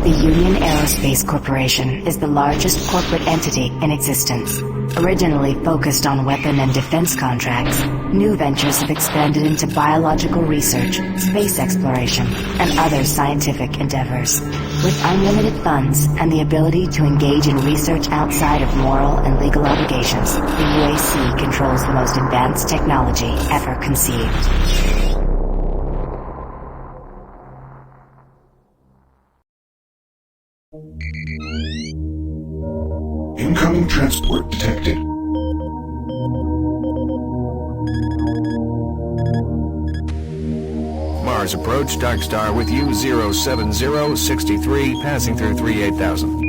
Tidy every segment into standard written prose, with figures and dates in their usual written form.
The Union Aerospace Corporation is the largest corporate entity in existence. Originally focused on weapon and defense contracts, new ventures have expanded into biological research, space exploration, and other scientific endeavors. With unlimited funds and the ability to engage in research outside of moral and legal obligations, the UAC controls the most advanced technology ever conceived. Incoming transport detected. Mars approach, Dark Star with you, 07063, passing through 38,000.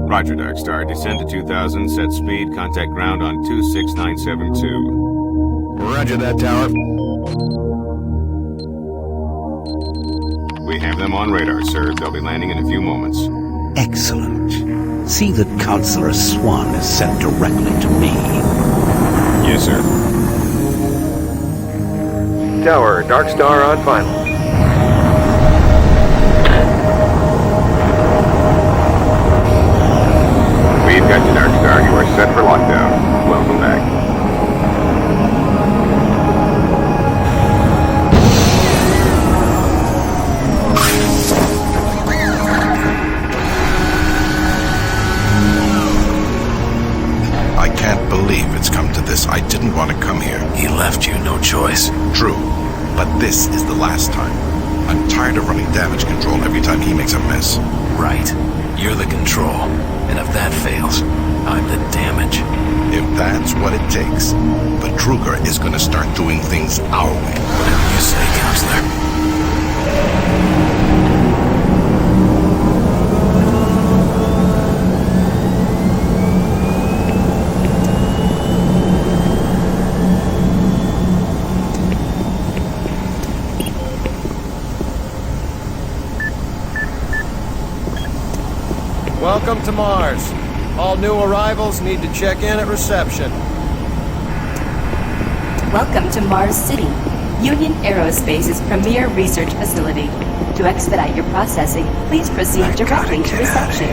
Roger, Dark Star. Descend to 2000, set speed, contact ground on 26972. Roger that, tower. We have them on radar, sir. They'll be landing in a few moments. Excellent. See that Counselor Swan is sent directly to me. Yes, sir. Tower, Dark Star on final. We've got you, Dark Star. You are set for lockdown. Welcome back. I can't believe it's come to this. I didn't want to come here. He left you no choice. True, but this is the last time. I'm tired of running damage control every time he makes a mess. Right. You're the control. And if that fails, I'm the damage. If that's what it takes, but Kruger is going to start doing things our way. Whatever you say, Counselor. Welcome to Mars. All new arrivals need to check in at reception. Welcome to Mars City, Union Aerospace's premier research facility. To expedite your processing, please proceed directly to reception.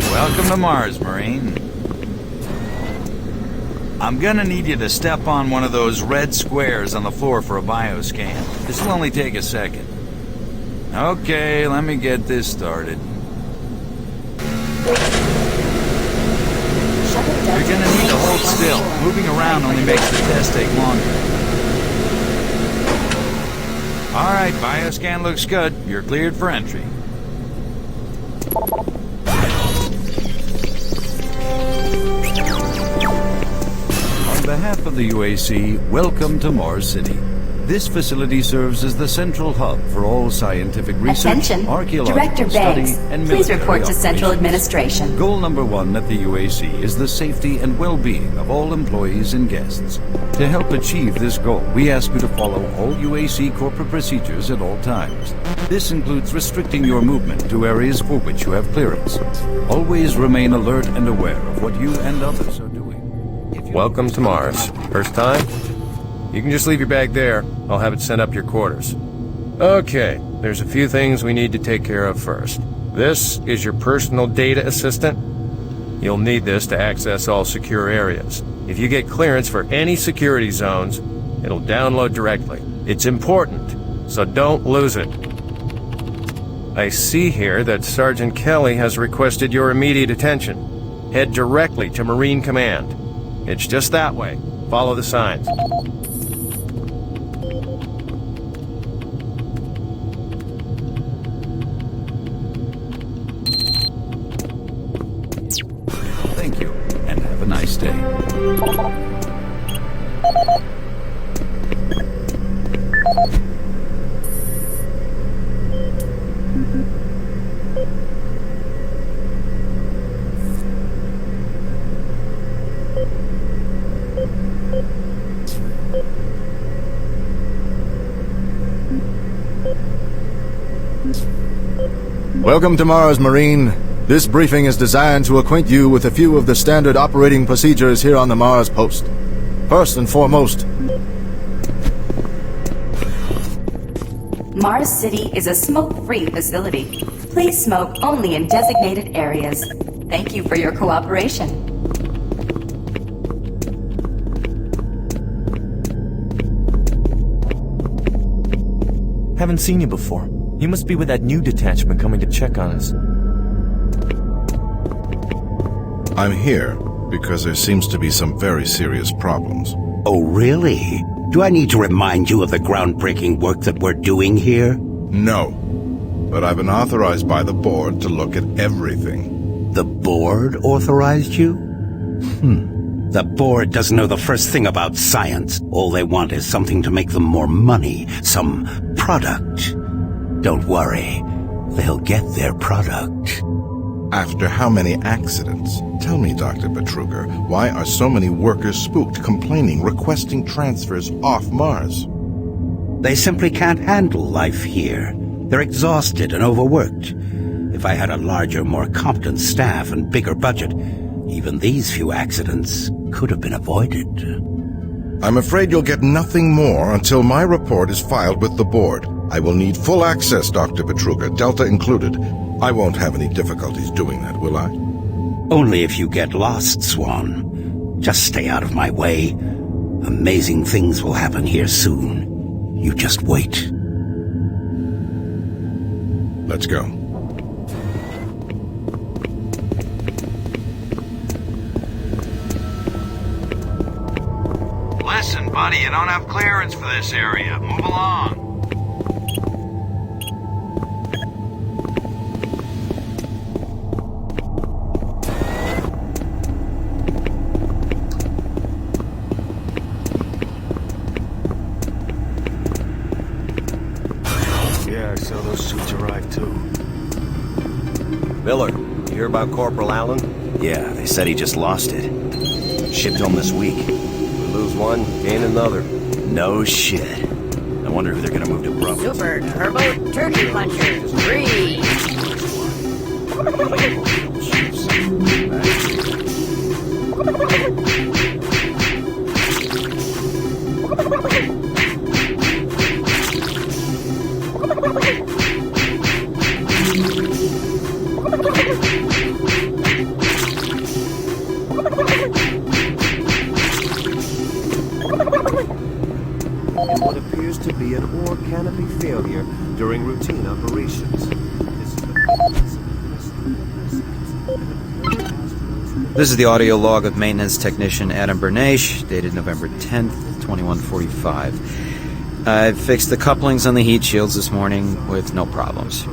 Welcome to Mars, Marine. I'm gonna need you to step on one of those red squares on the floor for a bioscan. This'll only take a second. Okay, let me get this started. You're gonna need to hold still. Moving around only makes the test take longer. Alright, bioscan looks good. You're cleared for entry. On behalf of the UAC, welcome to Mars City. This facility serves as the central hub for all scientific research, Attention, archaeological Director study, Banks, and please military report to Central operations. Administration. Goal number one at the UAC is the safety and well-being of all employees and guests. To help achieve this goal, we ask you to follow all UAC corporate procedures at all times. This includes restricting your movement to areas for which you have clearance. Always remain alert and aware of what you and others are doing. Welcome to Mars. First time? You can just leave your bag there. I'll have it sent up your quarters. Okay, there's a few things we need to take care of first. This is your personal data assistant. You'll need this to access all secure areas. If you get clearance for any security zones, it'll download directly. It's important, so don't lose it. I see here that Sergeant Kelly has requested your immediate attention. Head directly to Marine Command. It's just that way. Follow the signs. Thank you, and have a nice day. Welcome to Mars, Marine. This briefing is designed to acquaint you with a few of the standard operating procedures here on the Mars post. First and foremost, Mars City is a smoke-free facility. Please smoke only in designated areas. Thank you for your cooperation. Haven't seen you before. You must be with that new detachment coming to check on us. I'm here because there seems to be some very serious problems. Oh, really? Do I need to remind you of the groundbreaking work that we're doing here? No. But I've been authorized by the board to look at everything. The board authorized you? The board doesn't know the first thing about science. All they want is something to make them more money, some product. Don't worry, they'll get their product. After how many accidents? Tell me, Dr. Betruger, why are so many workers spooked, complaining, requesting transfers off Mars? They simply can't handle life here. They're exhausted and overworked. If I had a larger, more competent staff and bigger budget, even these few accidents could have been avoided. I'm afraid you'll get nothing more until my report is filed with the board. I will need full access, Dr. Betruger, Delta included. I won't have any difficulties doing that, will I? Only if you get lost, Swan. Just stay out of my way. Amazing things will happen here soon. You just wait. Let's go. Listen, buddy, you don't have clearance for this area. Move along. Yeah, so those suits arrived too. Miller, you hear about Corporal Allen? Yeah, they said he just lost it. Shipped home this week. We lose one, gain another. No shit. I wonder if they're gonna move to Bravo. Super Turbo Turkey Puncher 3! In what appears to be an ore canopy failure during routine operations. This is the audio log of maintenance technician Adam Bernache, dated November 10th, 2145. I fixed the couplings on the heat shields this morning with no problems.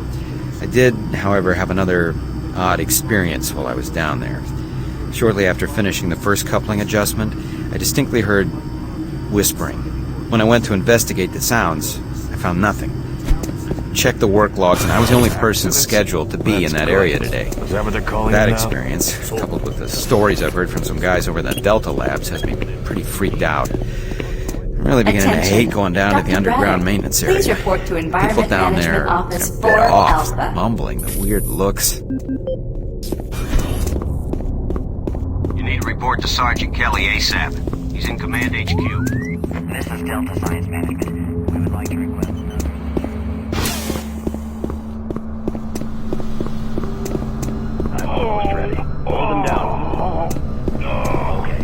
I did, however, have another odd experience while I was down there. Shortly after finishing the first coupling adjustment, I distinctly heard whispering. When I went to investigate the sounds, I found nothing. Checked the work logs, and I was the only person scheduled to be in that area today. Is that what they're calling That it now? experience, coupled with the stories I've heard from some guys over in the Delta labs, has me pretty freaked out. I'm really beginning to hate going down to the underground maintenance area. Please report to People Environment down Management there are Office a 4 bit off, Alpha. mumbling the weird looks. You need to report to Sergeant Kelly ASAP. He's in Command HQ. This is Delta Science Management. We would like to request I'm almost ready. Hold them down. Okay.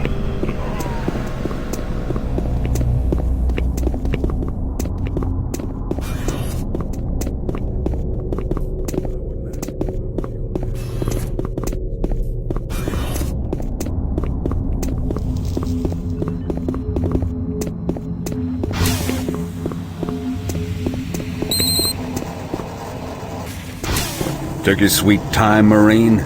Took your sweet time, Marine?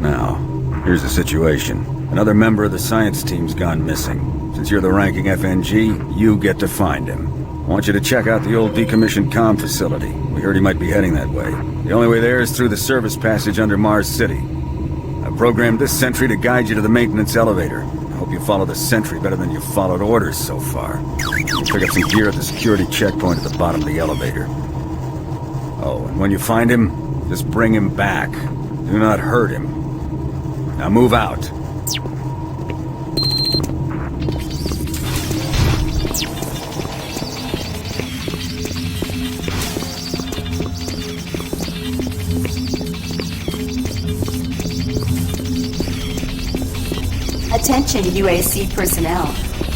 Now, here's the situation. Another member of the science team's gone missing. Since you're the ranking FNG, you get to find him. I want you to check out the old decommissioned comm facility. We heard he might be heading that way. The only way there is through the service passage under Mars City. I programmed this sentry to guide you to the maintenance elevator. I hope you follow the sentry better than you've followed orders so far. Pick up some gear at the security checkpoint at the bottom of the elevator. Oh, and when you find him, Just bring him back. Do not hurt him. Now move out. Attention UAC personnel.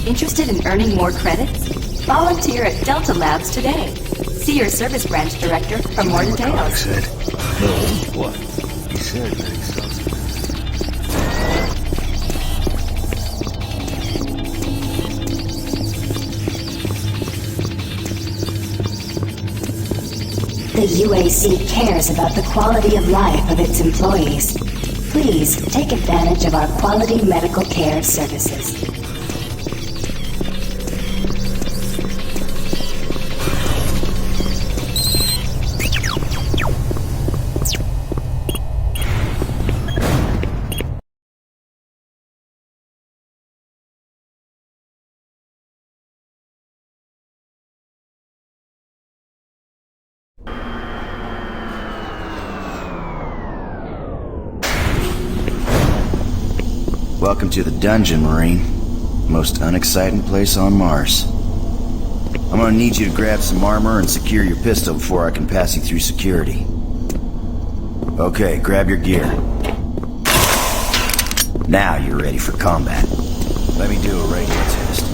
Interested in earning more credits? Volunteer at Delta Labs today. See your service branch director for more details. Said. No. What? He said that he's something. The UAC cares about the quality of life of its employees. Please take advantage of our quality medical care services. Welcome to the dungeon, Marine. Most unexciting place on Mars. I'm gonna need you to grab some armor and secure your pistol before I can pass you through security. Okay, grab your gear. Now you're ready for combat. Let me do a radio test.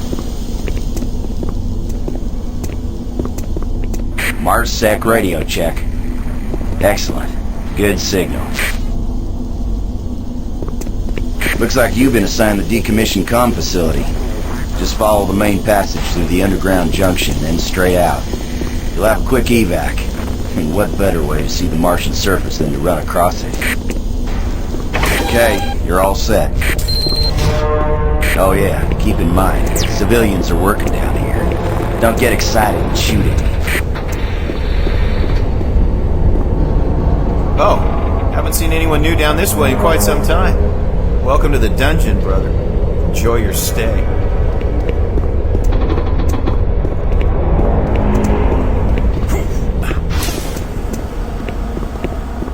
MarsSec radio check. Excellent. Good signal. Looks like you've been assigned the decommissioned comm facility. Just follow the main passage through the underground junction, then straight out. You'll have a quick evac. And what better way to see the Martian surface than to run across it? Okay, you're all set. Oh yeah, keep in mind, civilians are working down here. Don't get excited and shoot at me. Oh, haven't seen anyone new down this way in quite some time. Welcome to the dungeon, brother. Enjoy your stay.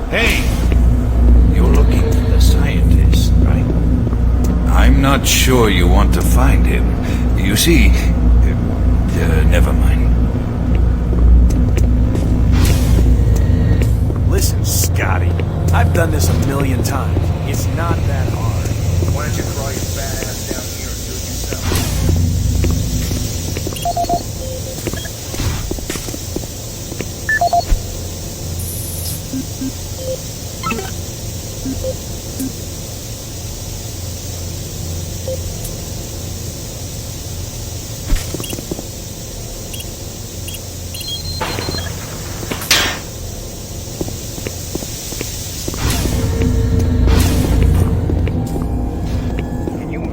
Hey! You're looking for the scientist, right? I'm not sure you want to find him. You see... never mind. Listen, Scotty. I've done this a million times. It's not that hard. Why don't you crawl your fat ass down here and do it yourself?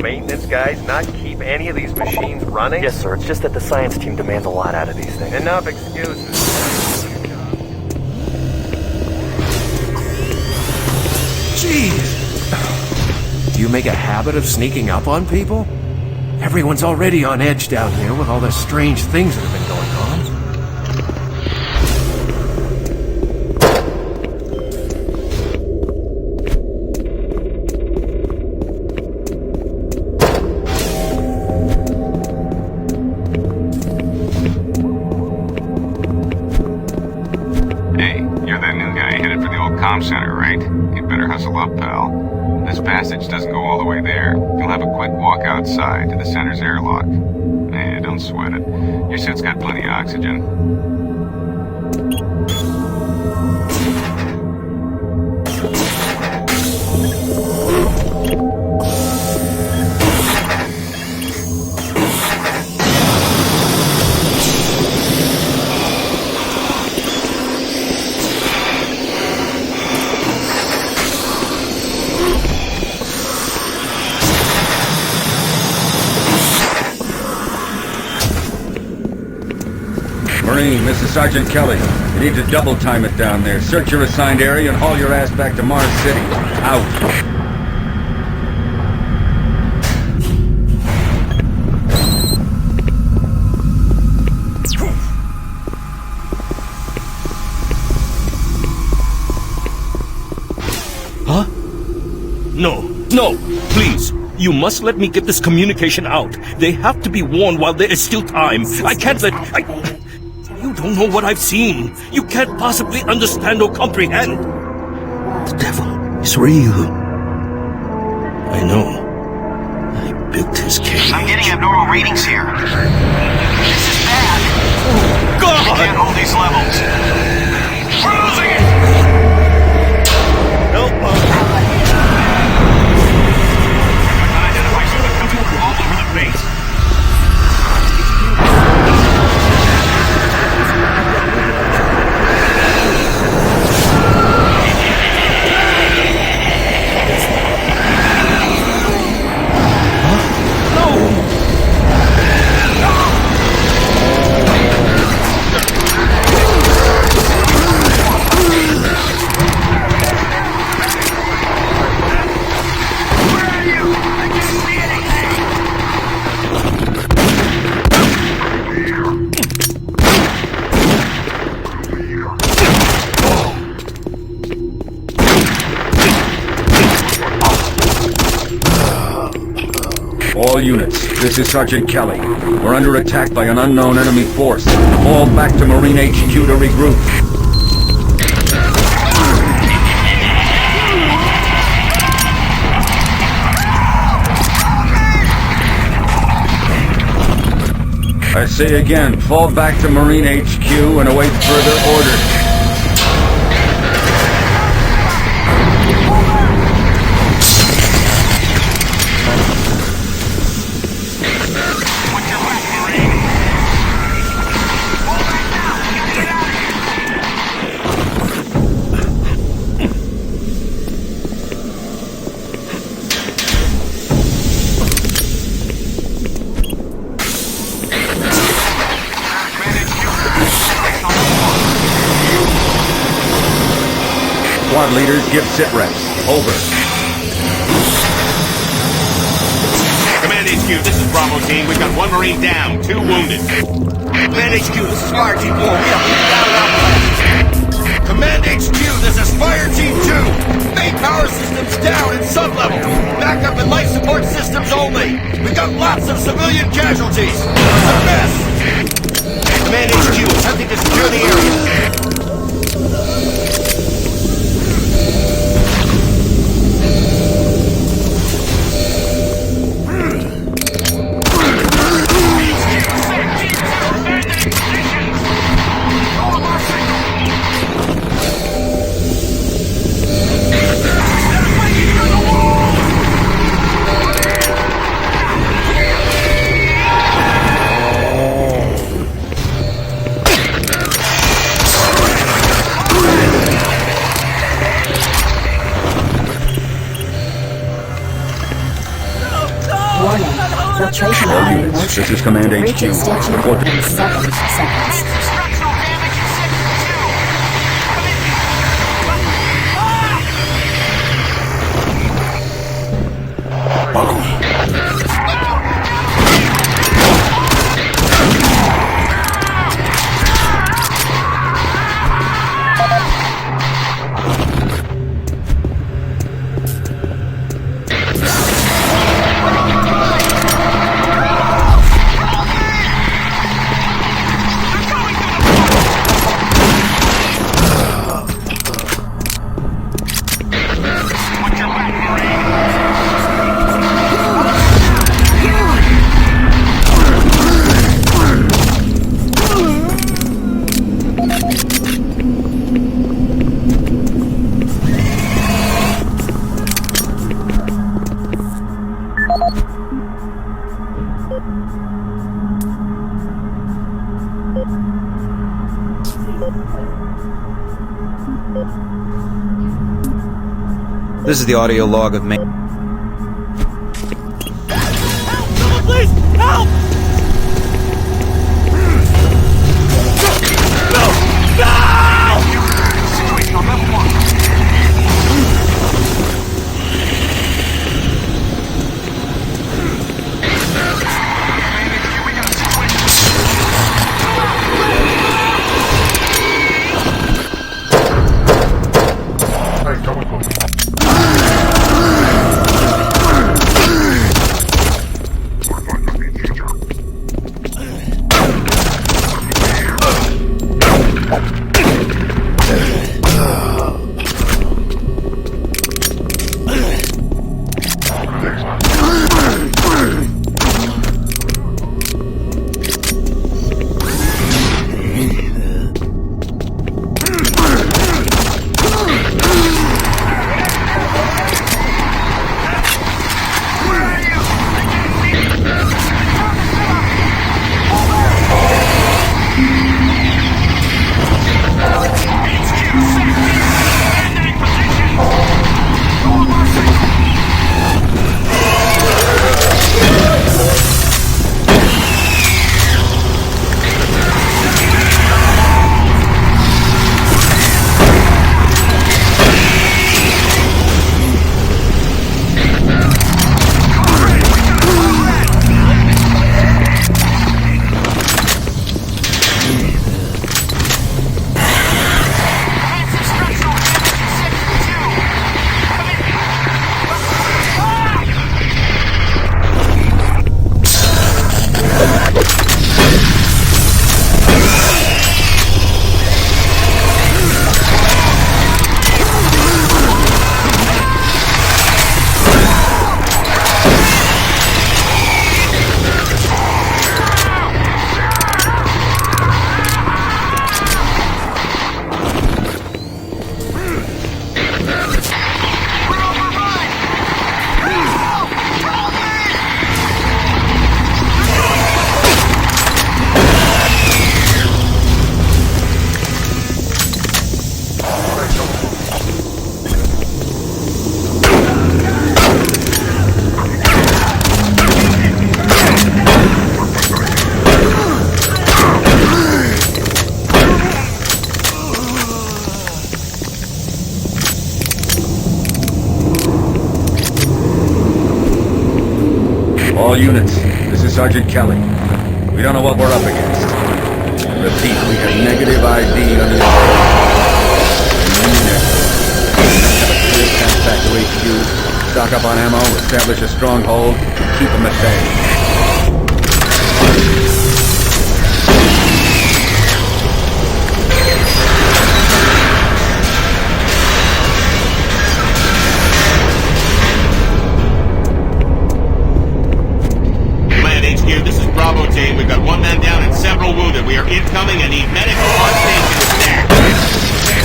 Maintenance guys not keep any of these machines running? Yes, sir. It's just that the science team demands a lot out of these things. Enough excuses. Jeez! Do you make a habit of sneaking up on people? Everyone's already on edge down here with all the strange things that have been going on. Center, right? You'd better hustle up, pal. This passage doesn't go all the way there. You'll have a quick walk outside to the center's airlock. Nah, don't sweat it. Your suit's got plenty of oxygen. Marine, this is Sergeant Kelly. You need to double time it down there. Search your assigned area and haul your ass back to Mars City. Out. No, please. You must let me get this communication out. They have to be warned while there is still time. I can't let... You don't know what I've seen. You can't possibly understand or comprehend. The devil is real. I know. I built his cage. I'm getting abnormal readings here. This is bad. Oh, God! I can't hold these levels. We're losing it! Help us! Identify something coming from all over the base. All units, this is Sergeant Kelly. We're under attack by an unknown enemy force. Fall back to Marine HQ to regroup. I say again, fall back to Marine HQ and await further orders. Squad leaders, give sit reps. Over. Command HQ, this is Bravo team. We've got one Marine down, 2 wounded. Command HQ, this is Fire Team 4. We have one down and out. Command HQ, this is Fire Team 2. Main power systems down in sub-level. Backup and life support systems only. We've got lots of civilian casualties. It's a mess. Command HQ, attempting to secure the area. Filtration All units, this is Command HQ. Reaching station Report. in 7 seconds. This is the audio log of main. Someone please, help! Situation on level 1. All units, this is Sergeant Kelly. We don't know what we're up against. Repeat, we have negative ID on the path back to HQ, stock up on ammo, establish a stronghold, and keep them at bay. Bravo team, we've got one man down and several wounded. We are incoming and need medical on station now.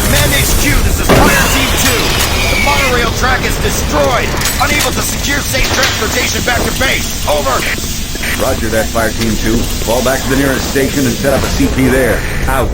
Command HQ, this is Fire Team 2. The monorail track is destroyed. Unable to secure safe transportation back to base. Over. Roger that, Fire Team 2. Fall back to the nearest station and set up a CP there. Out.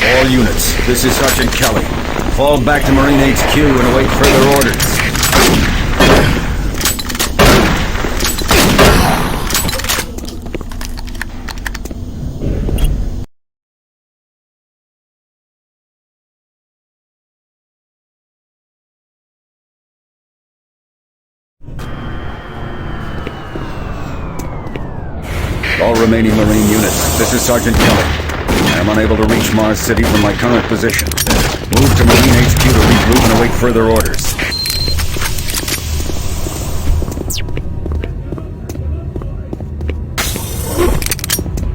All units, this is Sergeant Kelly. Fall back to Marine HQ and await further orders. All remaining Marine units, this is Sergeant Kelly. I am unable to reach Mars City from my current position. Move to Marine HQ to regroup and await further orders.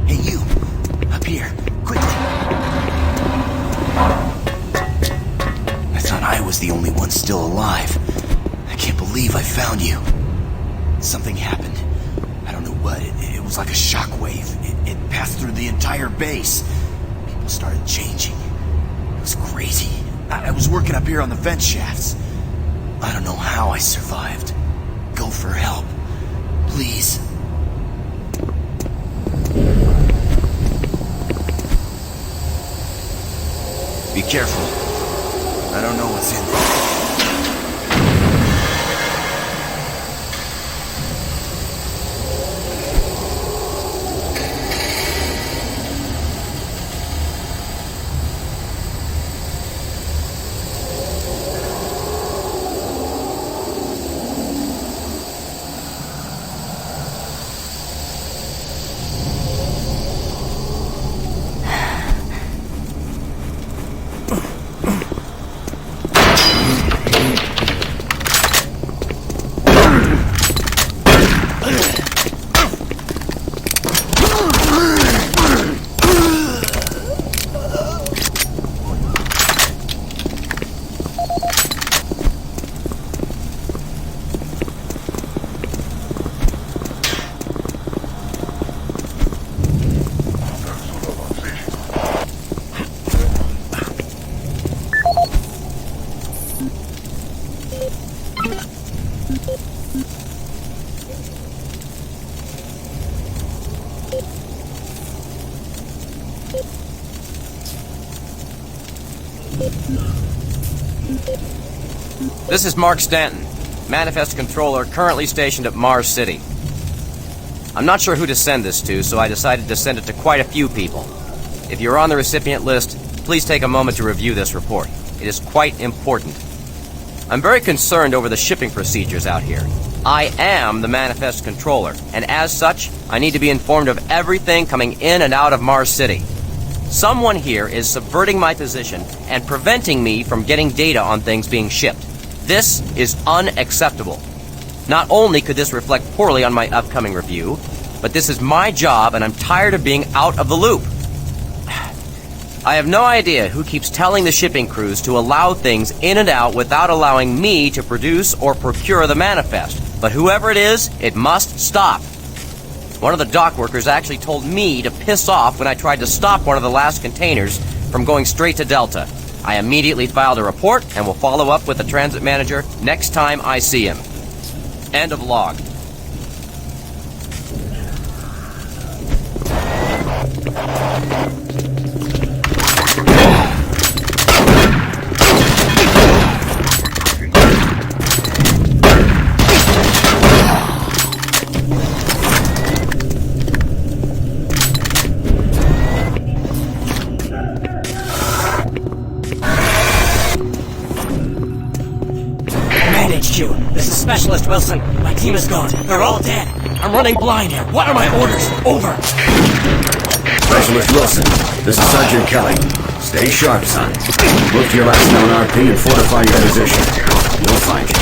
Hey you, up here, quickly. I thought I was the only one still alive. I can't believe I found you. Something happened. I don't know what, it was like a shockwave. It passed through the entire base. People started changing. It was crazy. I was working up here on the vent shafts. I don't know how I survived. Go for help. Please. Be careful. I don't know what's in there. This is Mark Stanton, Manifest Controller, currently stationed at Mars City. I'm not sure who to send this to, so I decided to send it to quite a few people. If you're on the recipient list, please take a moment to review this report. It is quite important. I'm very concerned over the shipping procedures out here. I am the Manifest Controller, and as such, I need to be informed of everything coming in and out of Mars City. Someone here is subverting my position and preventing me from getting data on things being shipped. This is unacceptable. Not only could this reflect poorly on my upcoming review, but this is my job and I'm tired of being out of the loop. I have no idea who keeps telling the shipping crews to allow things in and out without allowing me to produce or procure the manifest, but whoever it is, it must stop. One of the dock workers actually told me to piss off when I tried to stop one of the last containers from going straight to Delta. I immediately filed a report and will follow up with the transit manager next time I see him. End of log. This is Specialist Wilson. My team is gone. They're all dead. I'm running blind here. What are my orders? Over. Specialist Wilson, this is Sergeant Kelly. Stay sharp, son. Move to your last known RP and fortify your position. You'll find it.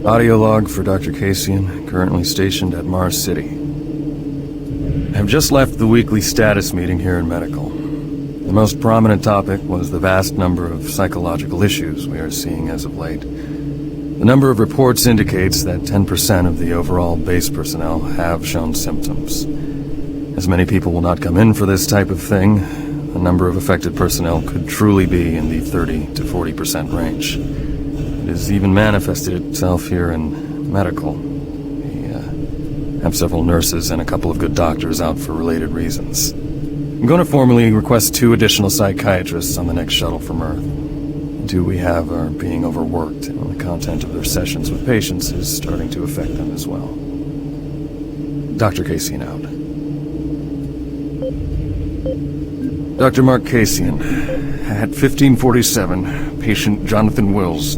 Audio log for Dr. Kasian, currently stationed at Mars City. I have just left the weekly status meeting here in Medical. The most prominent topic was the vast number of psychological issues we are seeing as of late. The number of reports indicates that 10% of the overall base personnel have shown symptoms. As many people will not come in for this type of thing, the number of affected personnel could truly be in the 30 to 40% range. It has even manifested itself here in Medical. We have several nurses and a couple of good doctors out for related reasons. I'm going to formally request 2 additional psychiatrists on the next shuttle from Earth. The 2 we have are being overworked, and the content of their sessions with patients is starting to affect them as well. Dr. Kasian out. Dr. Mark Kasian, at 1547, patient Jonathan Wills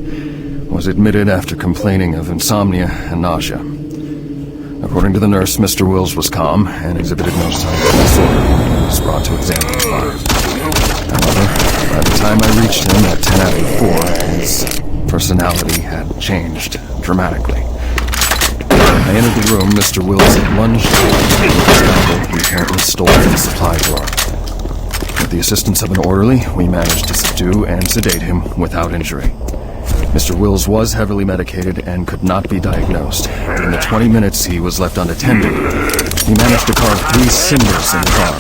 was admitted after complaining of insomnia and nausea. According to the nurse, Mr. Wills was calm and exhibited no signs of disorder when he was brought to examine his body. However, by the time I reached him at 10 after 4, his personality had changed dramatically. I entered the room. Mr. Wills had lunged with the scalpel he apparently stole from the supply drawer. With the assistance of an orderly, we managed to subdue and sedate him without injury. Mr. Wills was heavily medicated and could not be diagnosed. In the 20 minutes he was left unattended, he managed to carve 3 cinders in his arm,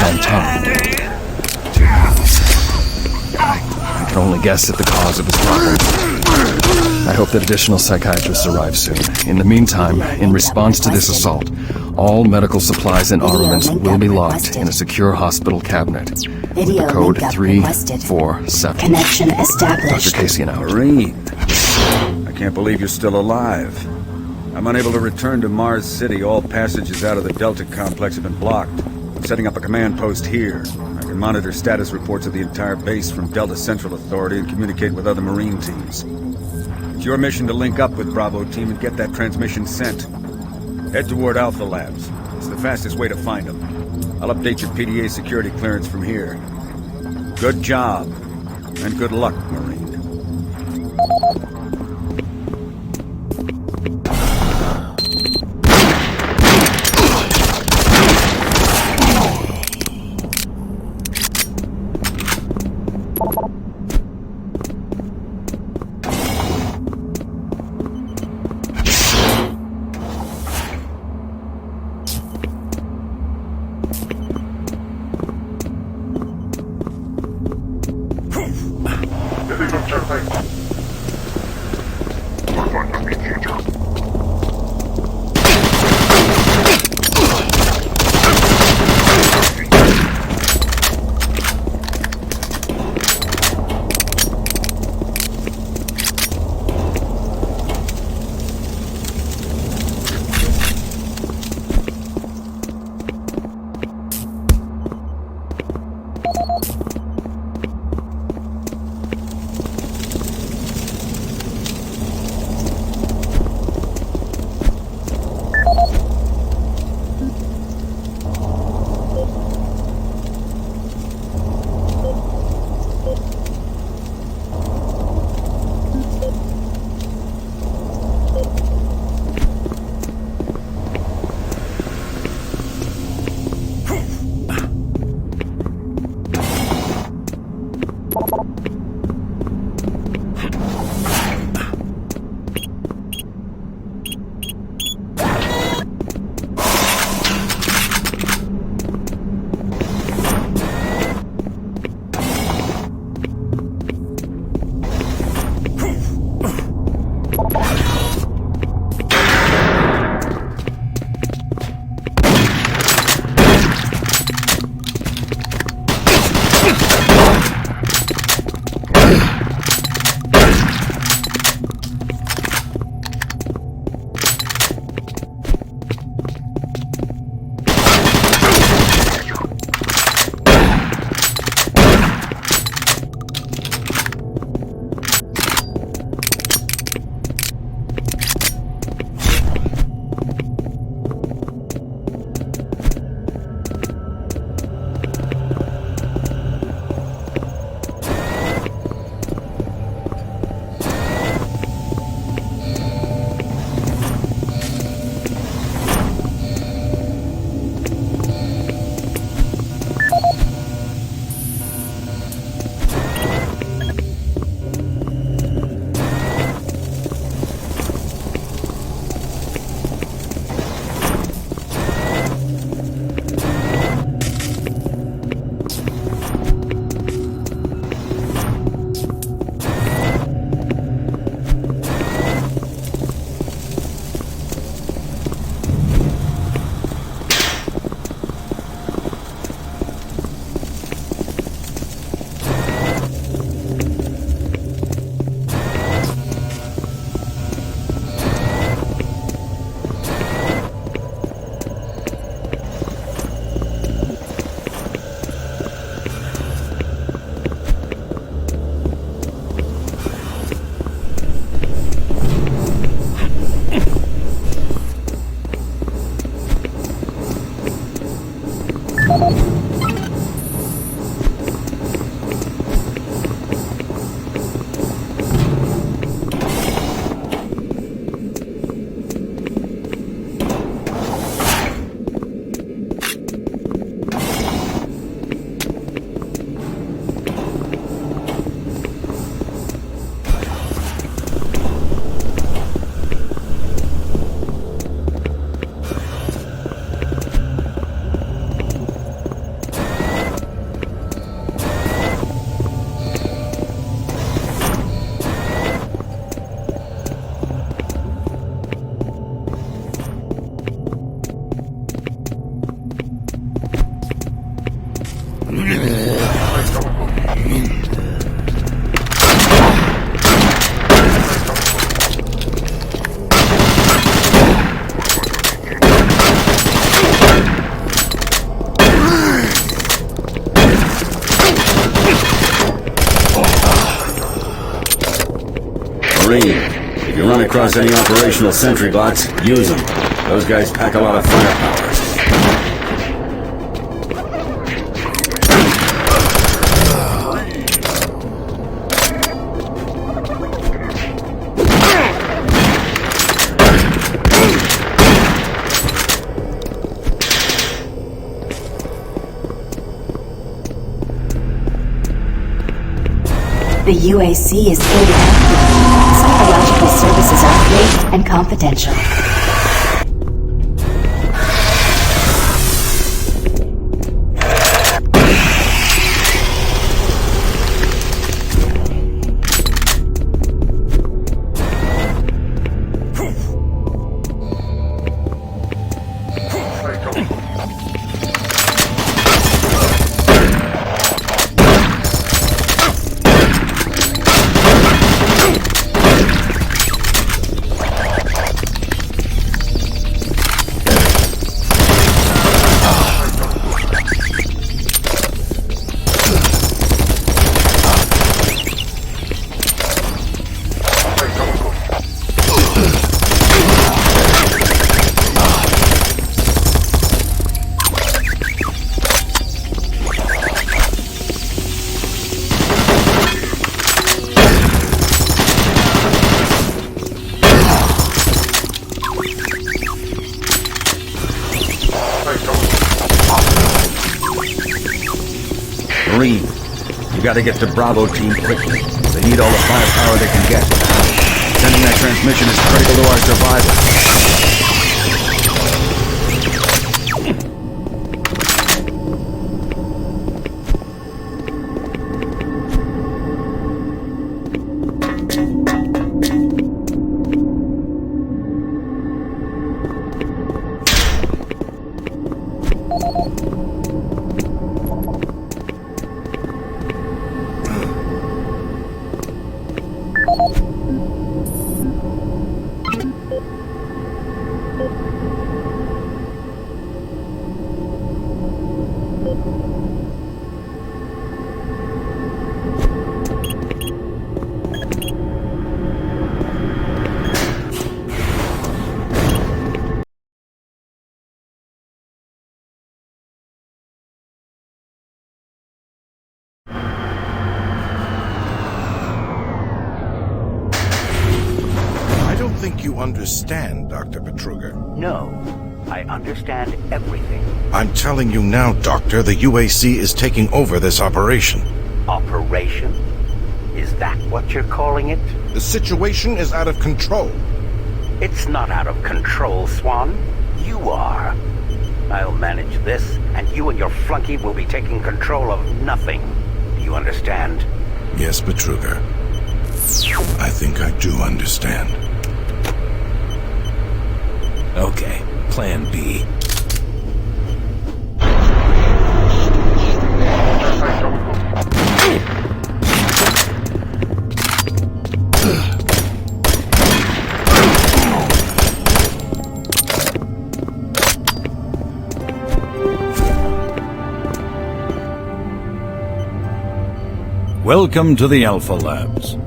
and tongue. I can only guess at the cause of his problems. I hope that additional psychiatrists arrive soon. In the meantime, in response to this assault, all medical supplies and armaments will be locked in a secure hospital cabinet. Video Code link 347. Connection established. Dr. Kasian out. Marine, I can't believe you're still alive. I'm unable to return to Mars City. All passages out of the Delta complex have been blocked. I'm setting up a command post here. I can monitor status reports of the entire base from Delta Central Authority and communicate with other Marine teams. It's your mission to link up with Bravo Team and get that transmission sent. Head toward Alpha Labs. It's the fastest way to find them. I'll update your PDA security clearance from here. Good job, and good luck, Marine. Marine, if you run across any operational sentry bots, use them. Those guys pack a lot of firepower. The UAC is fully active. Psychological services are free and confidential. Marine, you gotta get to Bravo team quickly. They need all the firepower they can get. Sending that transmission is critical to our survival. You understand, Dr. Petruga. No, I understand everything. I'm telling you now, Doctor, the UAC is taking over this operation. Operation? Is that what you're calling it? The situation is out of control. It's not out of control, Swan. You are. I'll manage this, and you and your flunky will be taking control of nothing. Do you understand? Yes, Petruga. I think I do understand. Okay, plan B. Welcome to the Alpha Labs.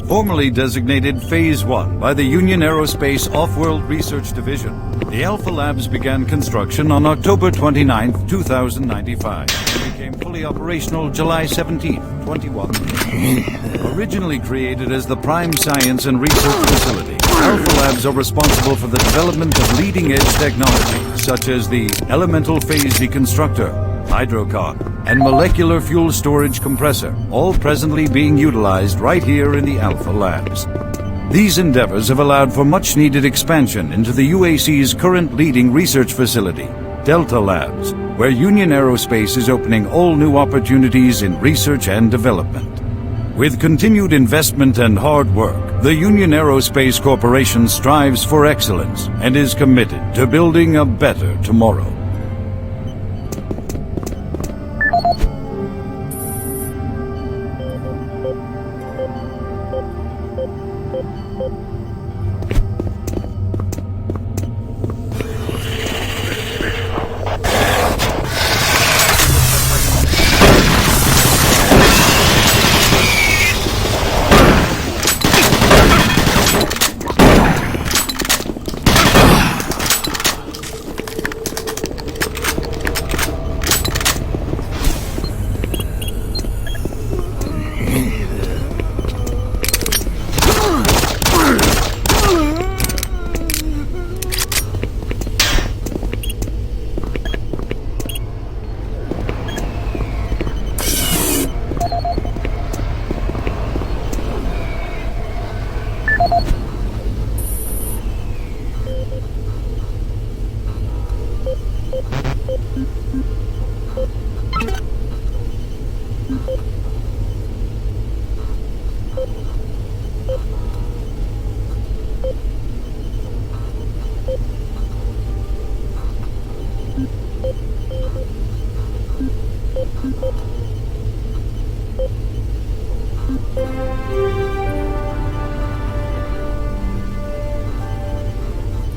Formerly designated Phase 1 by the Union Aerospace Off-World Research Division, the Alpha Labs began construction on October 29, 2095. It became fully operational July 17, 21. Originally created as the Prime Science and Research Facility, Alpha Labs are responsible for the development of leading-edge technology, such as the Elemental Phase Deconstructor, Hydrocon, and Molecular Fuel Storage Compressor, all presently being utilized right here in the Alpha Labs. These endeavors have allowed for much-needed expansion into the UAC's current leading research facility, Delta Labs, where Union Aerospace is opening all new opportunities in research and development. With continued investment and hard work, the Union Aerospace Corporation strives for excellence and is committed to building a better tomorrow.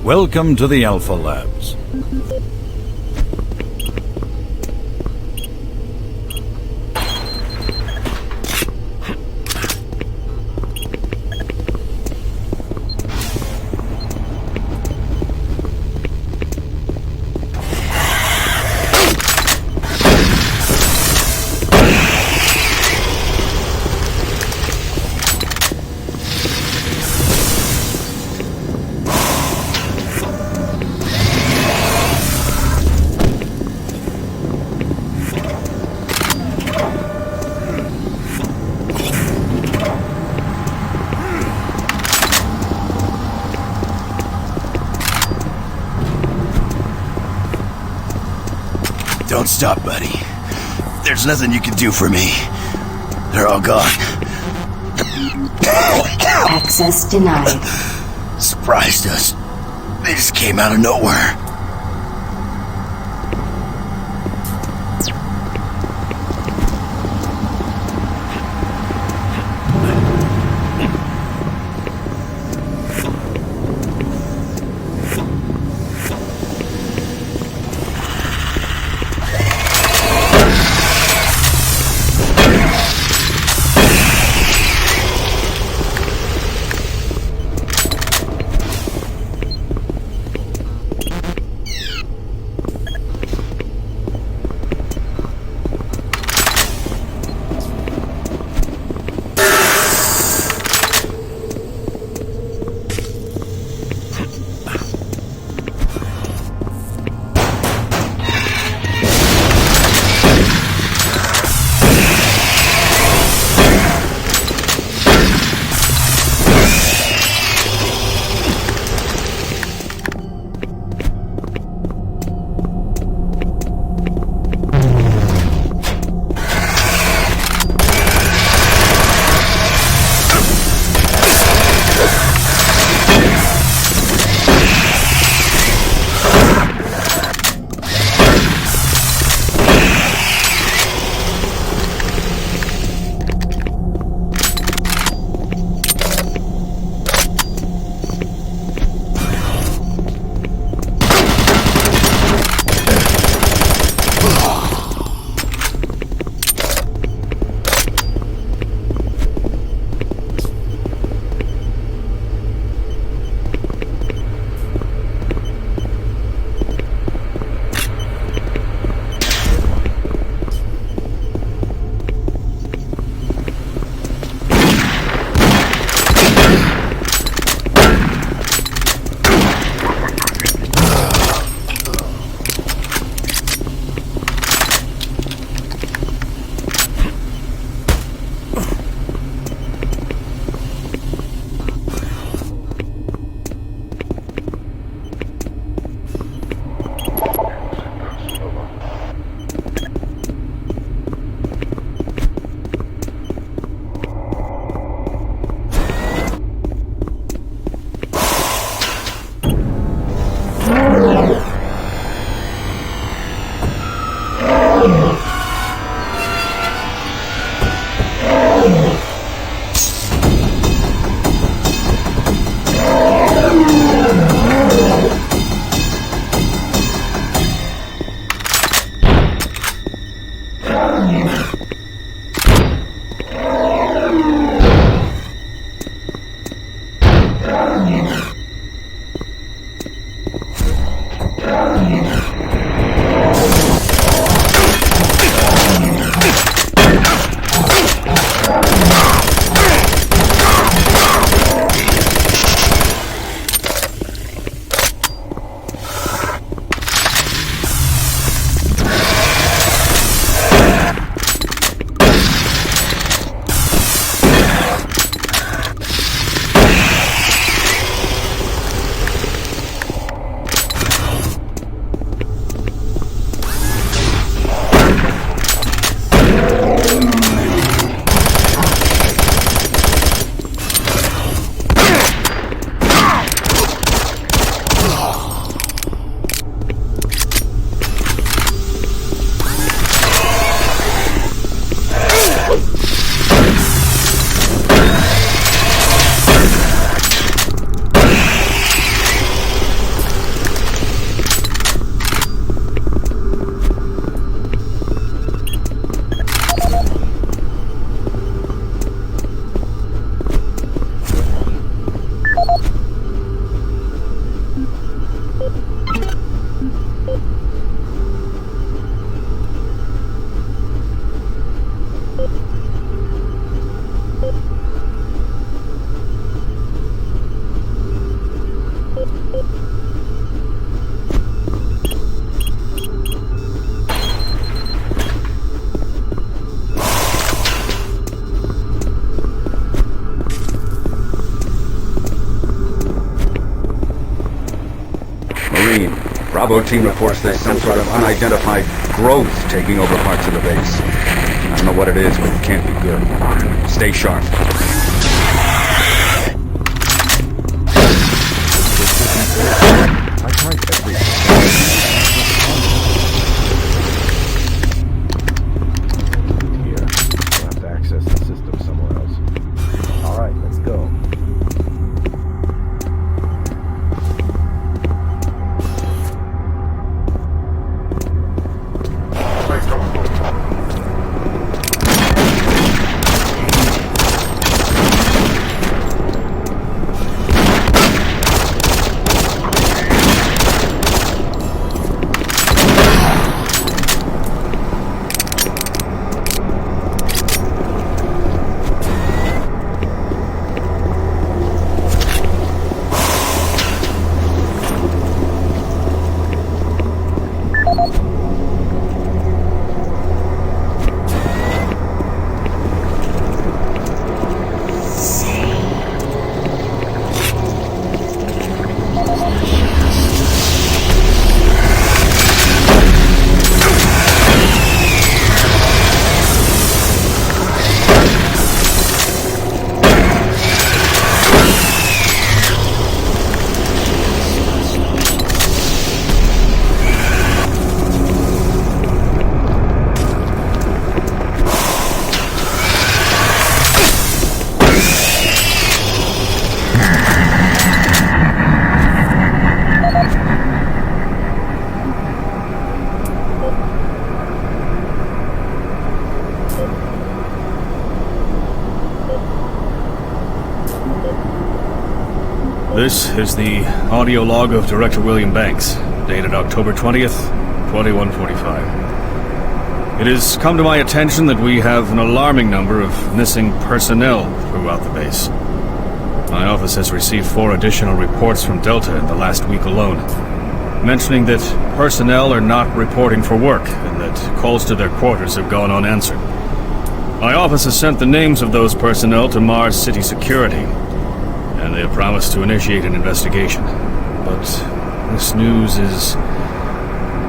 Welcome to the Alpha Labs. Don't stop, buddy. There's nothing you can do for me. They're all gone. Access denied. Surprised us. They just came out of nowhere. Marine. Bravo team reports there's some sort of unidentified growth taking over parts of the base. I don't know what it is, but it can't be good. Stay sharp. I tried everything. Here, we'll have to access the system somewhere else. All right, let's go. This is the audio log of Director William Banks, dated October 20th, 2145. It has come to my attention that we have an alarming number of missing personnel throughout the base. My office has received 4 additional reports from Delta in the last week alone, mentioning that personnel are not reporting for work and that calls to their quarters have gone unanswered. My office has sent the names of those personnel to Mars City Security, and they have promised to initiate an investigation. But this news is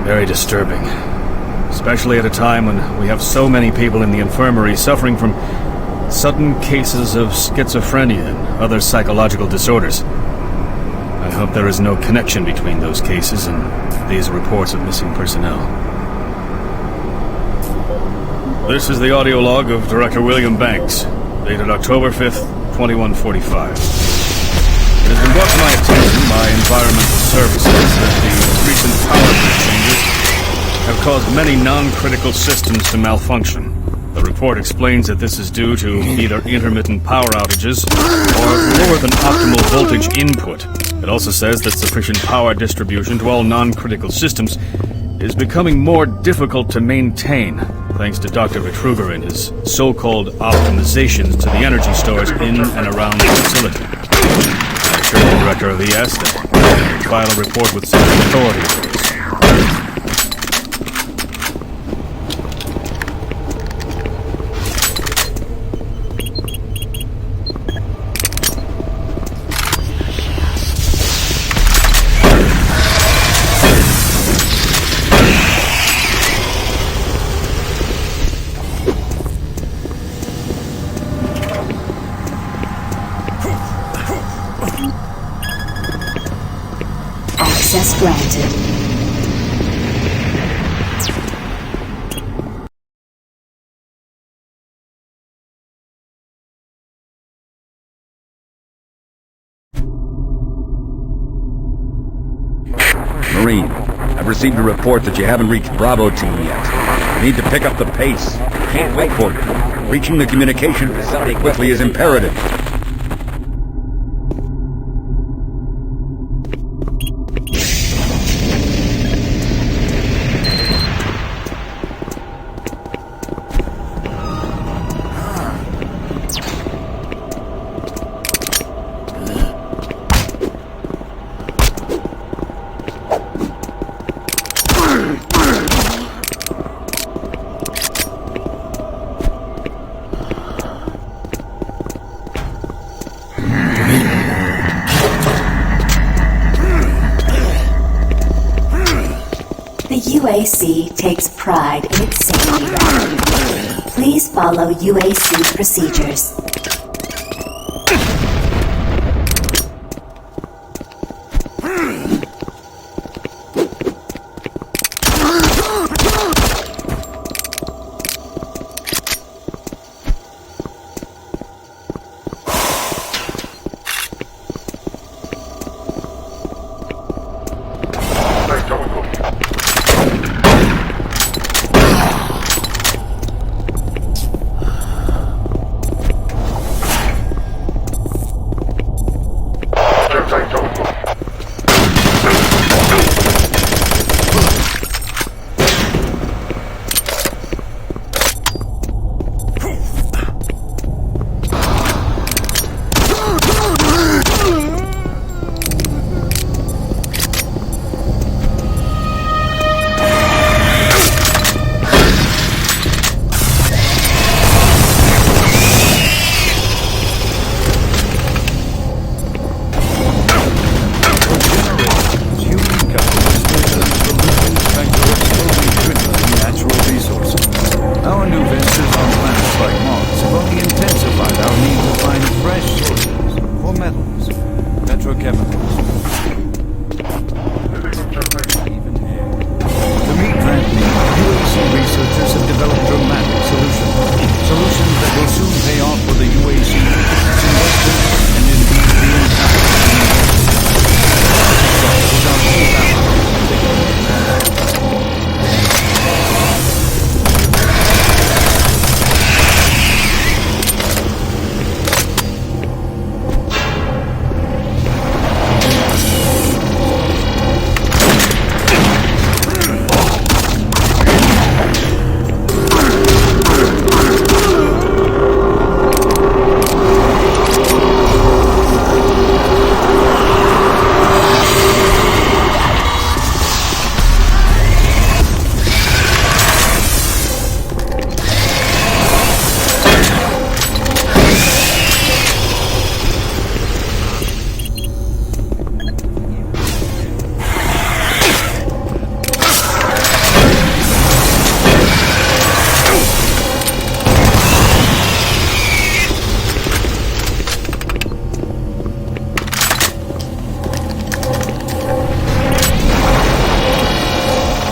very disturbing, especially at a time when we have so many people in the infirmary suffering from sudden cases of schizophrenia and other psychological disorders. I hope there is no connection between those cases and these reports of missing personnel. This is the audio log of Director William Banks, dated October 5th, 2145. It has been brought to my attention by Environmental Services that the recent power grid changes have caused many non-critical systems to malfunction. The report explains that this is due to either intermittent power outages or lower than optimal voltage input. It also says that sufficient power distribution to all non-critical systems is becoming more difficult to maintain, thanks to Dr. Vitruger and his so-called optimizations to the energy stores in and around the facility. I assured the Director of ES that I would file a report with city authorities. Access granted. Marine, I've received a report that you haven't reached Bravo team yet. You need to pick up the pace. Can't wait for you. Reaching the communication facility quickly is imperative. UAC takes pride in its safety record. Please follow UAC procedures.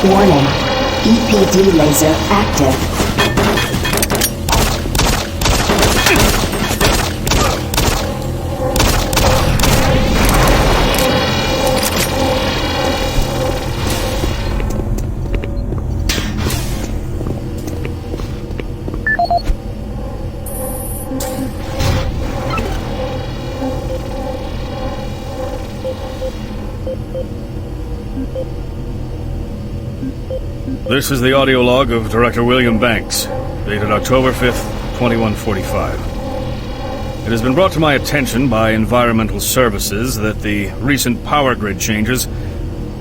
Warning. EPD laser active. This is the audio log of Director William Banks, dated October 5th, 2145. It has been brought to my attention by Environmental Services that the recent power grid changes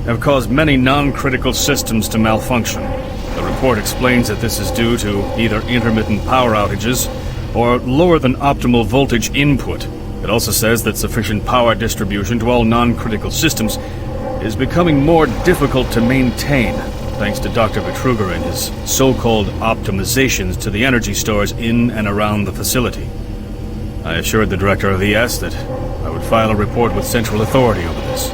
have caused many non-critical systems to malfunction. The report explains that this is due to either intermittent power outages or lower than optimal voltage input. It also says that sufficient power distribution to all non-critical systems is becoming more difficult to maintain, thanks to Dr. Vitruga and his so-called optimizations to the energy stores in and around the facility. I assured the Director of ES that I would file a report with Central Authority over this.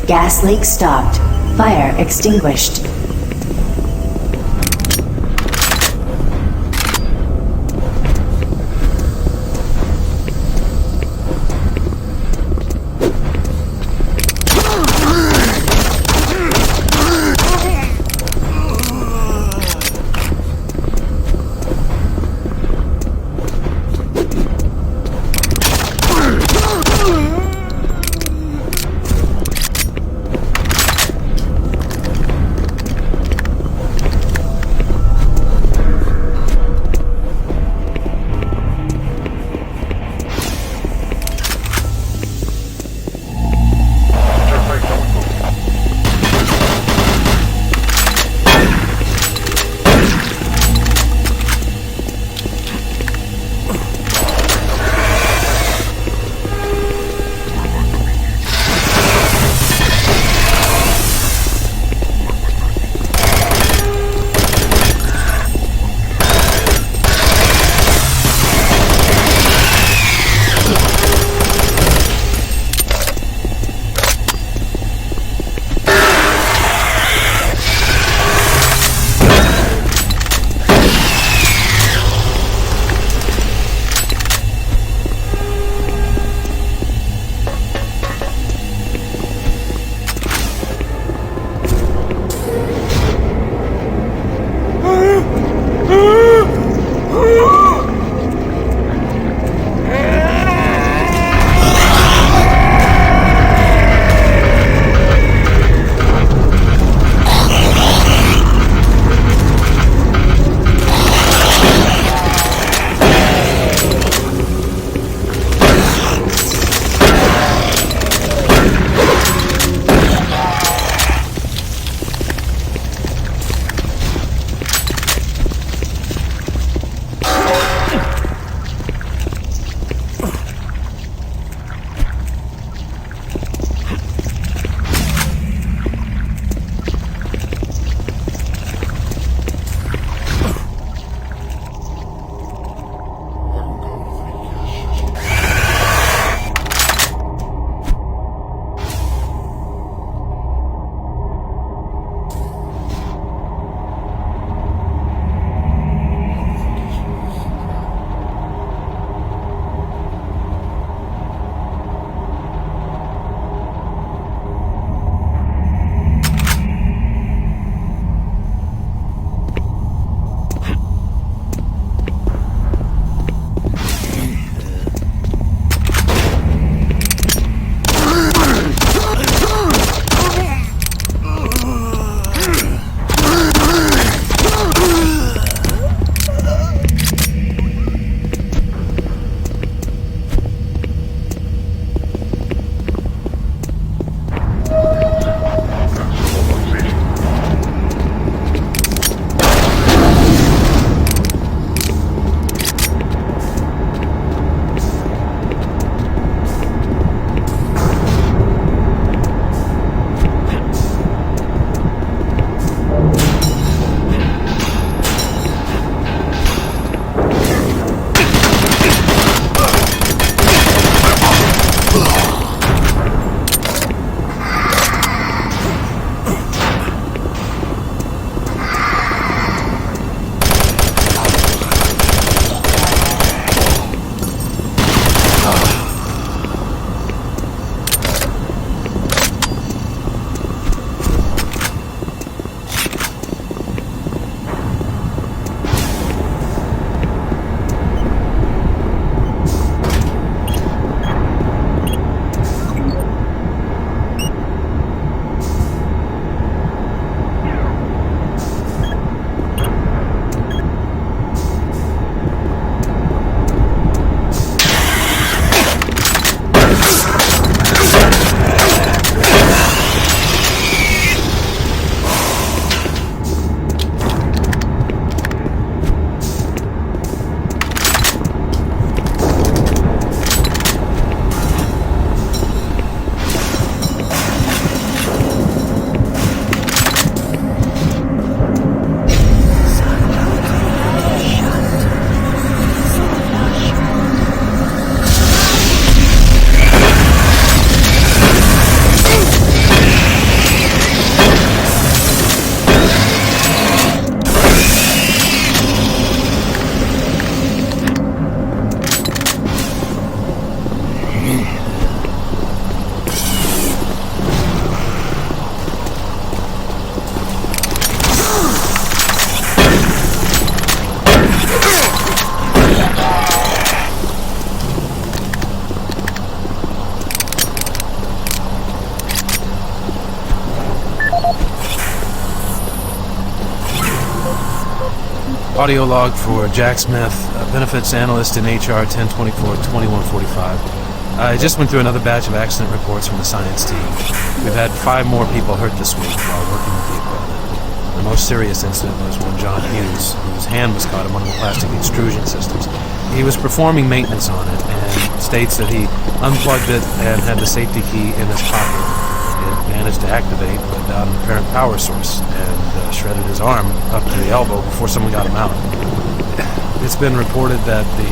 Gas leak stopped. Fire extinguished. Audio log for Jack Smith, benefits analyst in HR 1024-2145. I just went through another batch of accident reports from the science team. We've had 5 more people hurt this week while working with the equipment. The most serious incident was when John Hughes, whose hand was caught in one of the plastic extrusion systems. He was performing maintenance on it and states that he unplugged it and had the safety key in his pocket. It managed to activate without an apparent power source and shredded his arm up to the elbow before someone got him out. It's been reported that the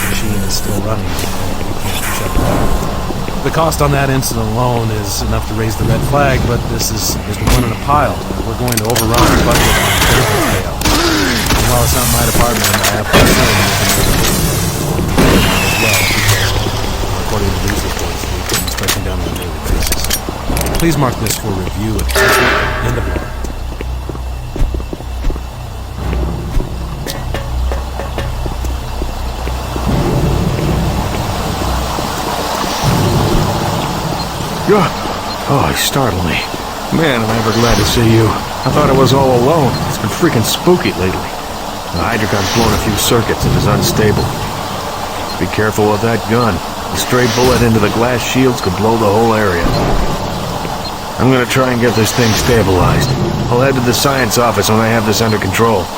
machine is still running. We can't shut it down. The cost on that incident alone is enough to raise the red flag, but this is one in a pile. We're going to overrun our budget on benefits payout. And while it's not my department, I have concern as well, because according to these reports, the equipment's breaking down on a daily basis. Please mark this for review at end of order. Oh, he startled me. Man, am I ever glad to see you. I thought I was all alone. It's been freaking spooky lately. The Hydrocon's blown a few circuits and is unstable. Be careful with that gun. A stray bullet into the glass shields could blow the whole area. I'm gonna try and get this thing stabilized. I'll head to the science office when I have this under control.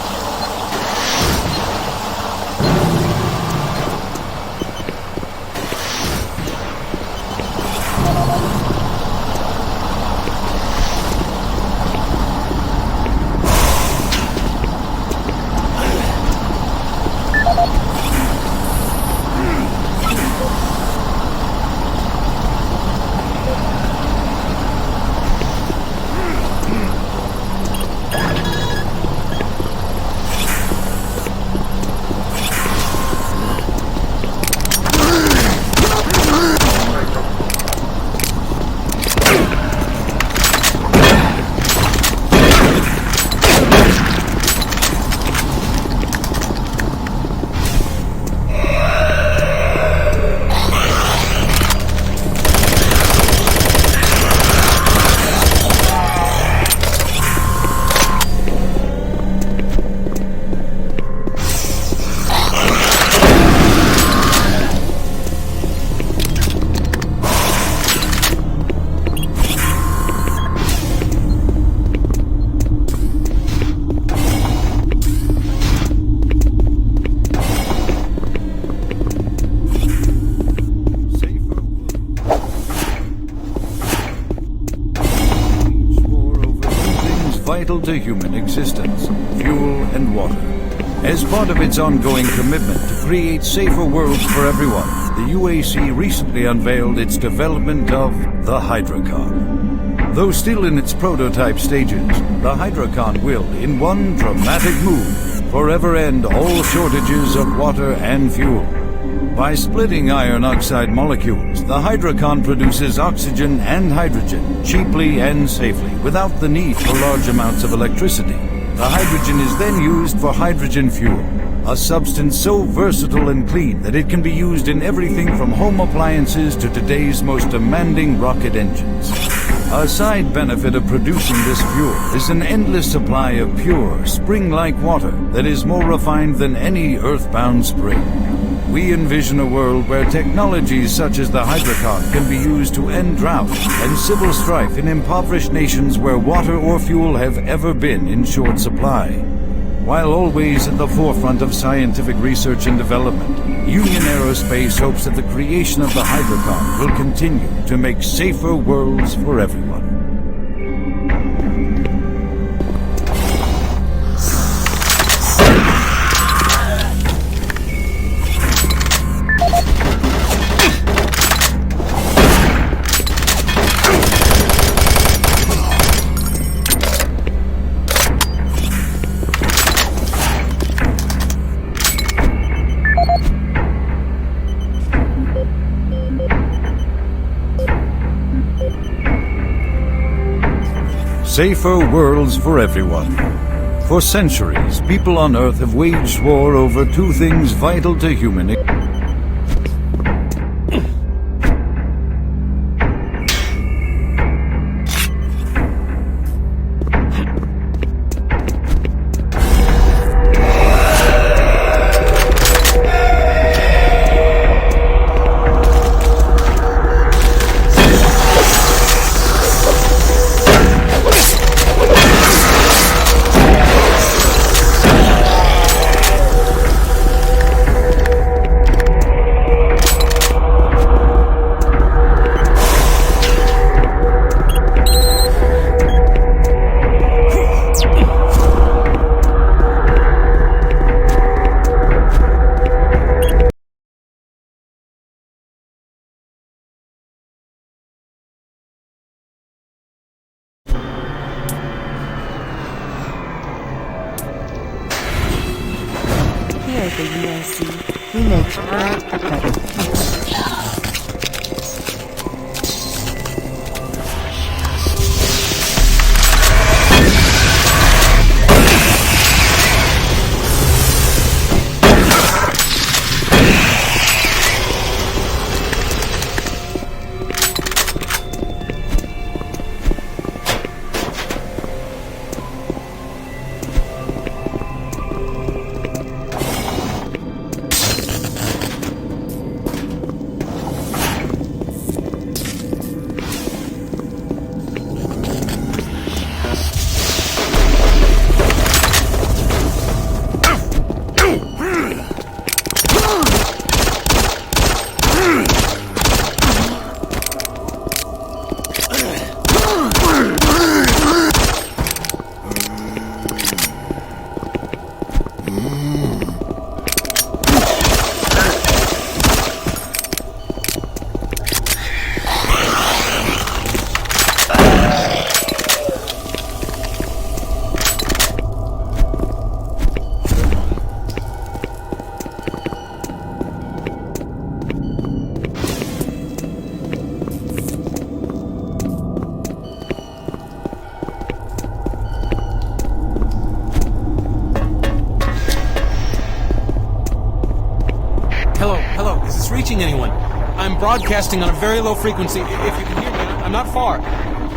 Vital to human existence, fuel and water. As part of its ongoing commitment to create safer worlds for everyone, the UAC recently unveiled its development of the Hydrocon. Though still in its prototype stages, the Hydrocon will, in one dramatic move, forever end all shortages of water and fuel. By splitting iron oxide molecules, the Hydrocon produces oxygen and hydrogen cheaply and safely, without the need for large amounts of electricity. The hydrogen is then used for hydrogen fuel, a substance so versatile and clean that it can be used in everything from home appliances to today's most demanding rocket engines. A side benefit of producing this fuel is an endless supply of pure, spring-like water that is more refined than any earthbound spring. We envision a world where technologies such as the Hydrocon can be used to end drought and civil strife in impoverished nations where water or fuel have ever been in short supply. While always at the forefront of scientific research and development, Union Aerospace hopes that the creation of the Hydrocon will continue to make safer worlds for everyone. Safer worlds for everyone. For centuries, people on Earth have waged war over two things vital to human existence. at the UAC, we make great prepared. Anyone. I'm broadcasting on a very low frequency. If you can hear me, I'm not far.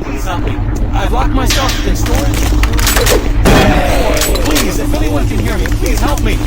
Please help me. I've locked myself in storage. Please, if anyone can hear me, please help me.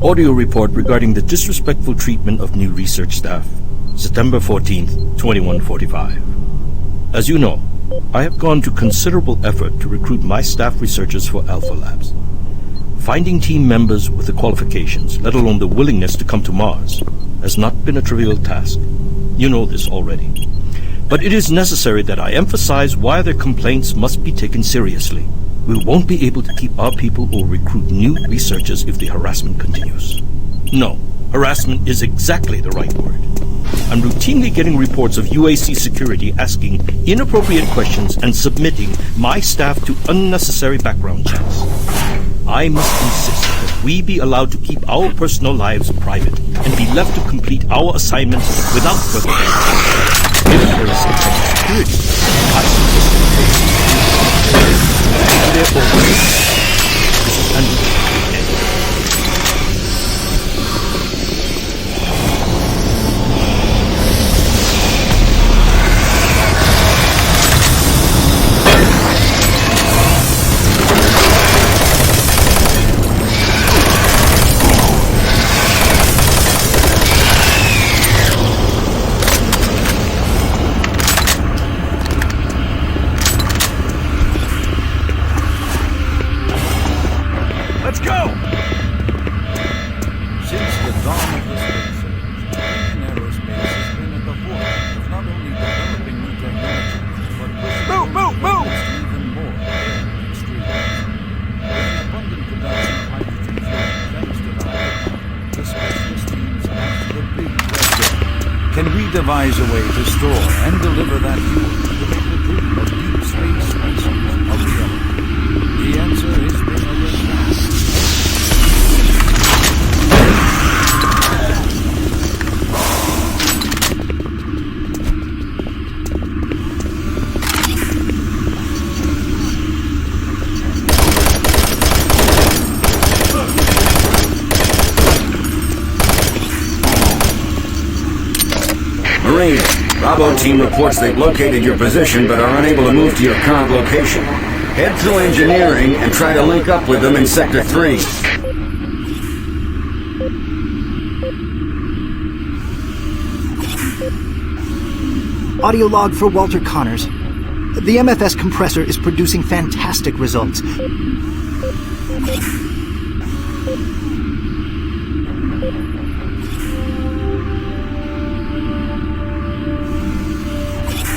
Audio report regarding the disrespectful treatment of new research staff. September 14th, 2145. As you know, I have gone to considerable effort to recruit my staff researchers for Alpha Labs. Finding team members with the qualifications, let alone the willingness to come to Mars, has not been a trivial task. You know this already. But it is necessary that I emphasize why their complaints must be taken seriously. We won't be able to keep our people or recruit new researchers if the harassment continues. No, harassment is exactly the right word. I'm routinely getting reports of UAC security asking inappropriate questions and submitting my staff to unnecessary background checks. I must insist that we be allowed to keep our personal lives private and be left to complete our assignments without further question. If there is some kind of security, I suggest that therefore, this is Andrew. Devise a way to store and deliver that fuel to make the dream of deep space species a reality. The answer has been a Marine. Bravo team reports they've located your position but are unable to move to your current location. Head through engineering and try to link up with them in Sector 3. Audio log for Walter Connors. The MFS compressor is producing fantastic results.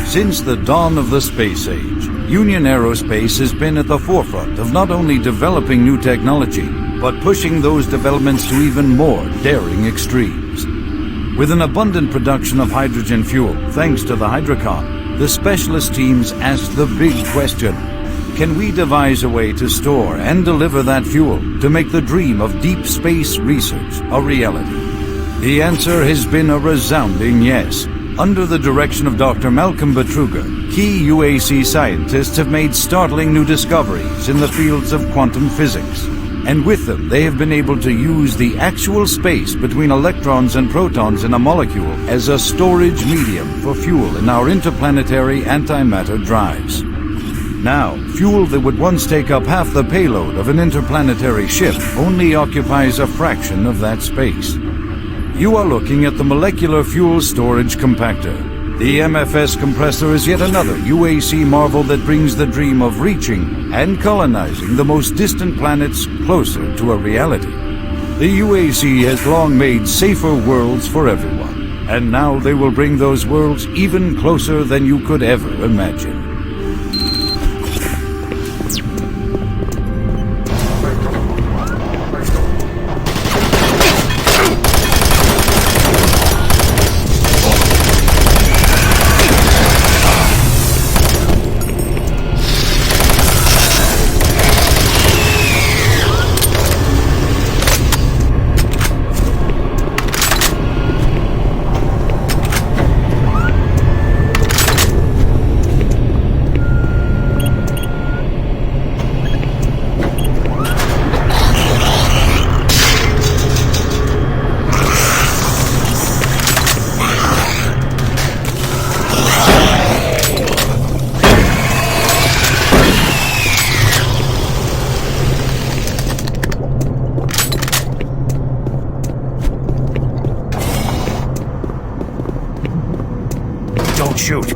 Since the dawn of the space age, Union Aerospace has been at the forefront of not only developing new technology, but pushing those developments to even more daring extremes. With an abundant production of hydrogen fuel, thanks to the Hydrocon, the specialist teams ask the big question: can we devise a way to store and deliver that fuel to make the dream of deep space research a reality? The answer has been a resounding yes. Under the direction of Dr. Malcolm Betruger, key UAC scientists have made startling new discoveries in the fields of quantum physics. And with them, they have been able to use the actual space between electrons and protons in a molecule as a storage medium for fuel in our interplanetary antimatter drives. Now, fuel that would once take up half the payload of an interplanetary ship only occupies a fraction of that space. You are looking at the Molecular Fuel Storage Compactor. The MFS compressor is yet another UAC marvel that brings the dream of reaching and colonizing the most distant planets closer to a reality. The UAC has long made safer worlds for everyone, and now they will bring those worlds even closer than you could ever imagine. Shoot.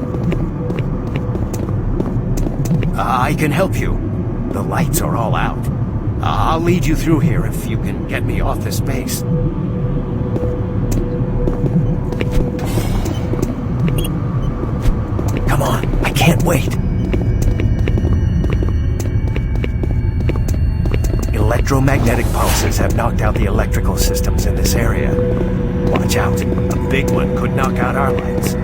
I can help you. The lights are all out. I'll lead you through here if you can get me off this base. Come on, I can't wait. Electromagnetic pulses have knocked out the electrical systems in this area. Watch out, a big one could knock out our lights.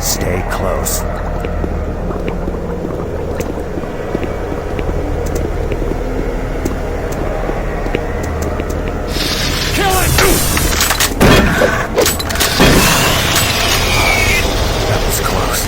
Stay close. Kill it! That was close.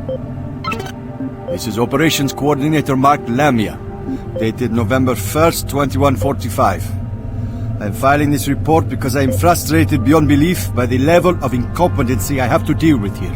This is Operations Coordinator Mark Lamia, dated November 1st, 2145. I'm filing this report because I am frustrated beyond belief by the level of incompetency I have to deal with here.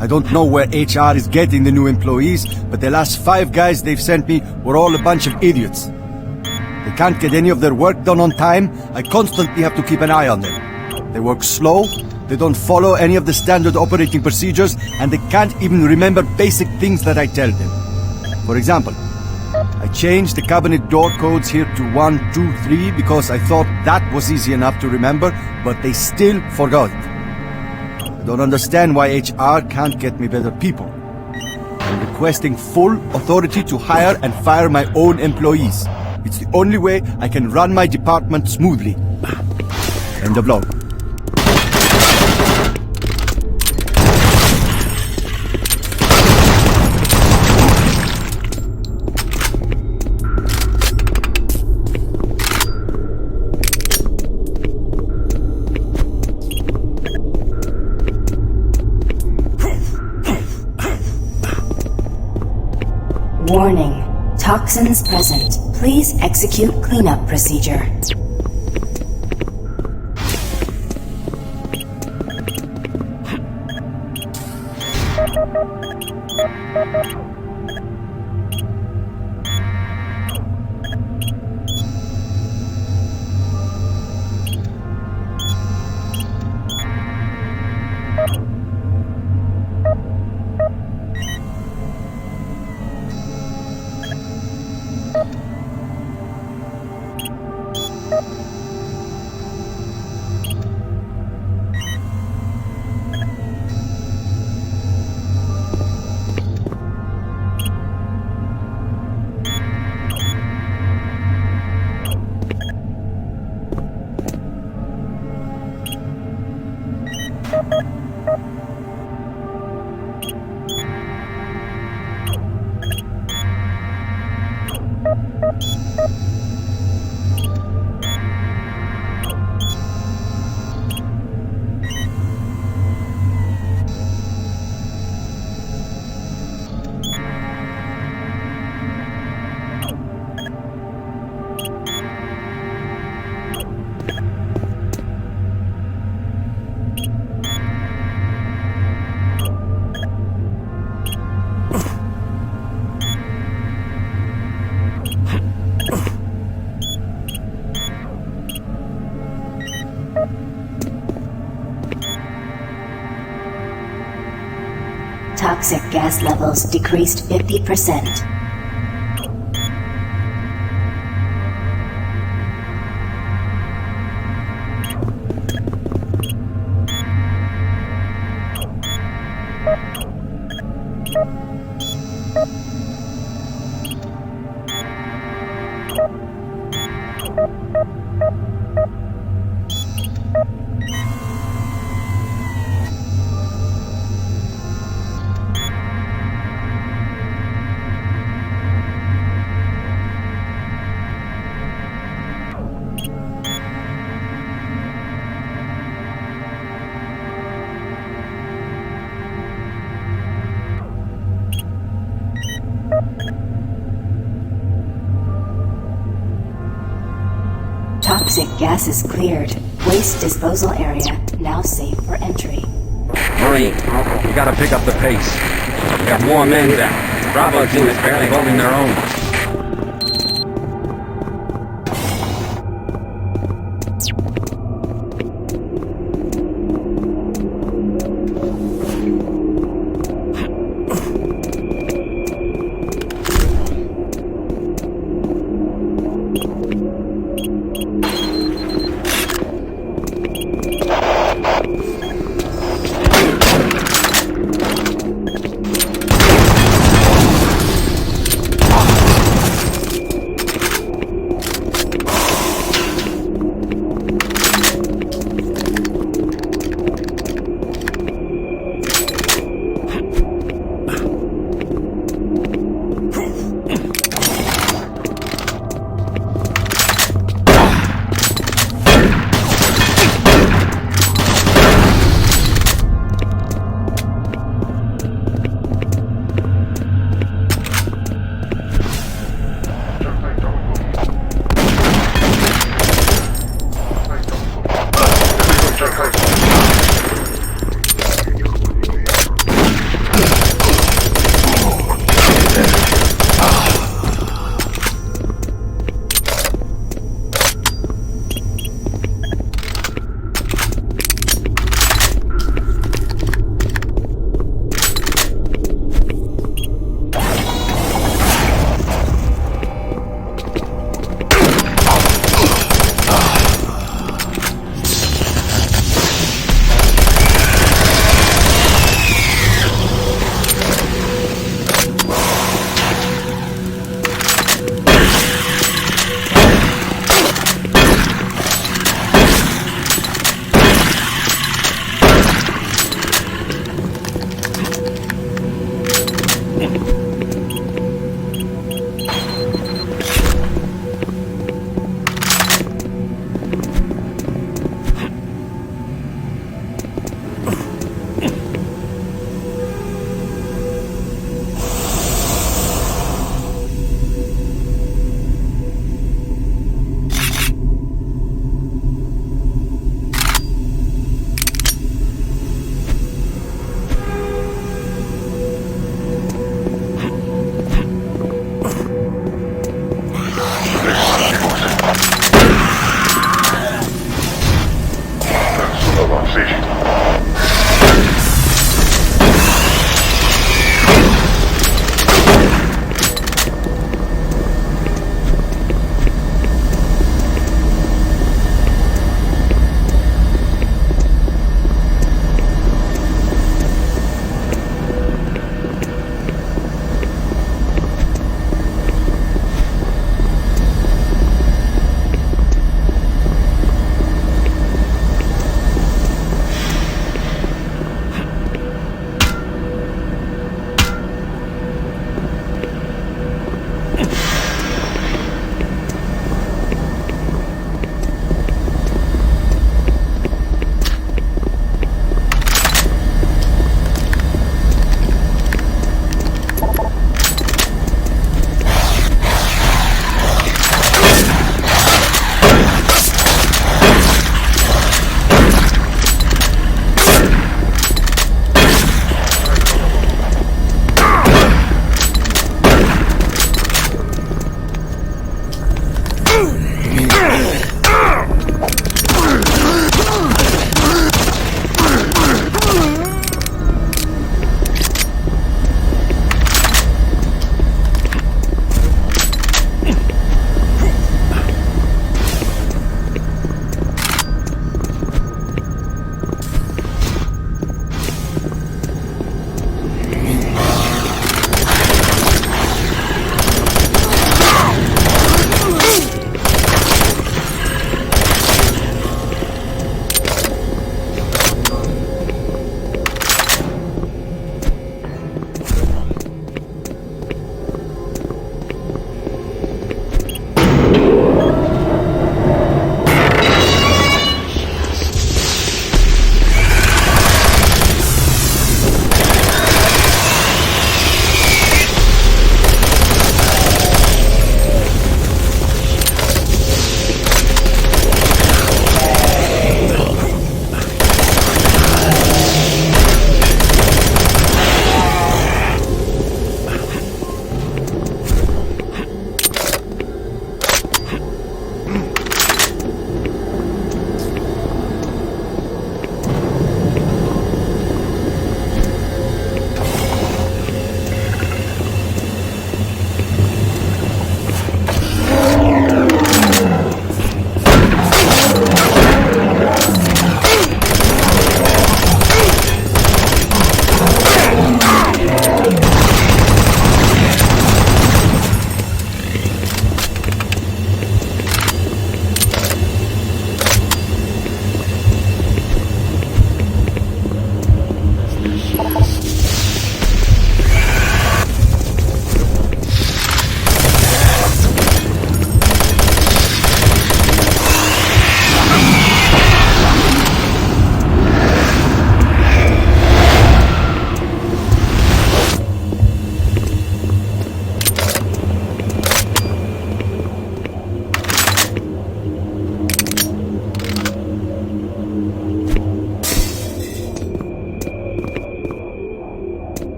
I don't know where HR is getting the new employees, but the last 5 guys they've sent me were all a bunch of idiots. They can't get any of their work done on time. I constantly have to keep an eye on them. They work slow, they don't follow any of the standard operating procedures, and they can't even remember basic things that I tell them. For example, I changed the cabinet door codes here to 1, 2, 3 because I thought that was easy enough to remember, but they still forgot it. I don't understand why HR can't get me better people. I'm requesting full authority to hire and fire my own employees. It's the only way I can run my department smoothly. End of log. Warning. Toxins present. Please execute cleanup procedure. Toxic gas levels decreased 50%. Toxic gases cleared. Waste disposal area now safe for entry. Marine, we gotta pick up the pace. We got more men down. The Bravo team is barely holding their own.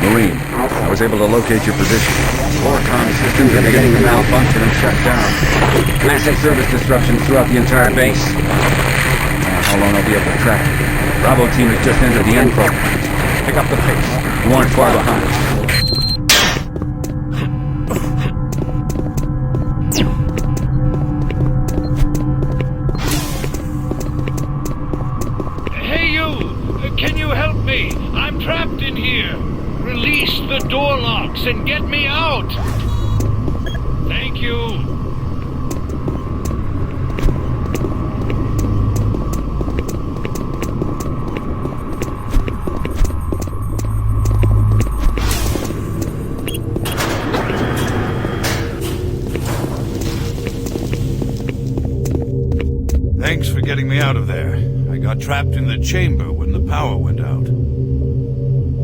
Marine, I was able to locate your position. Core comm systems are beginning to malfunction and shut down. Massive service disruptions throughout the entire base. How long I'll be able to track you? Bravo team has just entered the end program. Pick up the pace. You aren't far behind. folks and get me out! Thank you. Thanks for getting me out of there. I got trapped in the chamber when the power went out.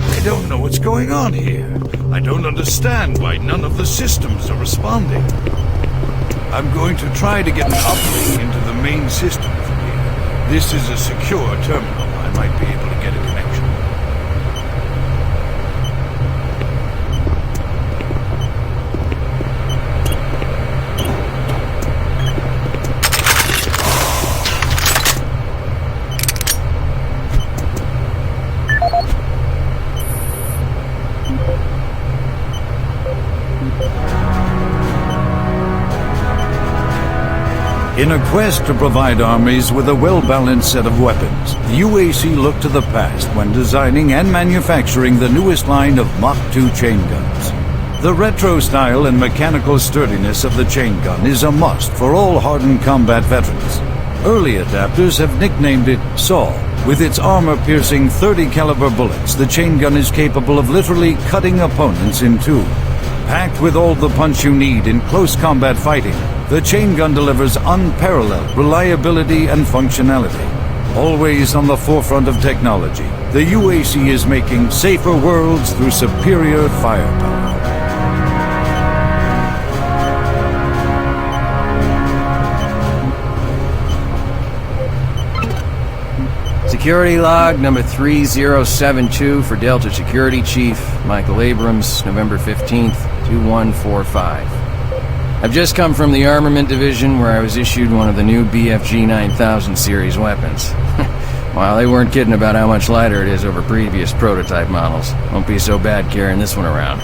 I don't know what's going on here. I don't understand why none of the systems are responding. I'm going to try to get an uplink into the main system from here. This is a secure terminal. I might be able to get a connection. In a quest to provide armies with a well-balanced set of weapons, the UAC looked to the past when designing and manufacturing the newest line of Mach 2 chain guns. The retro style and mechanical sturdiness of the chain gun is a must for all hardened combat veterans. Early adapters have nicknamed it Saw. With its armor-piercing 30 caliber bullets, the chain gun is capable of literally cutting opponents in two. Packed with all the punch you need in close combat fighting, the chain gun delivers unparalleled reliability and functionality. Always on the forefront of technology, the UAC is making safer worlds through superior firepower. Security log number 3072 for Delta Security Chief Michael Abrams, November 15th, 2145. I've just come from the Armament Division where I was issued one of the new BFG 9000 series weapons. Wow, they weren't kidding about how much lighter it is over previous prototype models. Won't be so bad carrying this one around.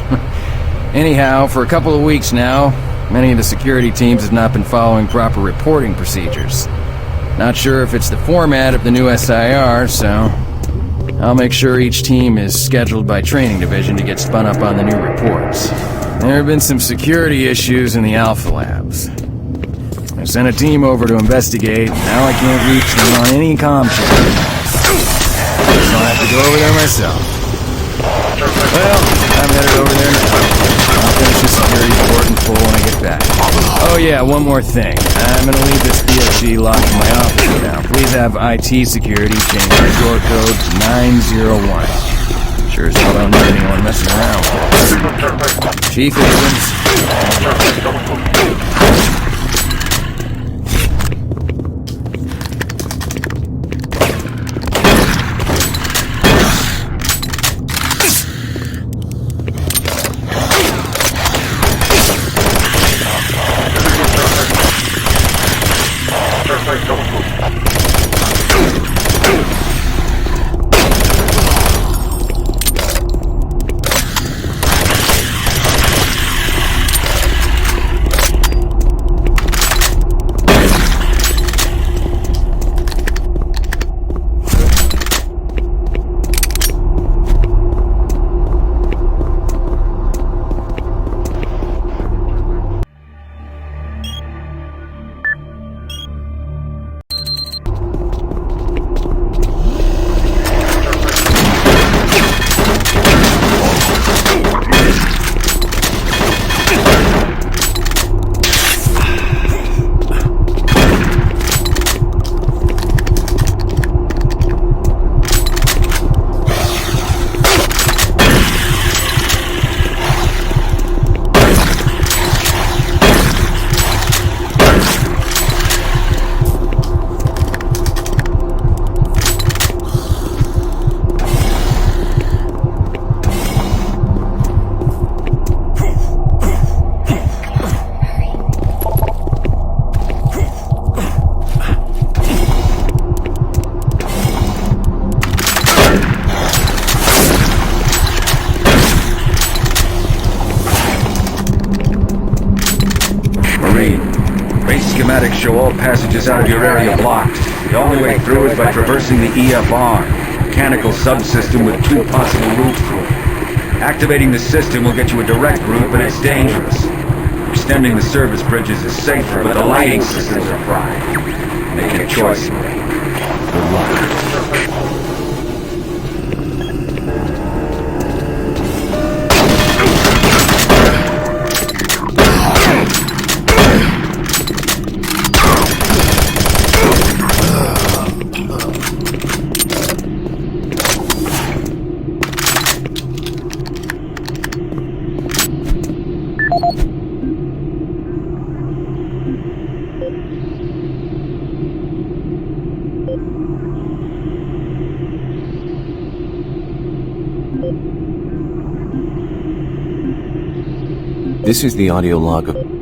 Anyhow, for a couple of weeks now, many of the security teams have not been following proper reporting procedures. Not sure if it's the format of the new SIR, so I'll make sure each team is scheduled by Training Division to get spun up on the new reports. There have been some security issues in the Alpha Labs. I sent a team over to investigate, now I can't reach them on any comm channel. So I'll have to go over there myself. Well, I'm headed over there now. I'll finish the security report in full when I get back. Oh yeah, one more thing. I'm gonna leave this BFG locked in my office now. Please have IT security change my door code to 901. Sure as hell don't need anyone messing around. Chief Abrams. Schematics show all passages out of your area blocked. The only way through is by traversing the EFR, mechanical subsystem with two possible routes through it. Activating the system will get you a direct route, but it's dangerous. Extending the service bridges is safer, but the lighting systems are fried. Make your choice. Good luck. This is the audio log of...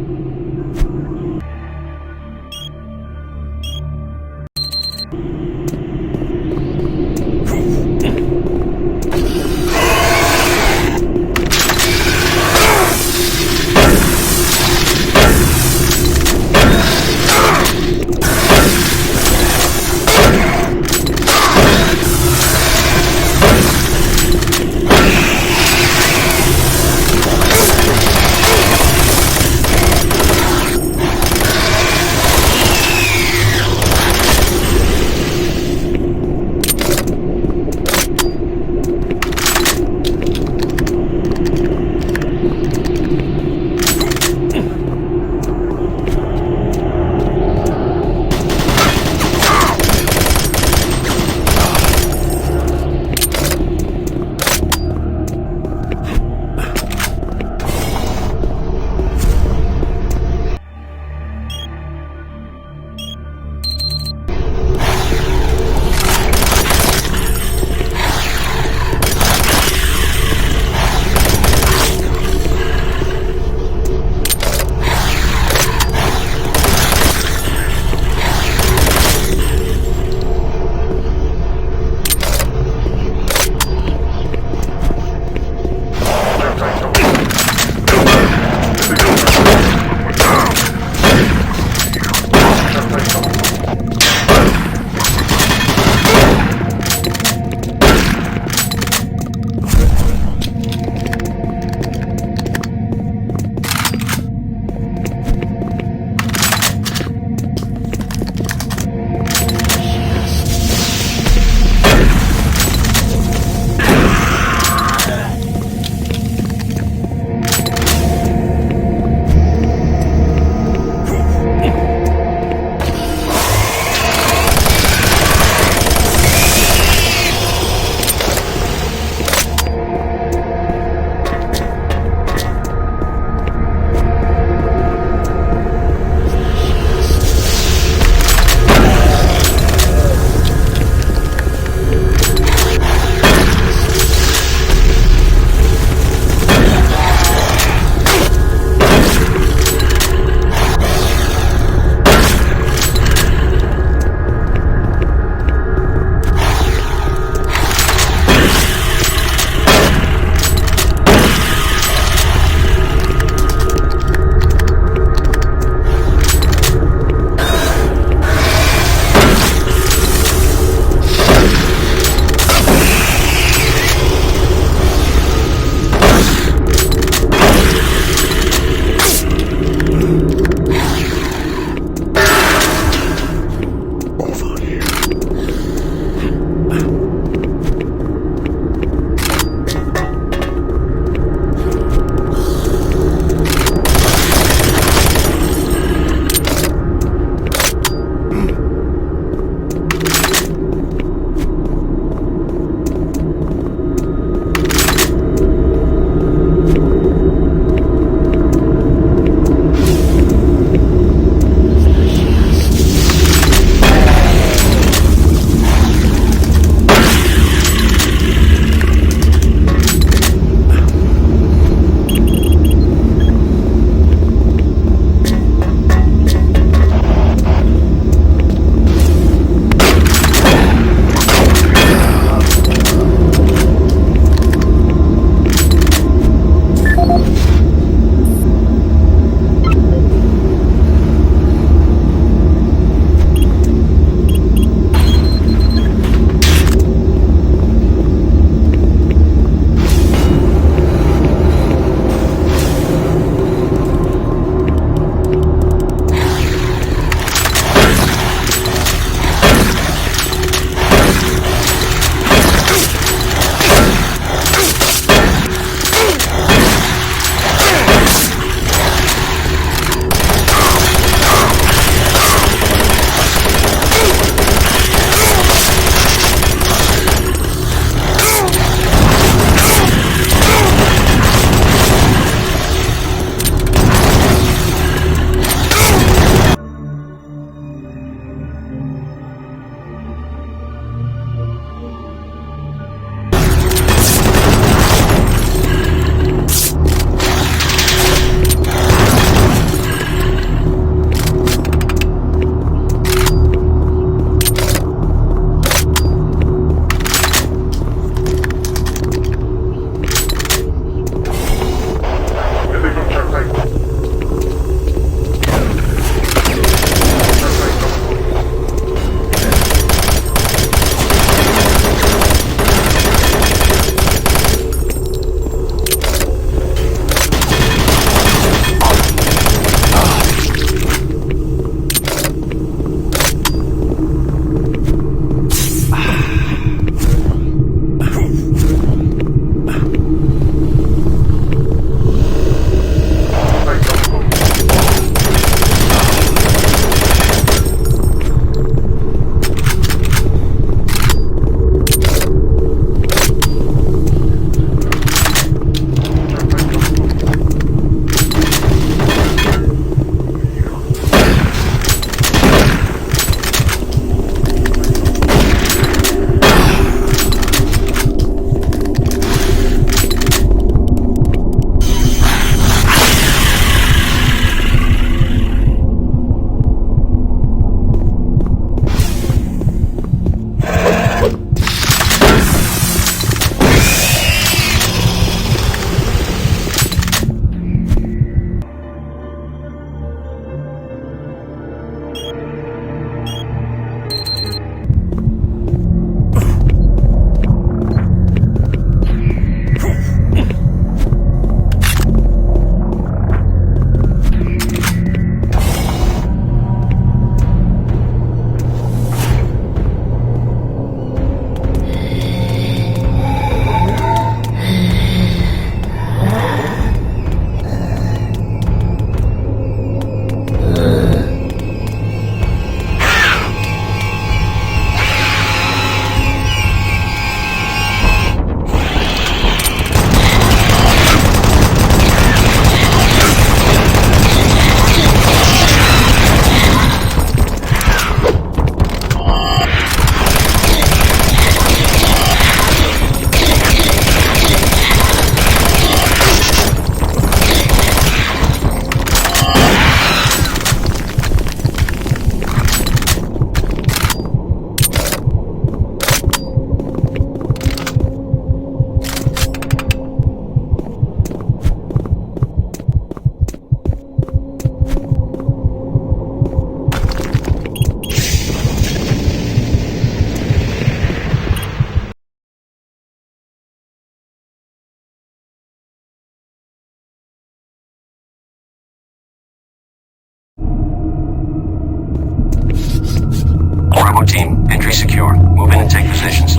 team. Entry secure. Move in and take positions.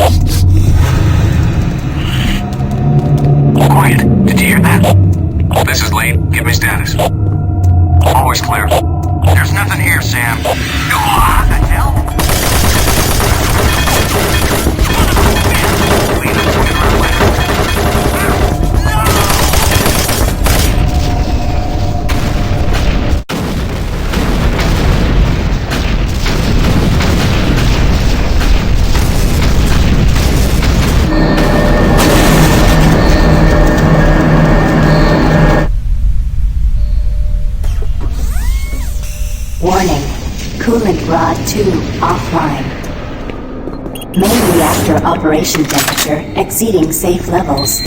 Quiet. Did you hear that? This is Lee. Give me status. Always clear. There's nothing here, Sam. What the hell? Warning. Coolant rod 2 offline. Main reactor operation temperature exceeding safe levels.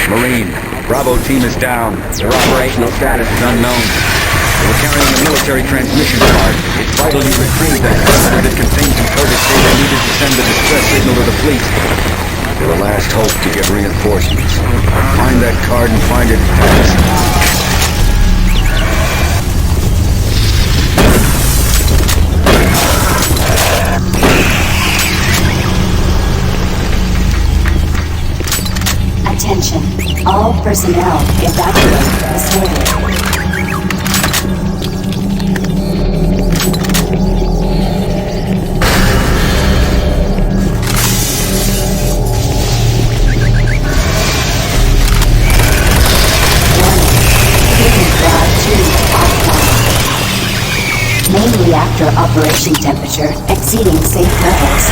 Marine, Bravo team is down. Their operational status is unknown. They were carrying a military transmission card. It's vital you retrieve that card as it contains encoded data needed to send the distress signal to the fleet. They're the last hope to get reinforcements. Find that card and find it fast. Attention. All personnel evacuate the facility. Main reactor operation temperature exceeding safe levels.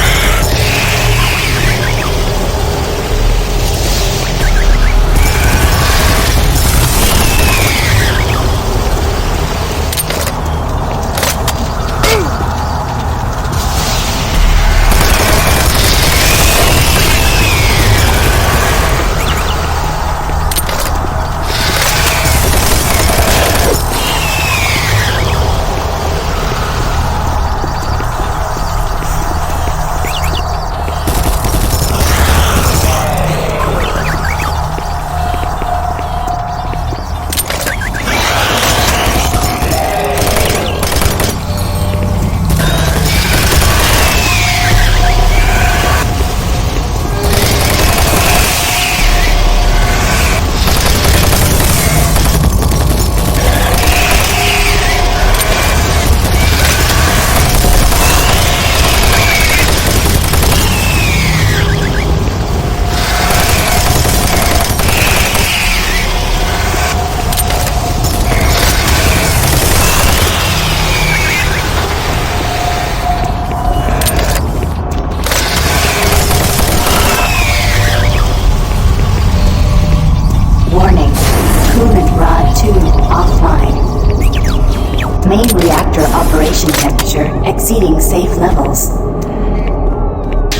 Main reactor operation temperature exceeding safe levels.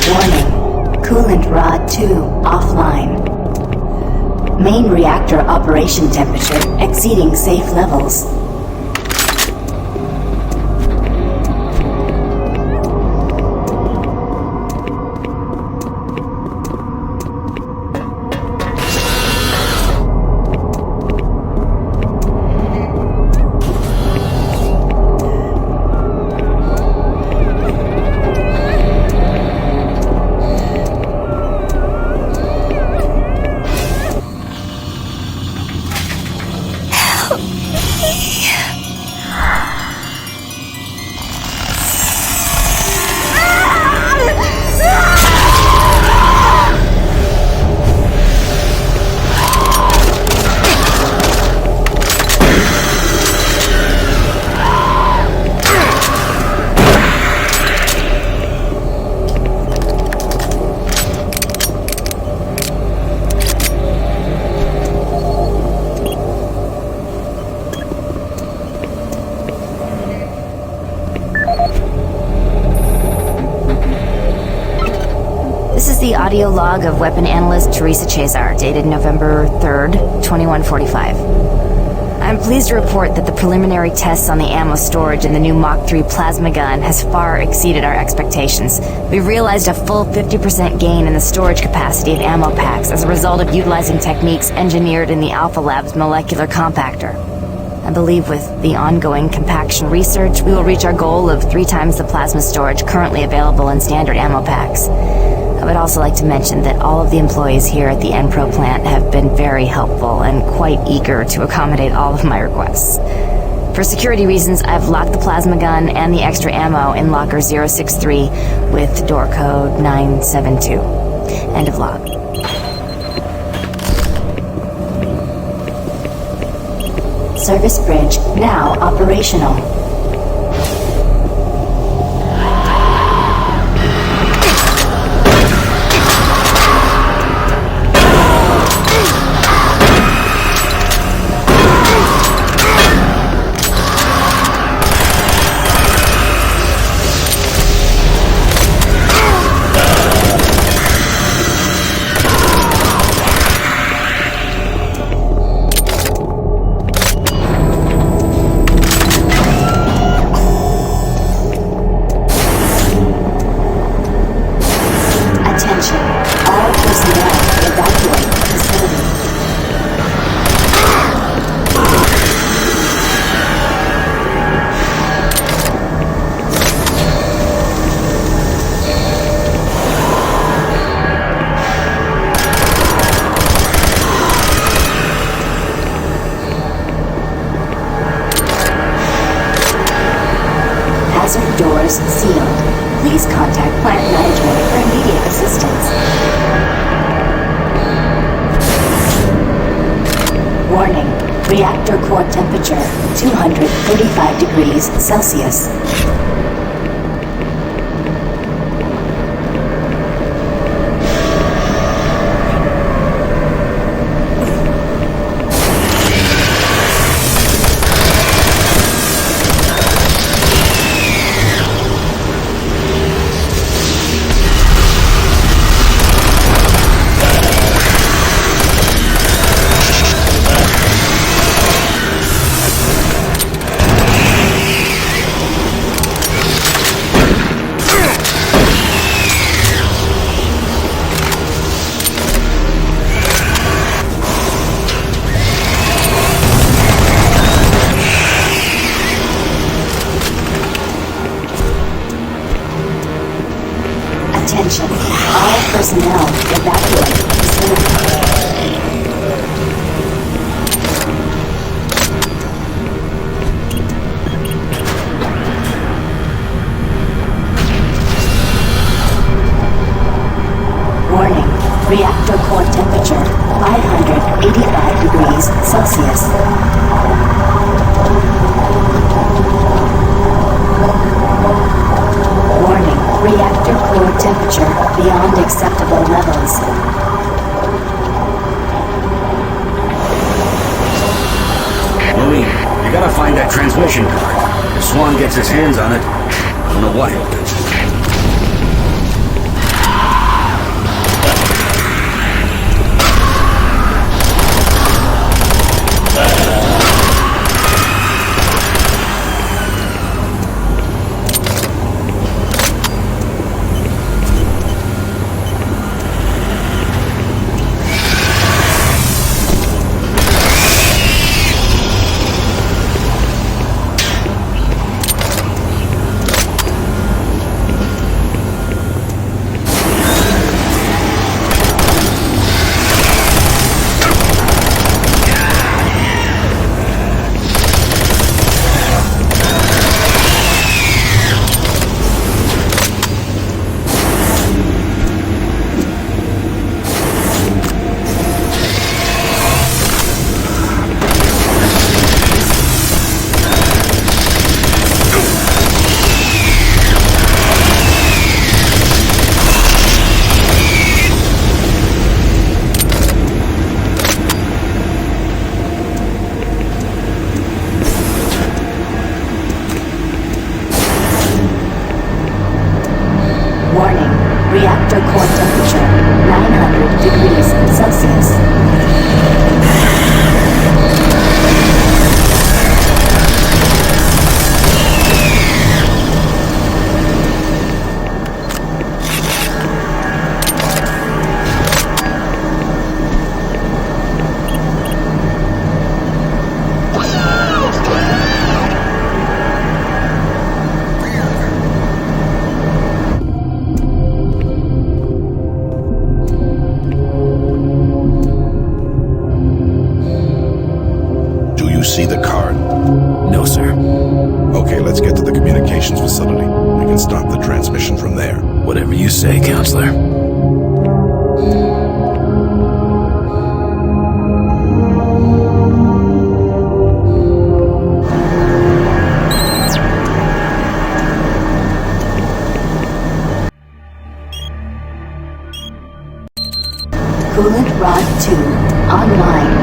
Warning. Coolant rod 2 offline. Main reactor operation temperature exceeding safe levels. The audio log of weapon analyst Teresa Chazar, dated November 3rd, 2145. I'm pleased to report that the preliminary tests on the ammo storage in the new Mach 3 plasma gun has far exceeded our expectations. We've realized a full 50% gain in the storage capacity of ammo packs as a result of utilizing techniques engineered in the Alpha Lab's molecular compactor. I believe with the ongoing compaction research, we will reach our goal of 3 times the plasma storage currently available in standard ammo packs. I would also like to mention that all of the employees here at the Enpro plant have been very helpful and quite eager to accommodate all of my requests. For security reasons, I've locked the plasma gun and the extra ammo in locker 063 with door code 972. End of log. Service bridge now operational. Hazard doors sealed. Please contact plant management for immediate assistance. Warning. Reactor core temperature 235 degrees Celsius. Attention, all personnel evacuate the facility. Warning, reactor core temperature 585 degrees Celsius. Warning, reactor core temperature beyond acceptable levels. Marie, you gotta find that transmission card. If Swan gets his hands on it, I don't know what he'll do. see the card? No, sir. Okay, let's get to the communications facility. We can stop the transmission from there. Whatever you say, Counselor. Coolant rod 2 online.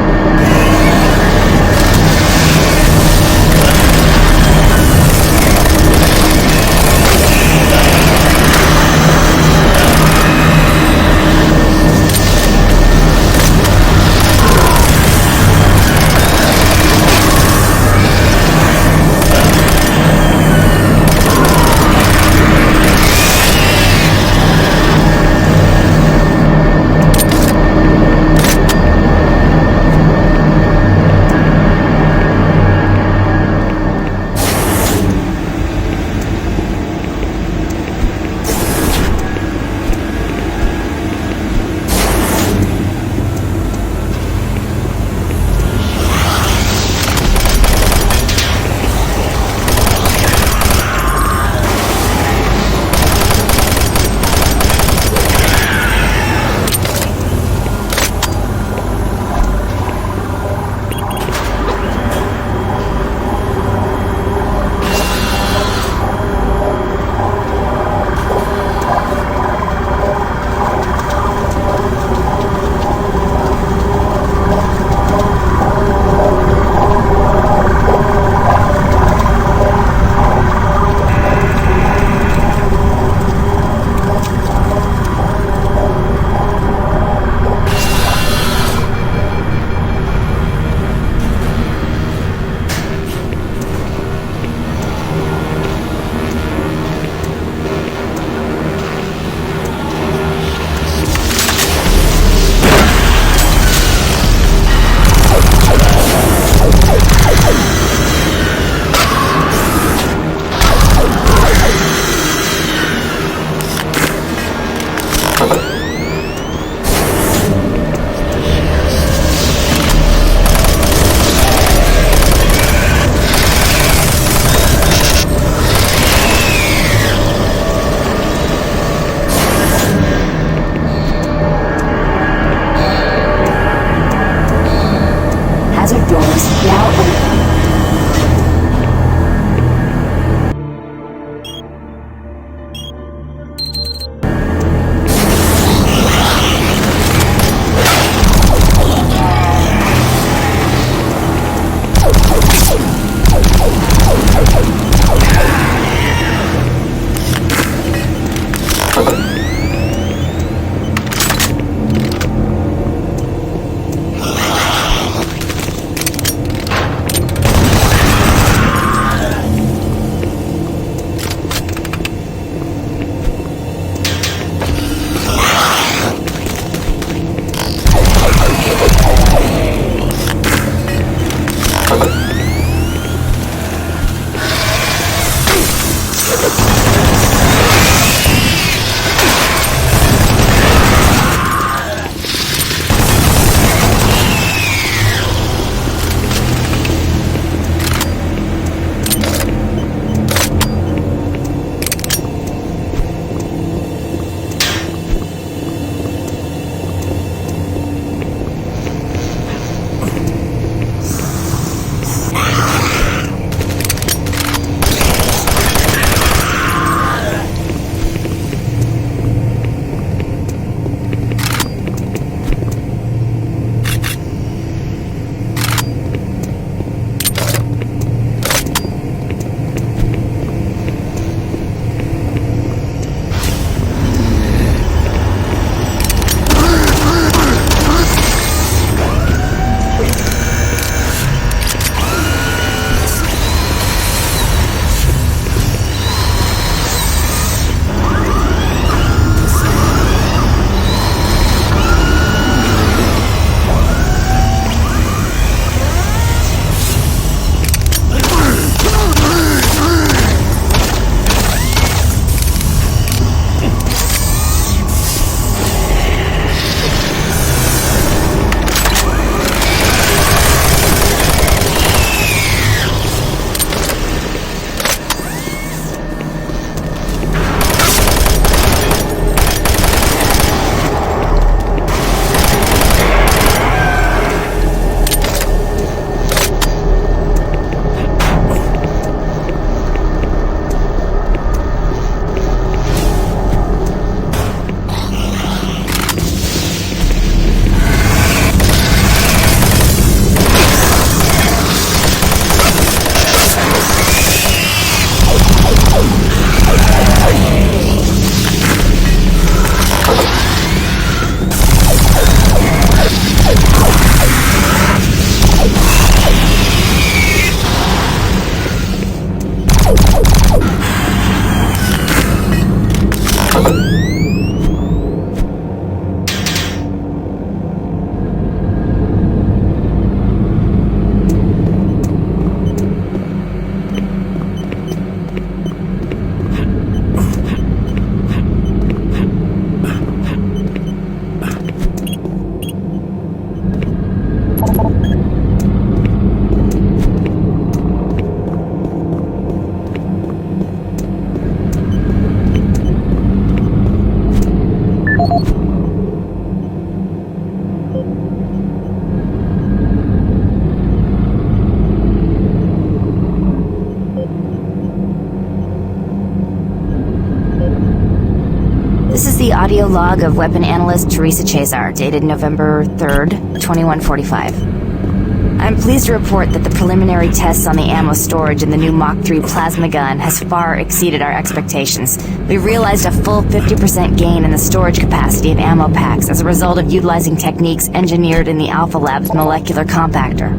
audio log of weapon analyst Teresa Chazar, dated November 3rd, 2145. I'm pleased to report that the preliminary tests on the ammo storage in the new Mach 3 plasma gun has far exceeded our expectations. We realized a full 50% gain in the storage capacity of ammo packs as a result of utilizing techniques engineered in the Alpha Lab's molecular compactor.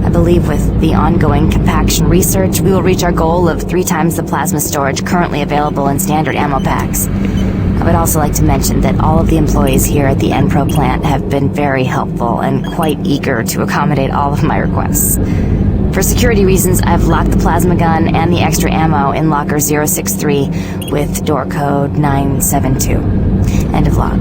I believe with the ongoing compaction research, we will reach our goal of 3 times the plasma storage currently available in standard ammo packs. I would also like to mention that all of the employees here at the Enpro plant have been very helpful and quite eager to accommodate all of my requests. For security reasons, I've locked the plasma gun and the extra ammo in locker 063 with door code 972. End of log.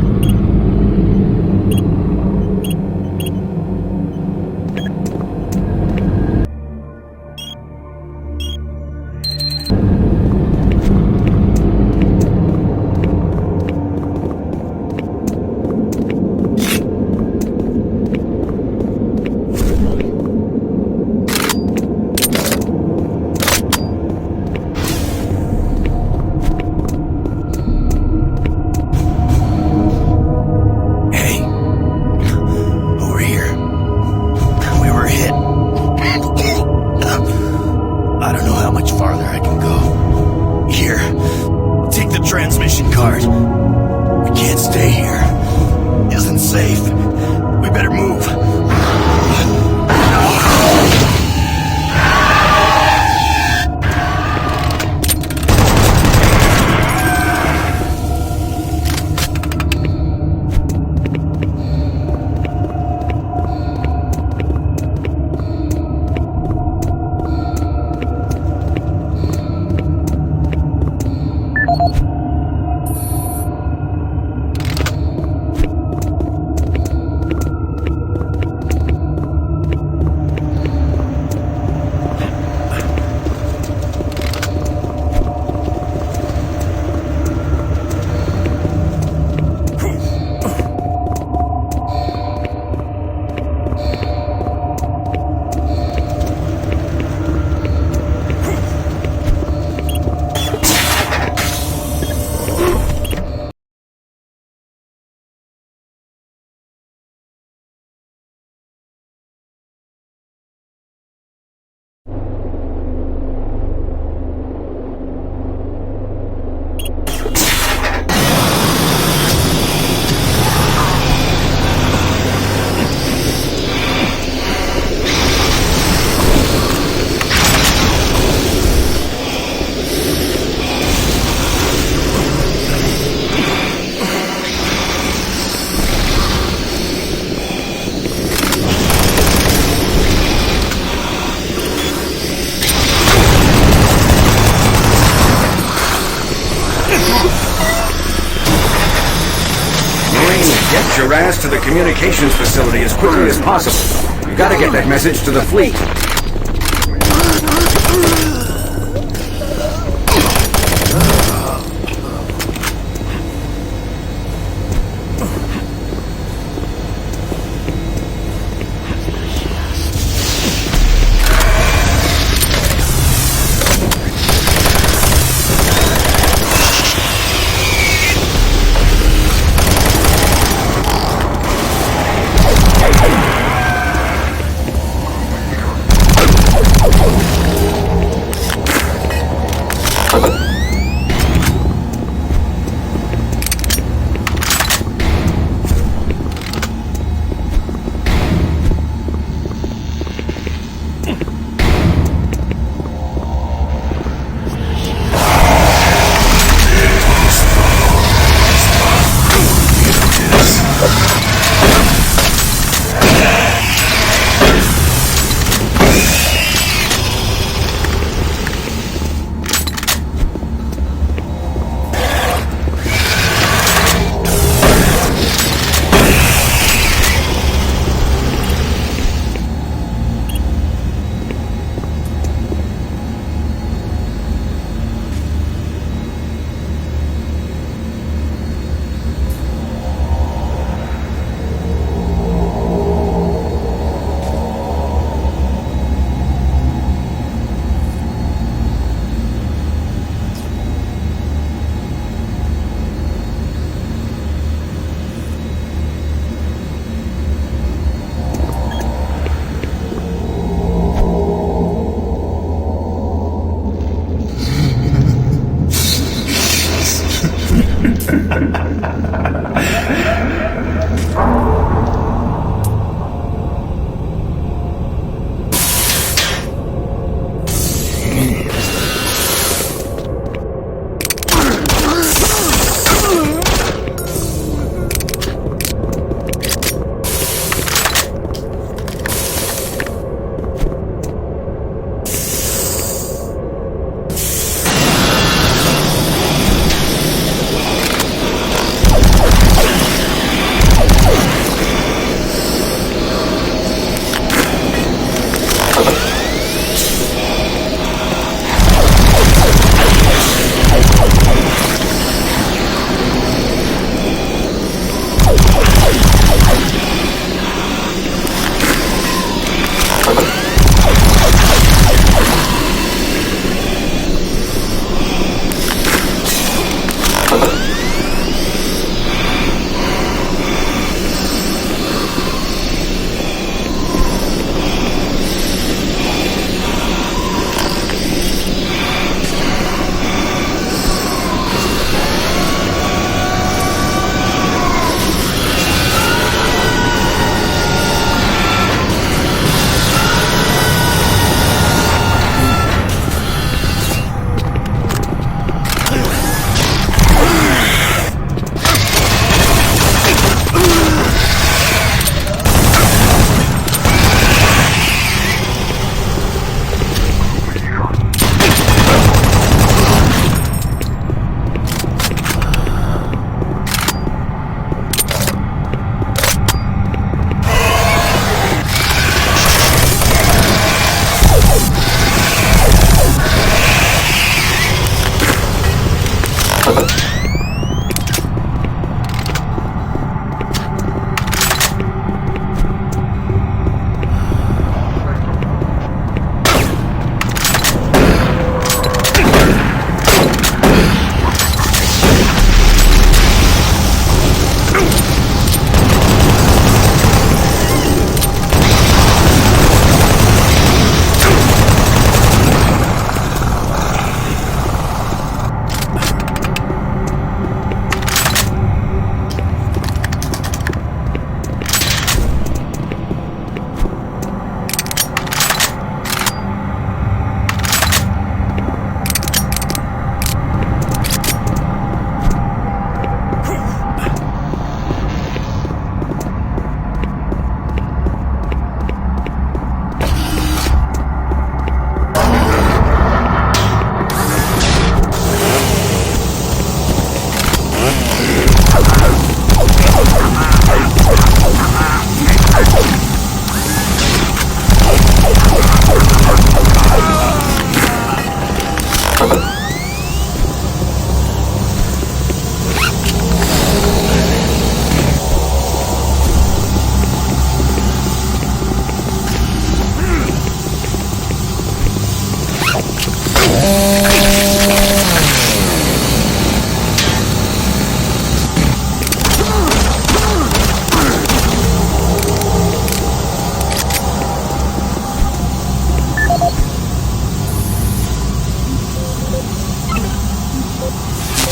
Get your ass to the communications facility as quickly as possible. You gotta get that message to the fleet.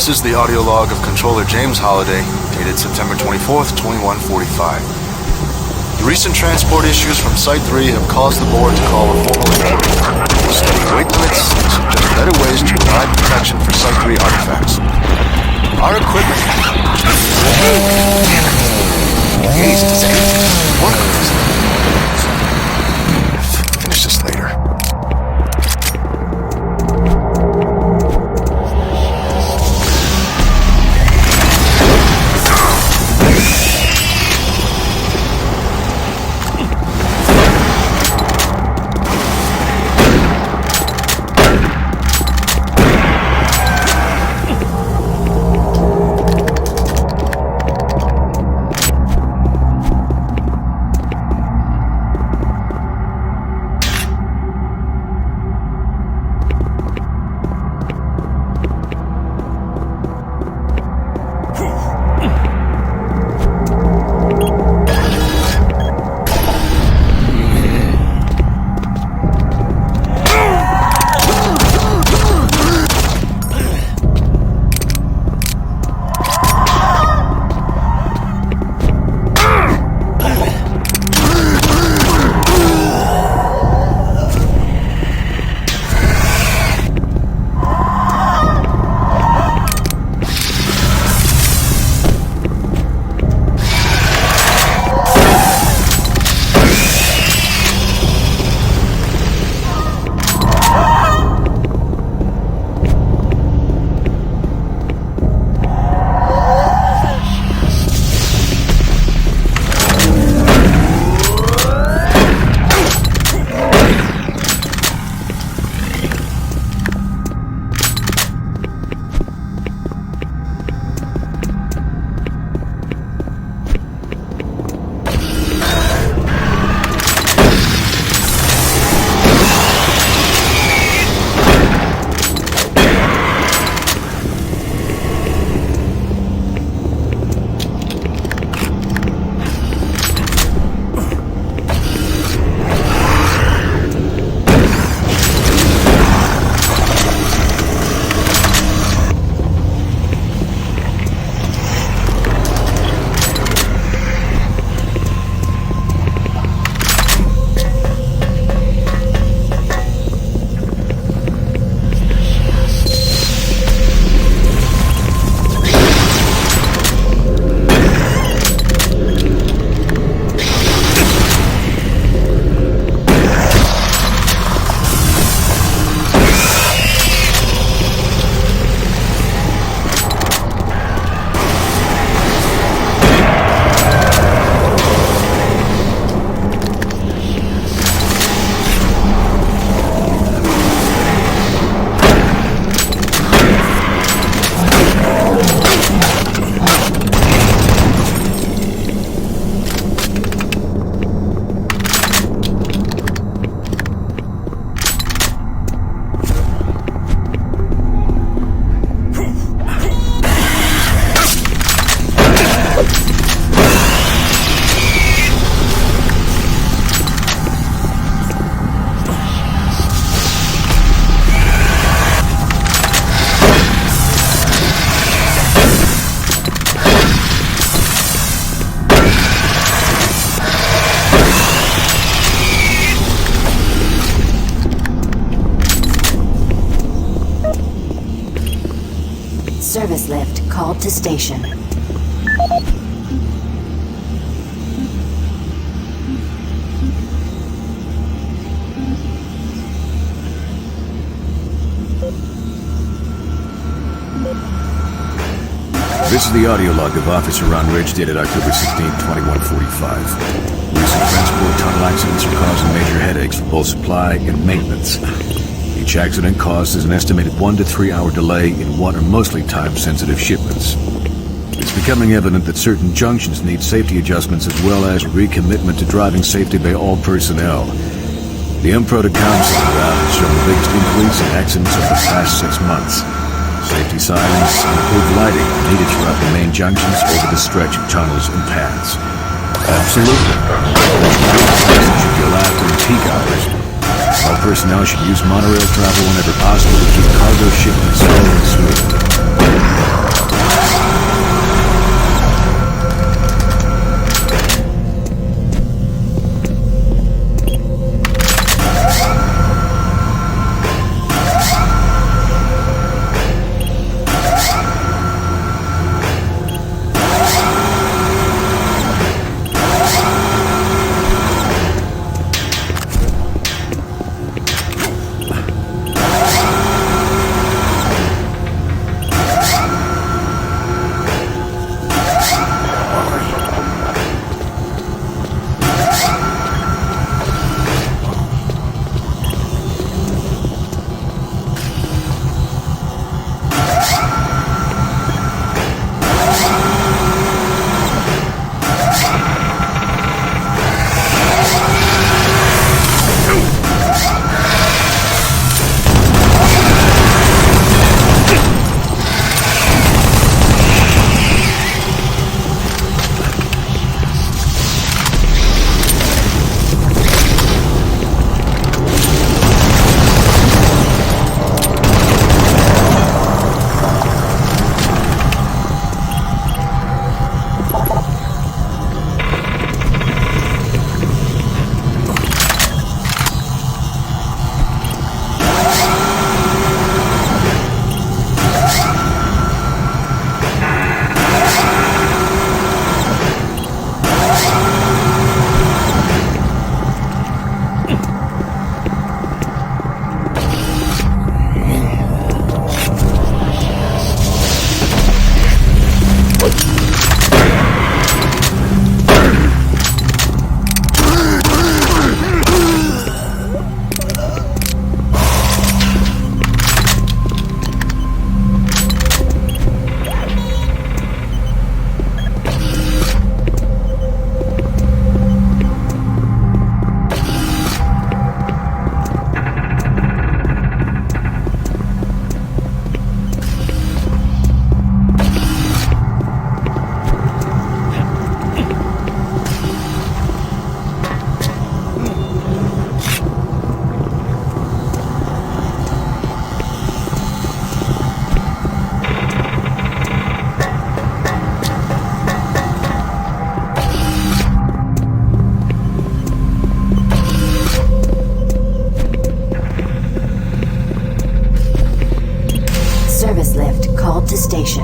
This is the audio log of Controller James Holliday, dated September 24th, 2145. The recent transport issues from Site 3 have caused the board to call a formal meeting. Study weight limits and suggest better ways to provide protection for Site 3 artifacts. Our equipment... Jeez, does anything work on this thing? Finish this later. Service lift called to station. This is the audio log of Officer Ron Ridge dated October 16, 2145. Recent transport tunnel accidents are causing major headaches for both supply and maintenance. Each accident causes an estimated 1 to 3 hour delay in what are mostly time-sensitive shipments. It's becoming evident that certain junctions need safety adjustments as well as recommitment to driving safety by all personnel. The M-Pro to Council route has shown the biggest increase in accidents over the past 6 months. Safety sirens and improved lighting are needed throughout the main junctions over the stretch of tunnels and paths. Absolutely. Should be allowed during peak hours. All personnel should use monorail travel whenever possible to keep cargo shipments flowing smoothly. Service lift called to station.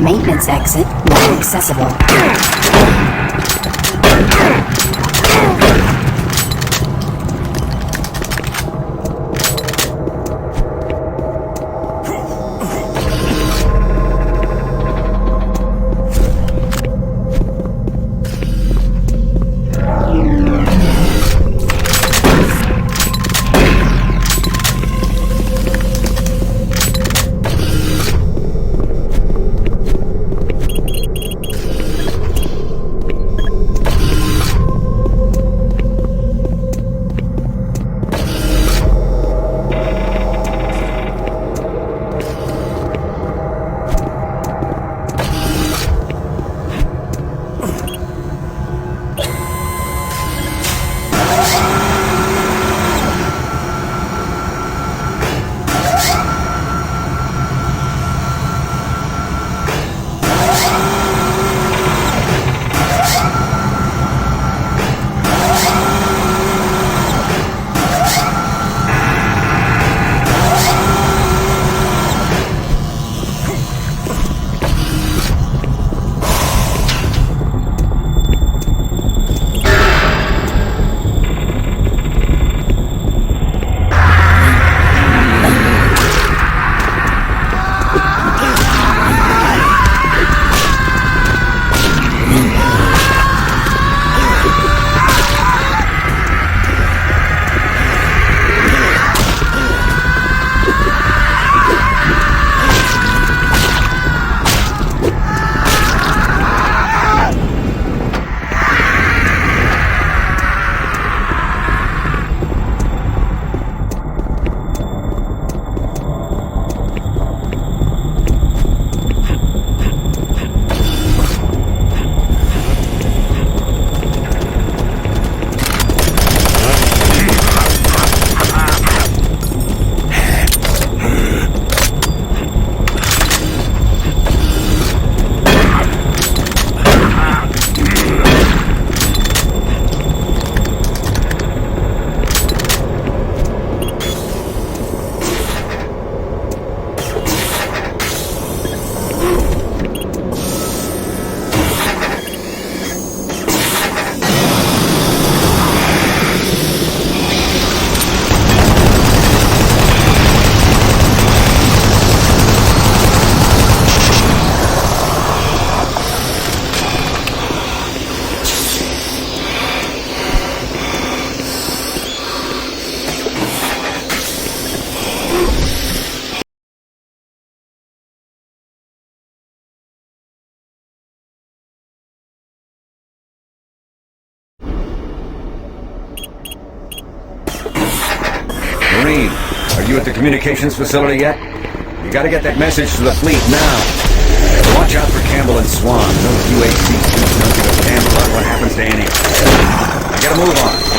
Maintenance exit not accessible. Marine, are you at the communications facility yet? You gotta get that message to the fleet now. Watch out for Campbell and Swan. Those UAC suits don't give a damn about what happens to any of us. I gotta move on.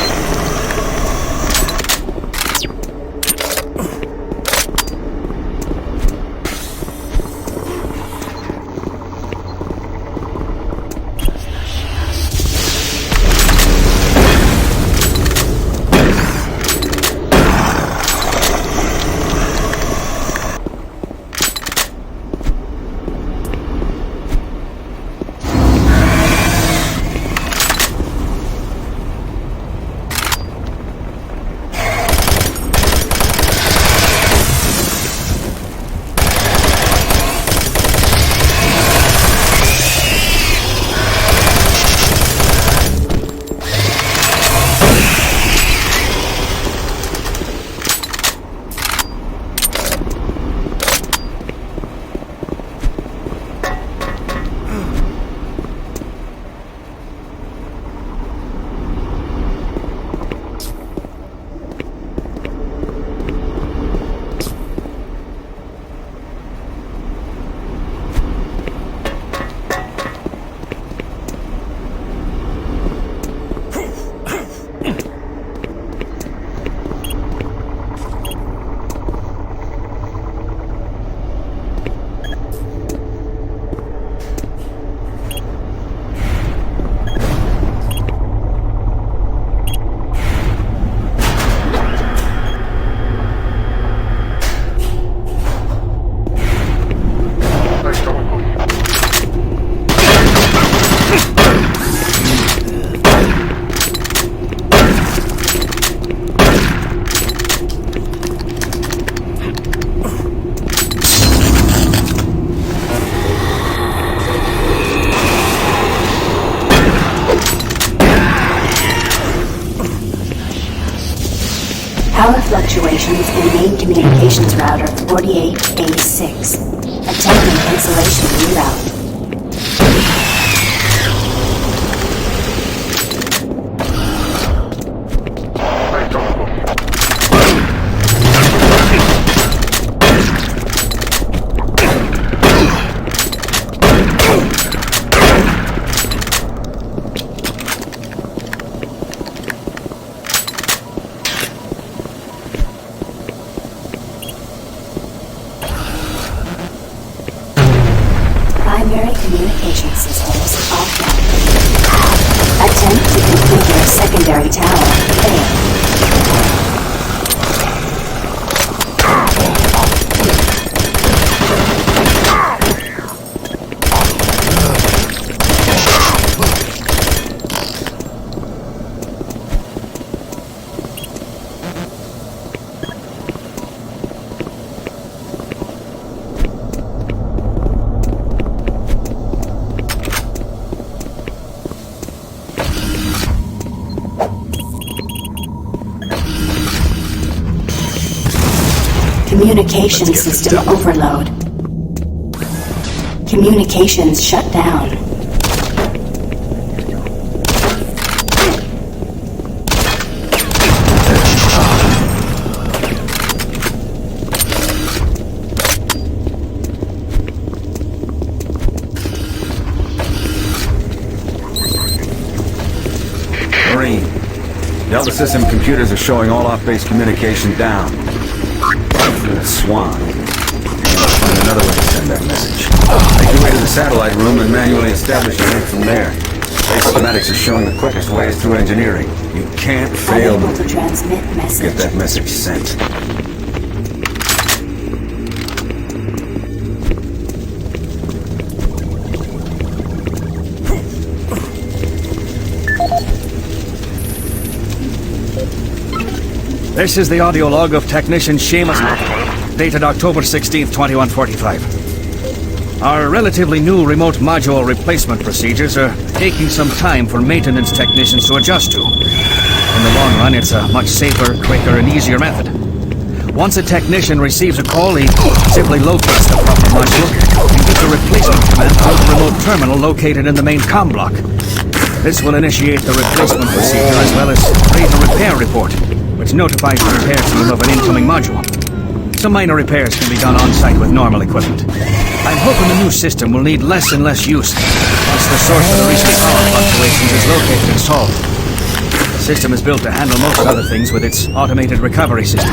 Power fluctuations in main communications router 48A6. Attempting cancellation reroute. Primary communication systems offline. Attempt to configure secondary tower failed. Communication system overload. Communications shut down. Marine, Delta System computers are showing all off-base communication down. Swan. Find another way to send that message. Make your way to the satellite room and manually establish a link from there. Base schematics are showing the quickest ways through engineering. You can't fail Unable to transmit message. Get that message sent. This is the audio log of Technician Seamus, dated October 16th, 2145. Our relatively new remote module replacement procedures are taking some time for maintenance technicians to adjust to. In the long run, it's a much safer, quicker, and easier method. Once a technician receives a call, he simply locates the proper module and gives a replacement command from the remote terminal located in the main comm block. This will initiate the replacement procedure as well as create a repair report, which notifies the repair team of an incoming module. Some minor repairs can be done on-site with normal equipment. I'm hoping the new system will need less and less use once the source of the recent power fluctuations is located and solved. The system is built to handle most other things with its automated recovery system.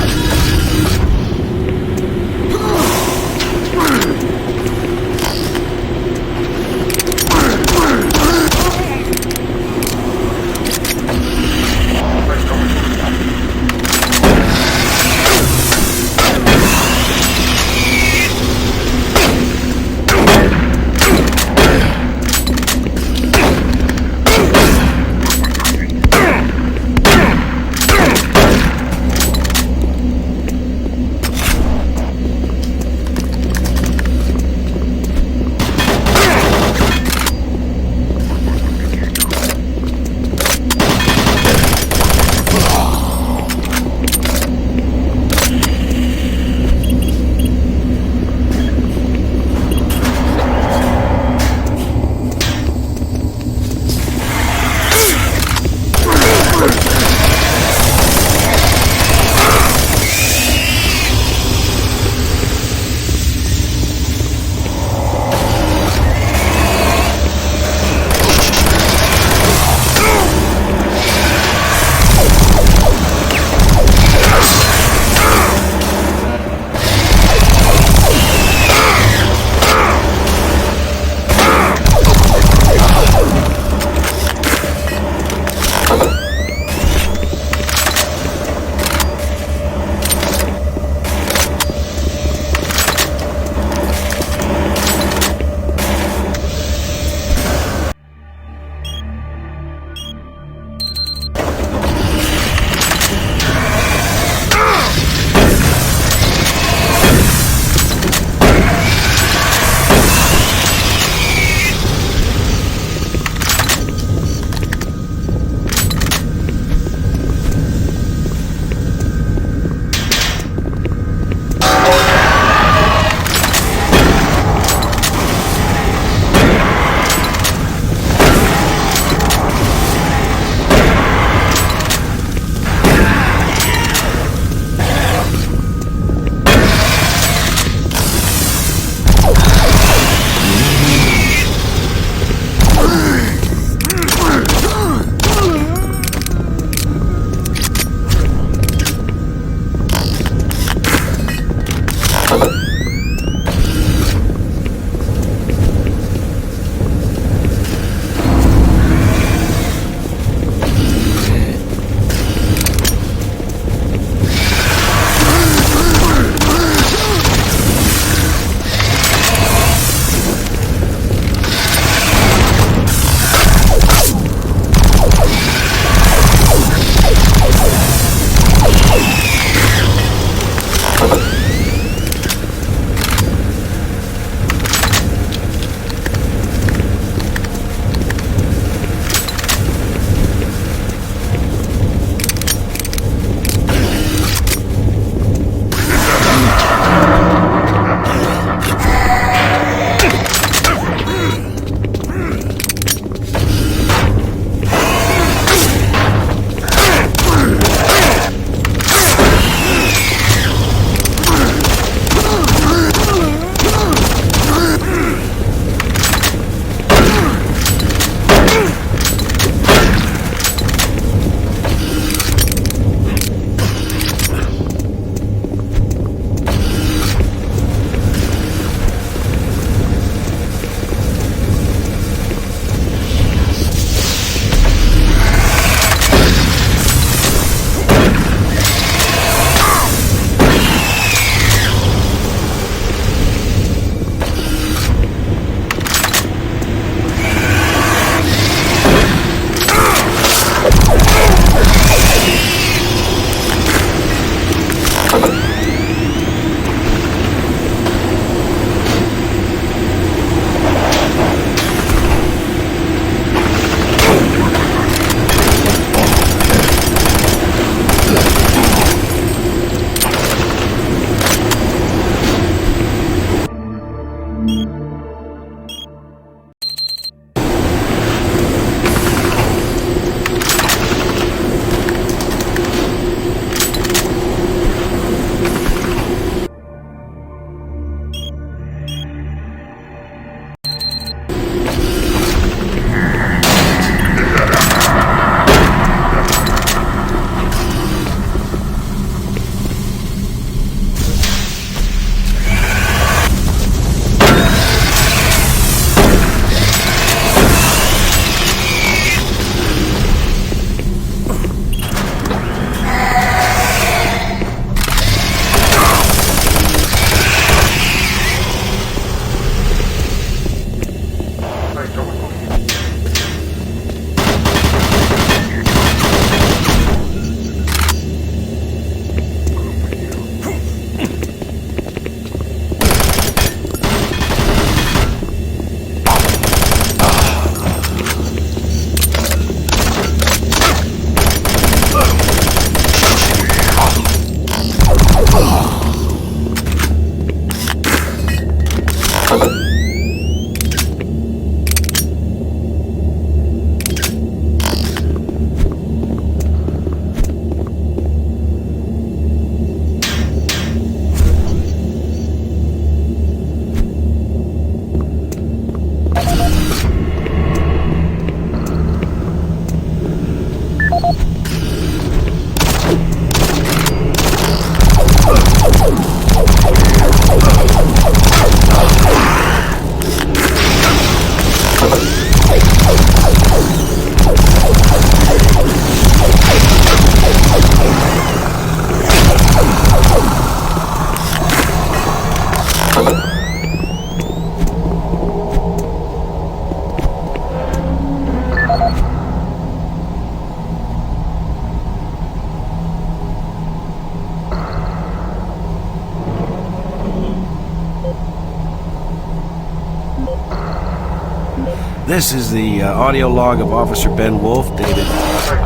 This is the audio log of Officer Ben Wolf, dated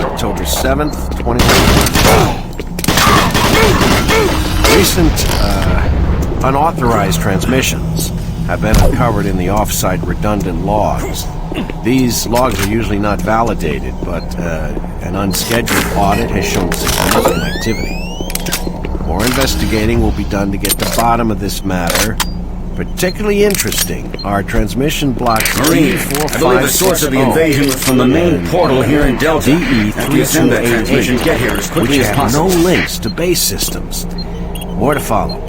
October 7th, 2021. Recent unauthorized transmissions have been uncovered in the off-site redundant logs. These logs are usually not validated, but an unscheduled audit has shown significant activity. More investigating will be done to get to the bottom of this matter. Particularly interesting are transmission blocks Marine, I believe the source of the invasion was from the main portal here in Delta. After you send that transmission, get here as quickly as possible. No links to base systems. More to follow.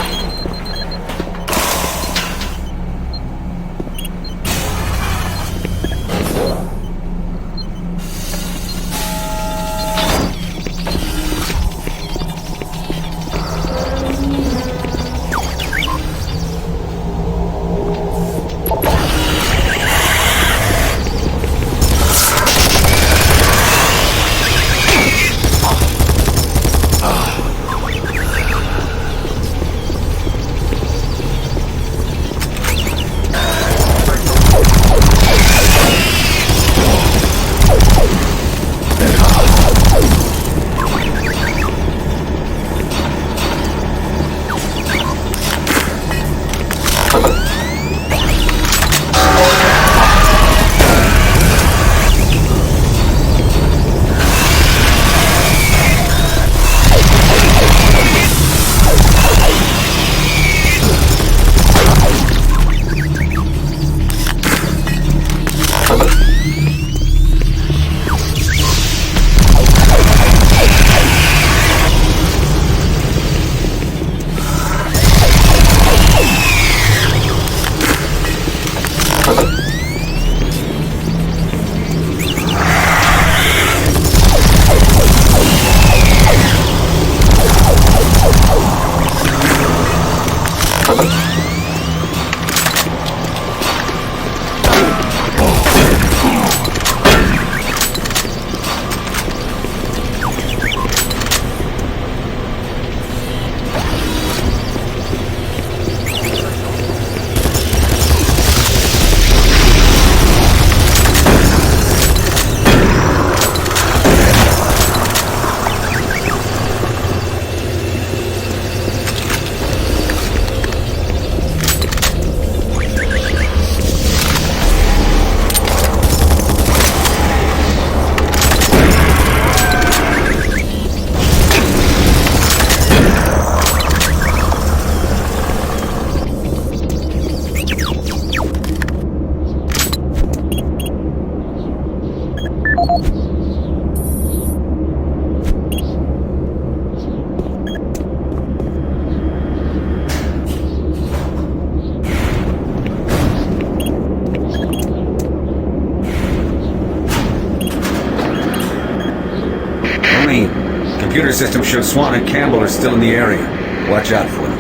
Computer system shows Swan and Campbell are still in the area. Watch out for them.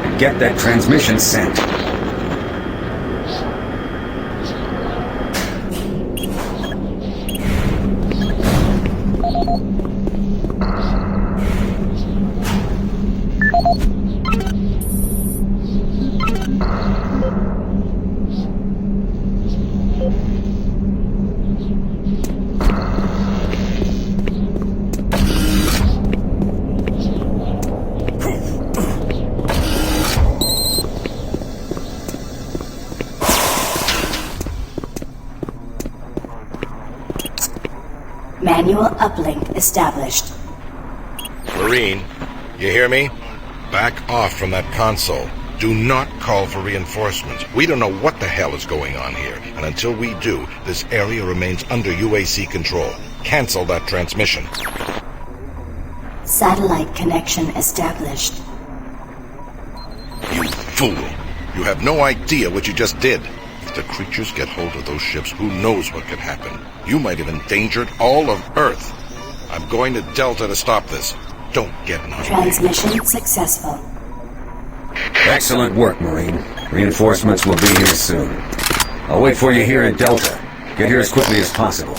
And get that transmission sent. Manual uplink established. Marine, you hear me? Back off from that console. Do not call for reinforcements. We don't know what the hell is going on here, and until we do, this area remains under UAC control. Cancel that transmission. Satellite connection established. You fool! You have no idea what you just did. If the creatures get hold of those ships, who knows what could happen? You might have endangered all of Earth. I'm going to Delta to stop this. Don't get in on me. Transmission successful. Excellent work, Marine. Reinforcements will be here soon. I'll wait for you here at Delta. Get here as quickly as possible.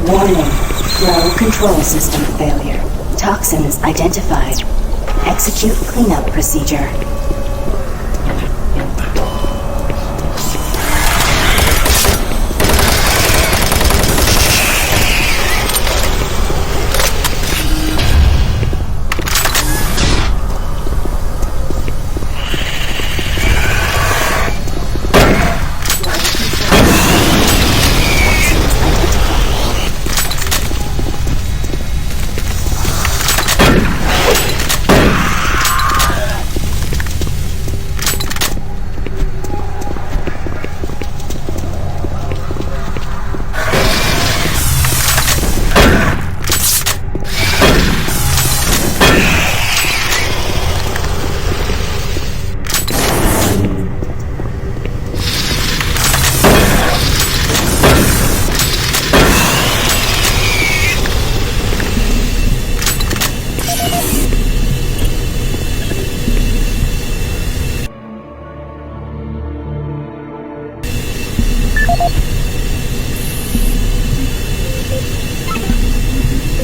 Warning. Flow control system failure. Toxins identified. Execute cleanup procedure.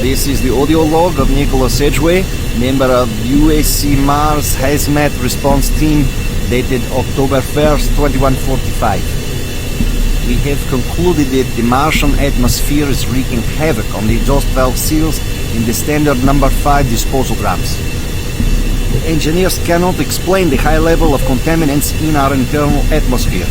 This is the audio log of Nicholas Edgway, member of UAC Mars Hazmat Response Team, dated October 1st, 2145. We have concluded that the Martian atmosphere is wreaking havoc on the exhaust valve seals in the standard number 5 disposal drums. The engineers cannot explain the high level of contaminants in our internal atmosphere.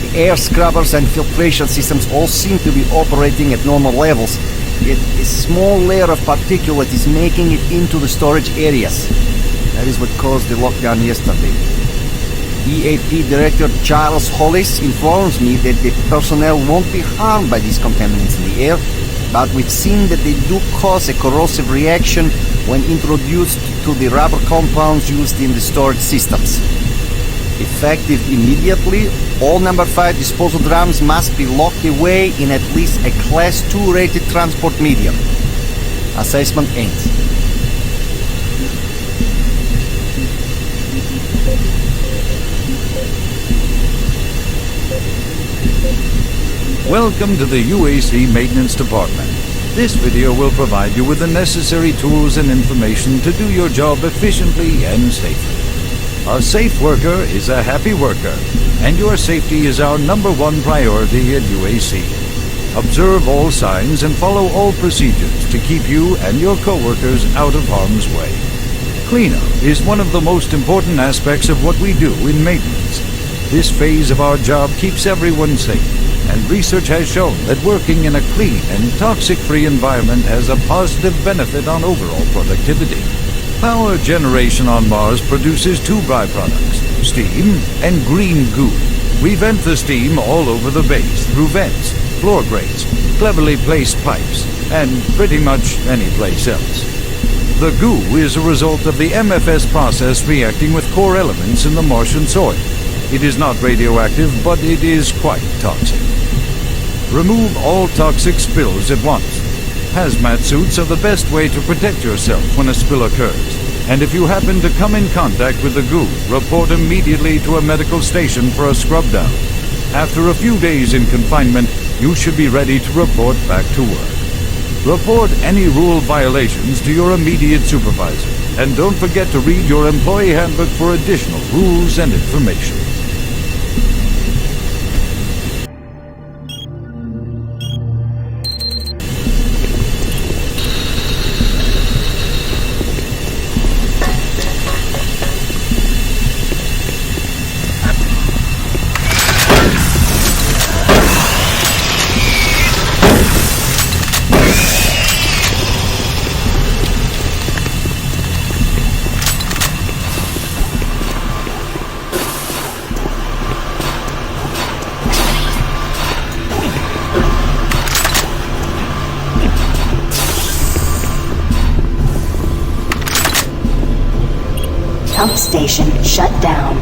The air scrubbers and filtration systems all seem to be operating at normal levels, yet a small layer of particulate is making it into the storage areas. That is what caused the lockdown yesterday. EAP Director Charles Hollis informs me that the personnel won't be harmed by these contaminants in the air, but we've seen that they do cause a corrosive reaction when introduced to the rubber compounds used in the storage systems. Effective immediately, all number 5 disposal drums must be locked away in at least a Class 2 rated transport medium. Assessment ends. Welcome to the UAC Maintenance Department. This video will provide you with the necessary tools and information to do your job efficiently and safely. A safe worker is a happy worker, and your safety is our #1 priority at UAC. Observe all signs and follow all procedures to keep you and your coworkers out of harm's way. Cleanup is one of the most important aspects of what we do in maintenance. This phase of our job keeps everyone safe, and research has shown that working in a clean and toxic-free environment has a positive benefit on overall productivity. Power generation on Mars produces two byproducts, steam and green goo. We vent the steam all over the base through vents, floor grates, cleverly placed pipes, and pretty much any place else. The goo is a result of the MFS process reacting with core elements in the Martian soil. It is not radioactive, but it is quite toxic. Remove all toxic spills at once. Hazmat suits are the best way to protect yourself when a spill occurs. And if you happen to come in contact with the goo, report immediately to a medical station for a scrub down. After a few days in confinement, you should be ready to report back to work. Report any rule violations to your immediate supervisor. And don't forget to read your employee handbook for additional rules and information. Pump station shut down.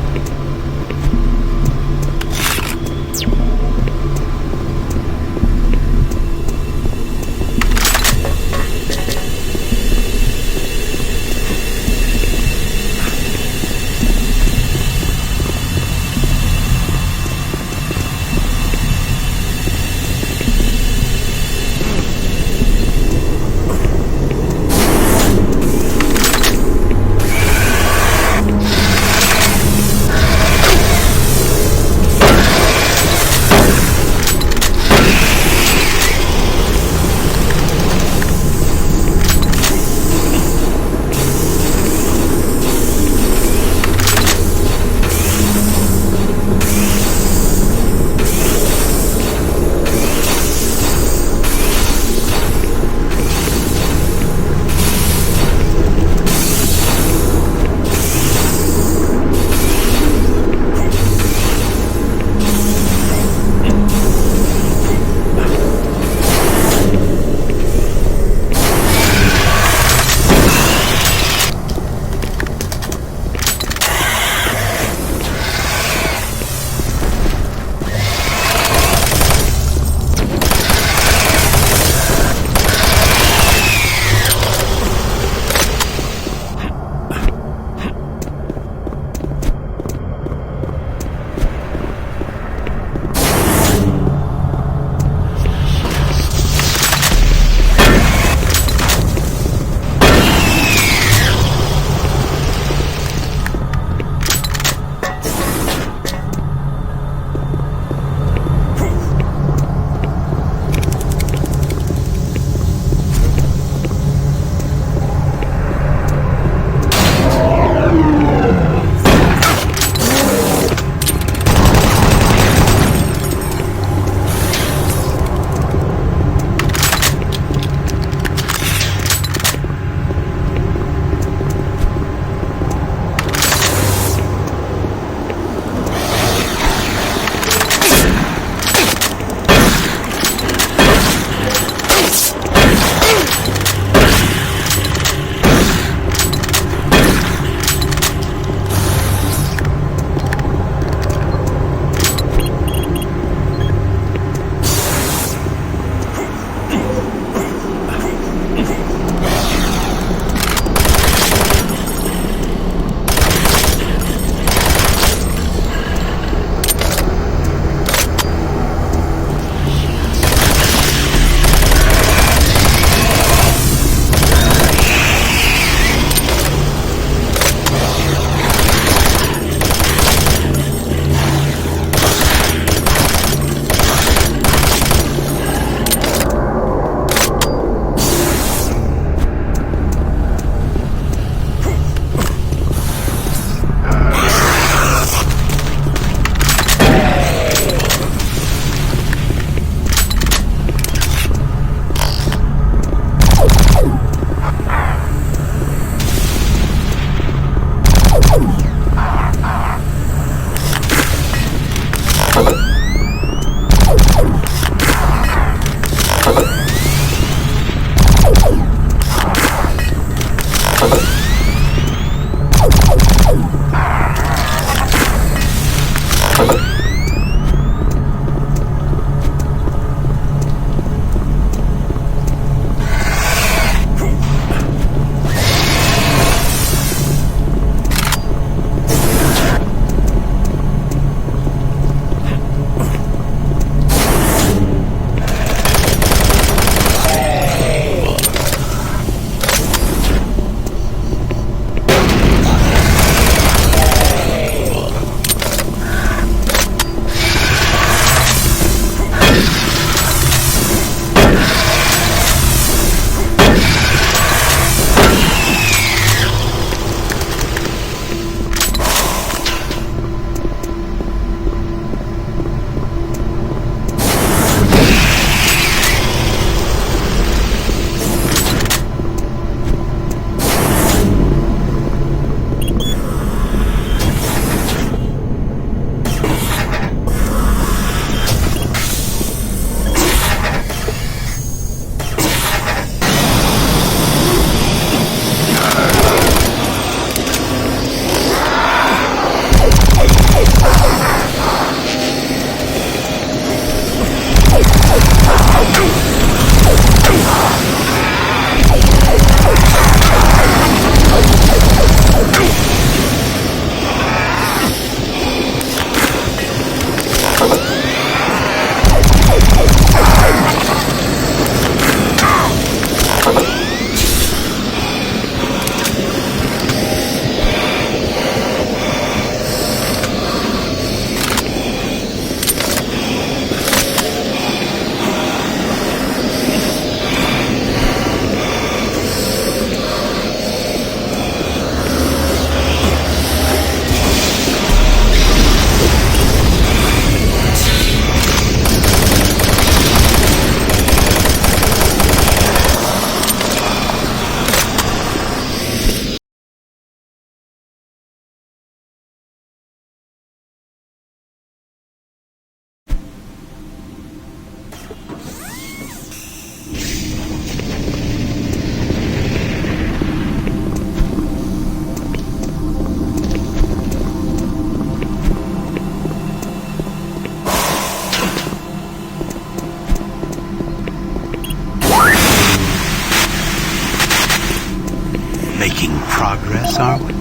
Making progress, are we?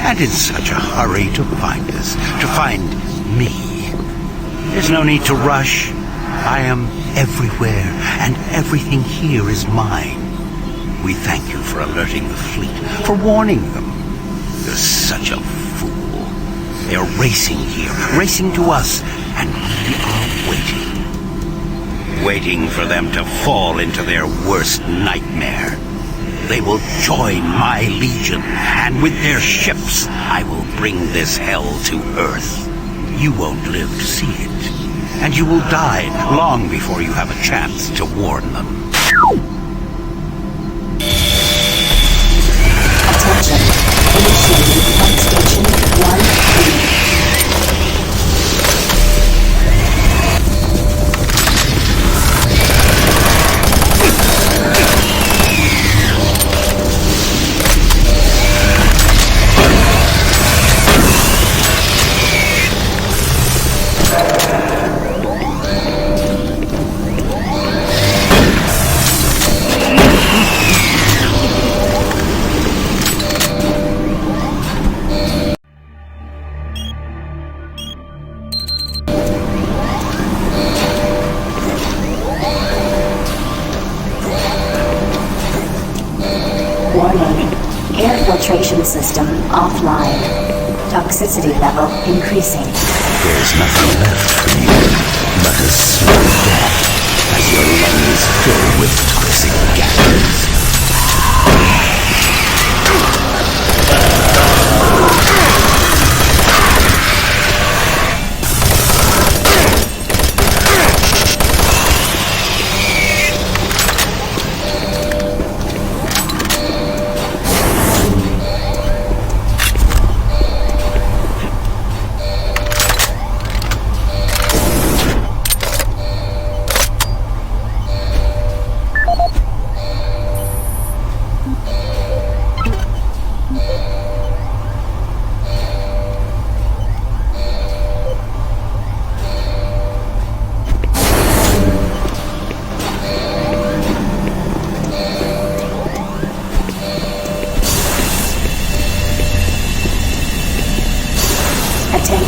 And in such a hurry to find us, to find me. There's no need to rush. I am everywhere, and everything here is mine. We thank you for alerting the fleet, for warning them. You're such a fool. They're racing here, racing to us, and we are waiting. Waiting for them to fall into their worst nightmare. They will join my legion, and with their ships, I will bring this hell to Earth. You won't live to see it, and you will die long before you have a chance to warn them. Attention. Initiating flight station 1-3. Warning. Air filtration system offline. Toxicity level increasing. There's nothing left for you but a slow death as your lungs fill with toxic gases.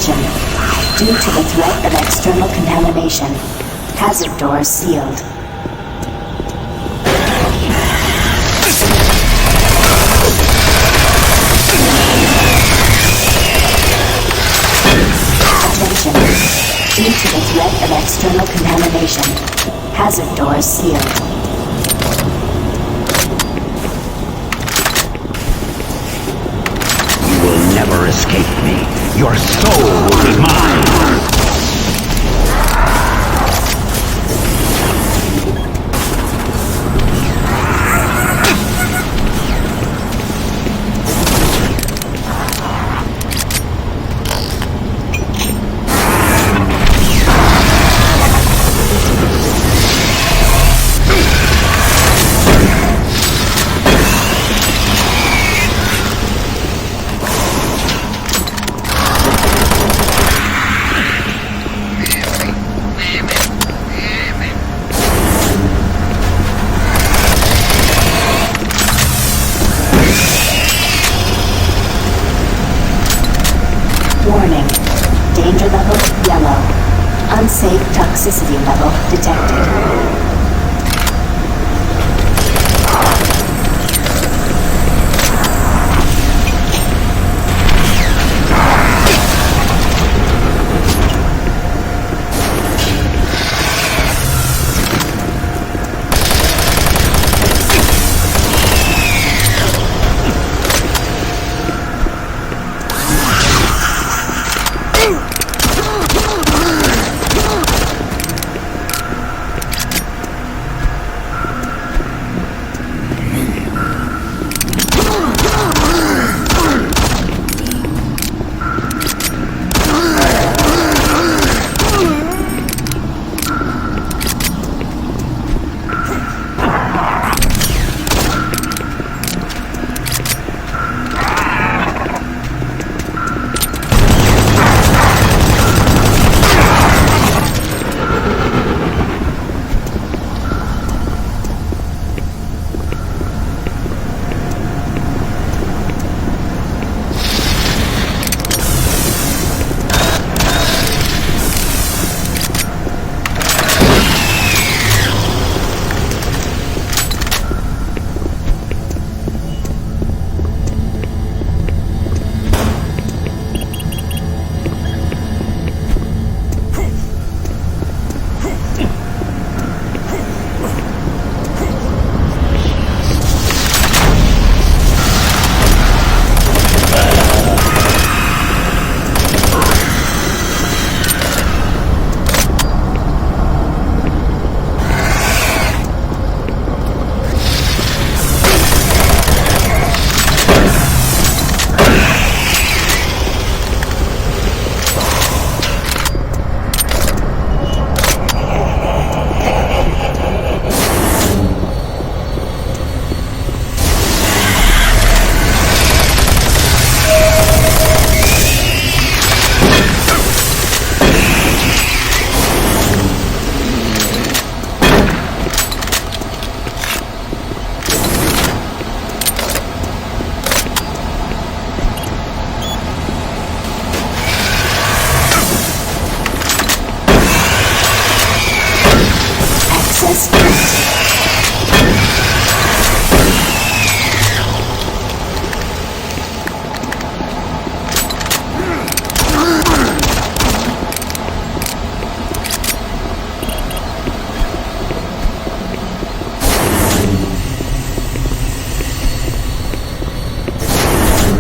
Attention. Due to the threat of external contamination, hazard doors sealed. Attention. Due to the threat of external contamination, hazard doors sealed. You will never escape me. Your soul will be mine. Warning. Danger level yellow. Unsafe toxicity level detected.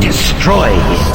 Destroy him.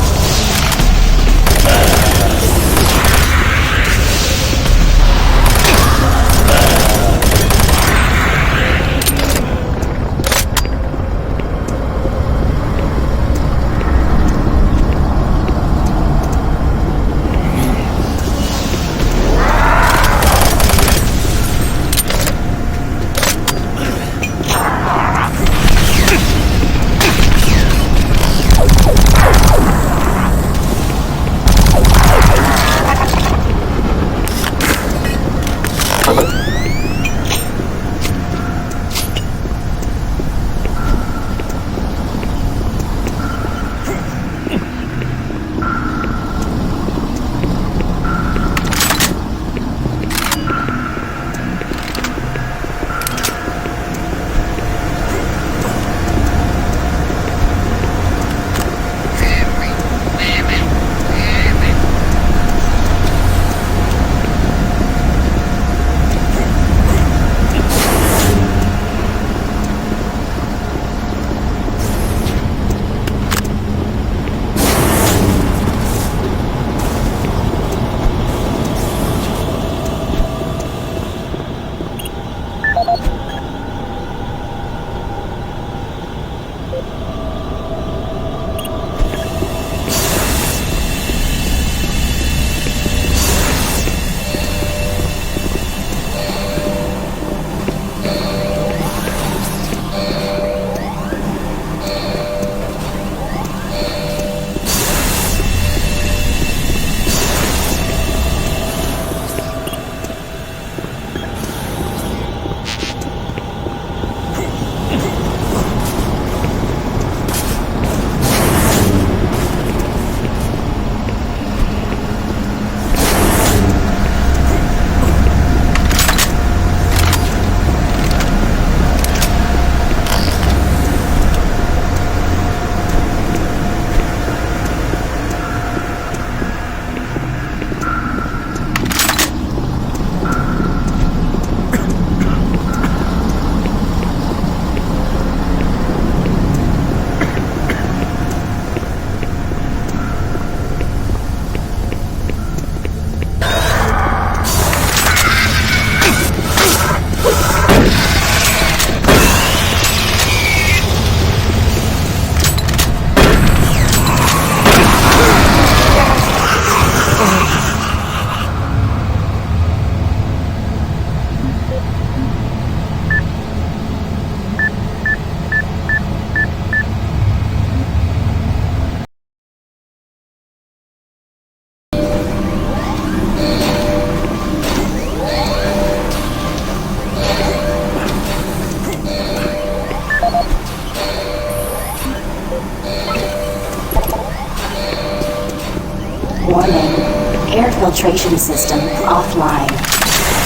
filtration system offline.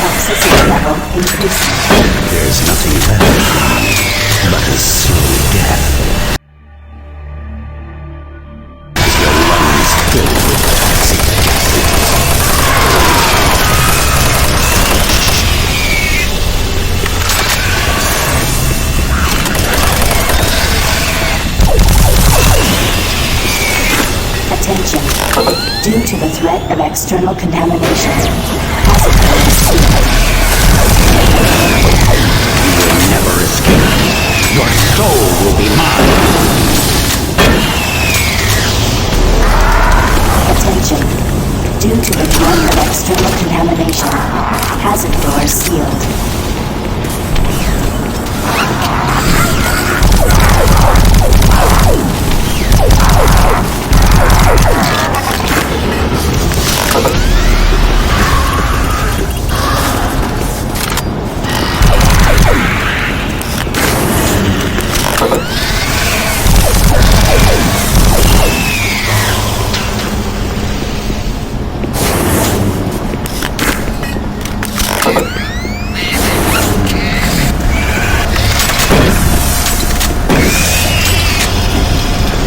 Toxicity level increasing. There's nothing left but a slow death. As your lungs fill with toxic gases. Attention. Due to the threat of external contamination, hazard codes sealed. You will never escape. Your soul will be mine. Attention. Due to the threat of external contamination, hazard doors sealed.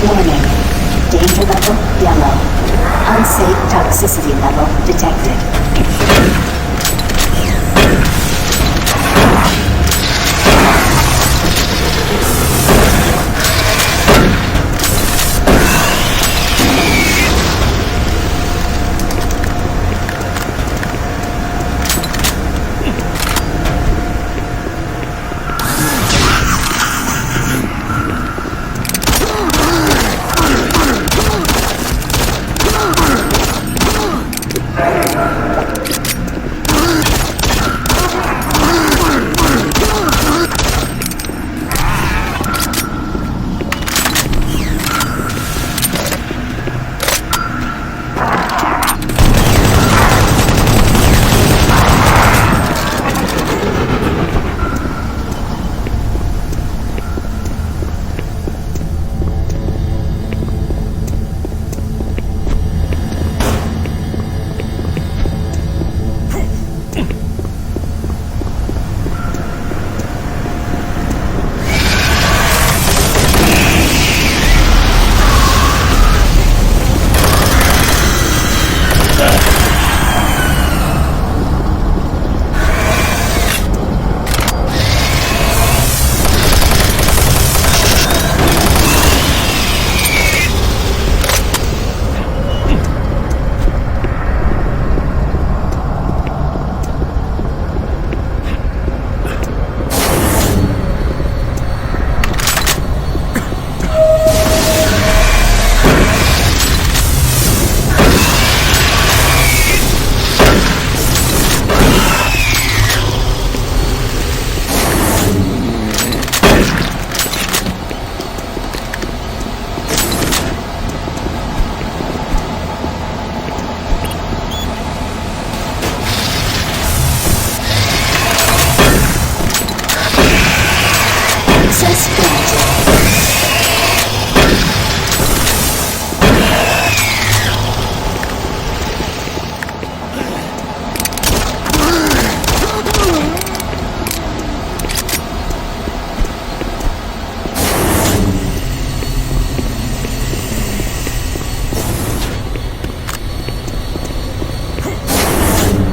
Warning. Danger level yellow. Unsafe toxicity level detected.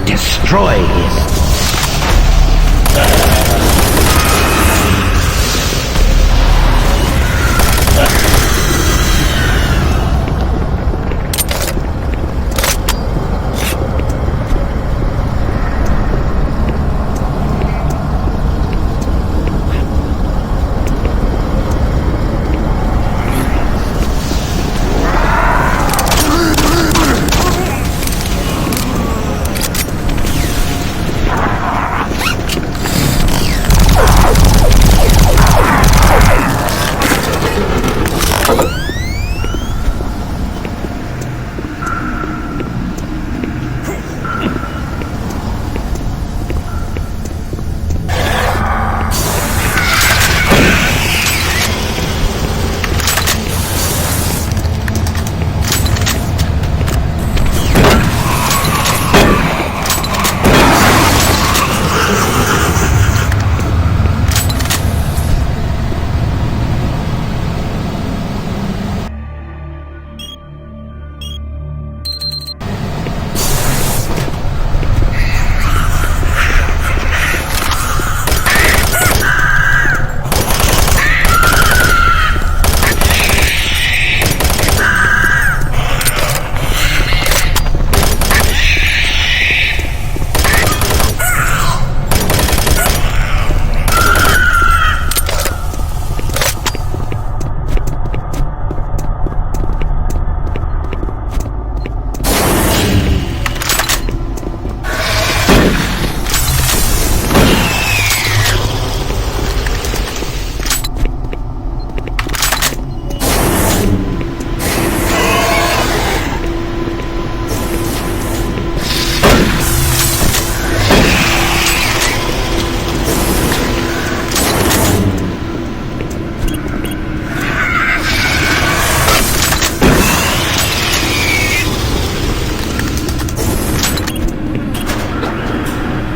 Destroy him.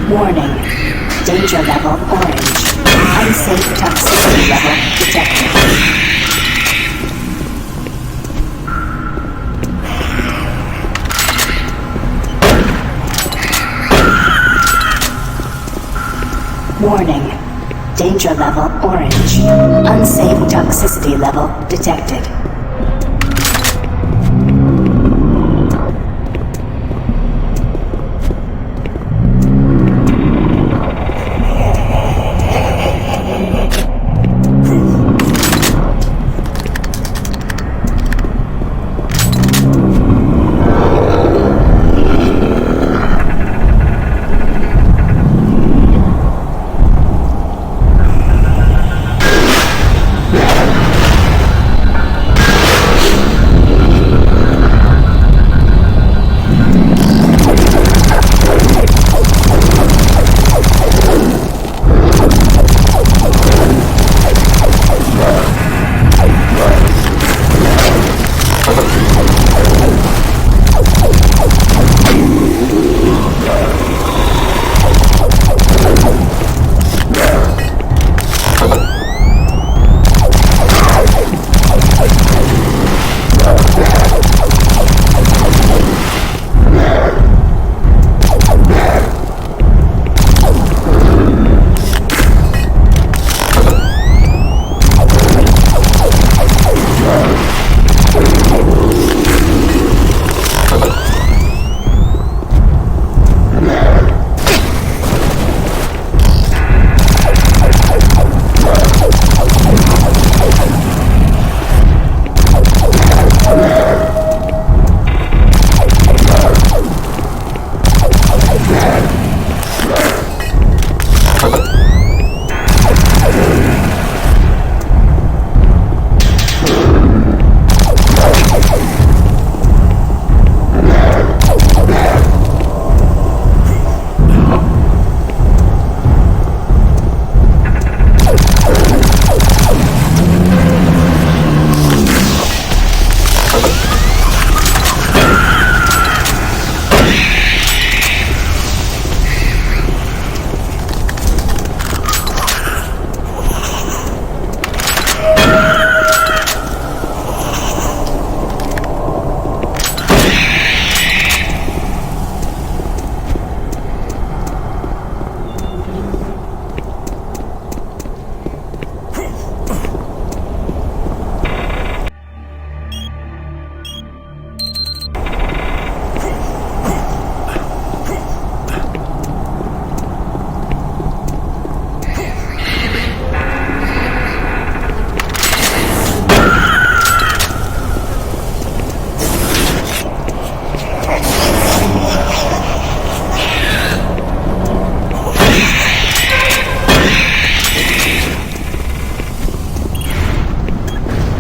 Warning. Danger level orange. Unsafe toxicity level detected. Warning. Danger level orange. Unsafe toxicity level detected.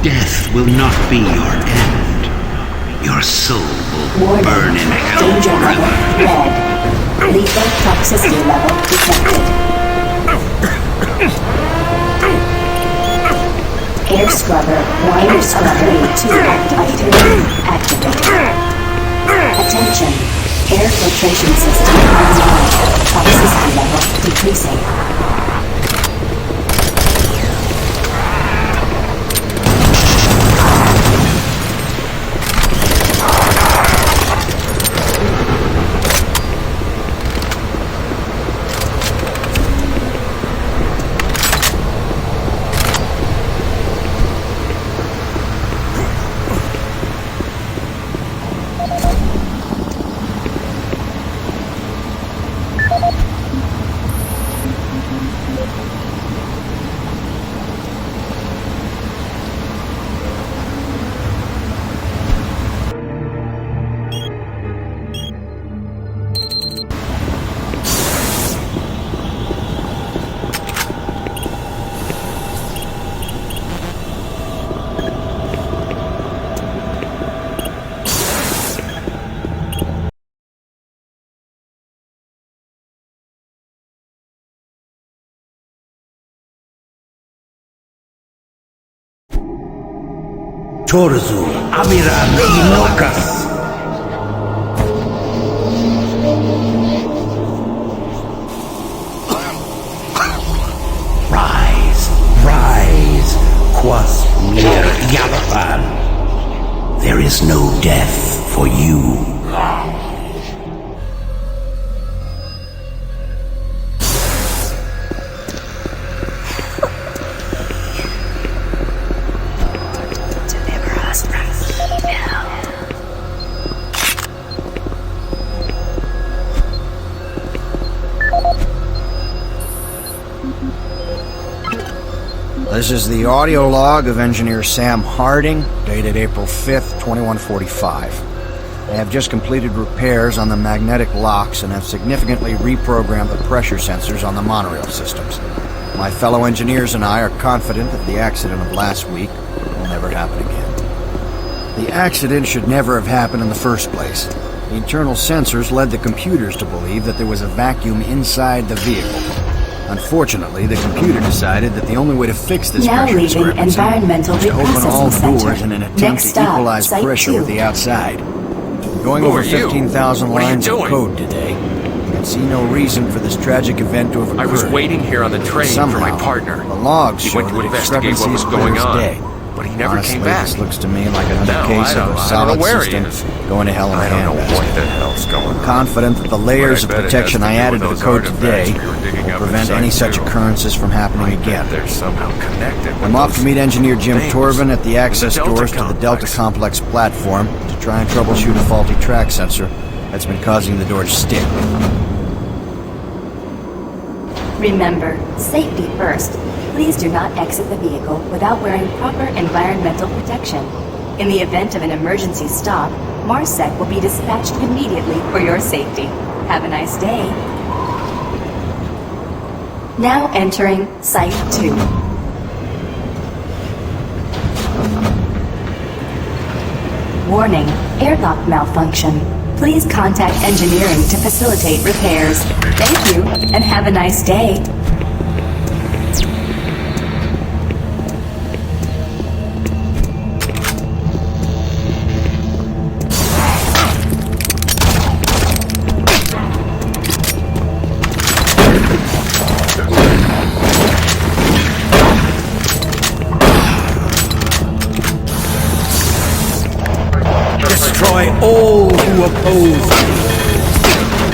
Death will not be your end. Your soul will burn in hell Danger level forever. red. Lethal toxicity level detected. Air scrubber 1 scrubber 2 activated. Attention. Air filtration system online. Toxicity level decreasing. Torzu, Amiran Inokas. is no death for you. This is the audio log of Engineer Sam Harding, dated April 5th, 2145. They have just completed repairs on the magnetic locks and have significantly reprogrammed the pressure sensors on the monorail systems. My fellow engineers and I are confident that the accident of last week will never happen again. The accident should never have happened in the first place. The internal sensors led the computers to believe that there was a vacuum inside the vehicle. Unfortunately, the computer decided that the only way to fix this Now pressure leaving discrepancy environmental was to open all reprocessing doors center. in an attempt Next to stop, equalize Site pressure 2. with the outside. Going Who over are you? 15,000 What are you lines of doing? code today, I can see no reason for this tragic event to have occurred. I was waiting here on the train Somehow, for my partner. the logs He show went to that investigate what was discrepancy is going clear as on, day. but he never Honestly, came back. This looks to me like another No, case of I a don't solid know where system he is. going to hell in a I don't know handbasket. what the hell's going on. I'm confident that the layers of But I bet it protection has I to do added with to the those code artifacts today we were digging will up prevent inside any such too. occurrences from happening again. They're somehow connected. I'm off to meet engineer Jim things. Torvin at the access The Delta doors to the Delta Complex platform to try and troubleshoot a faulty track sensor that's been causing the door to stick. Remember, safety first. Please do not exit the vehicle without wearing proper environmental protection. In the event of an emergency stop, MARSEC will be dispatched immediately for your safety. Have a nice day. Now entering Site 2. Warning, airlock malfunction. Please contact engineering to facilitate repairs. Thank you, and have a nice day. Destroy all who oppose me.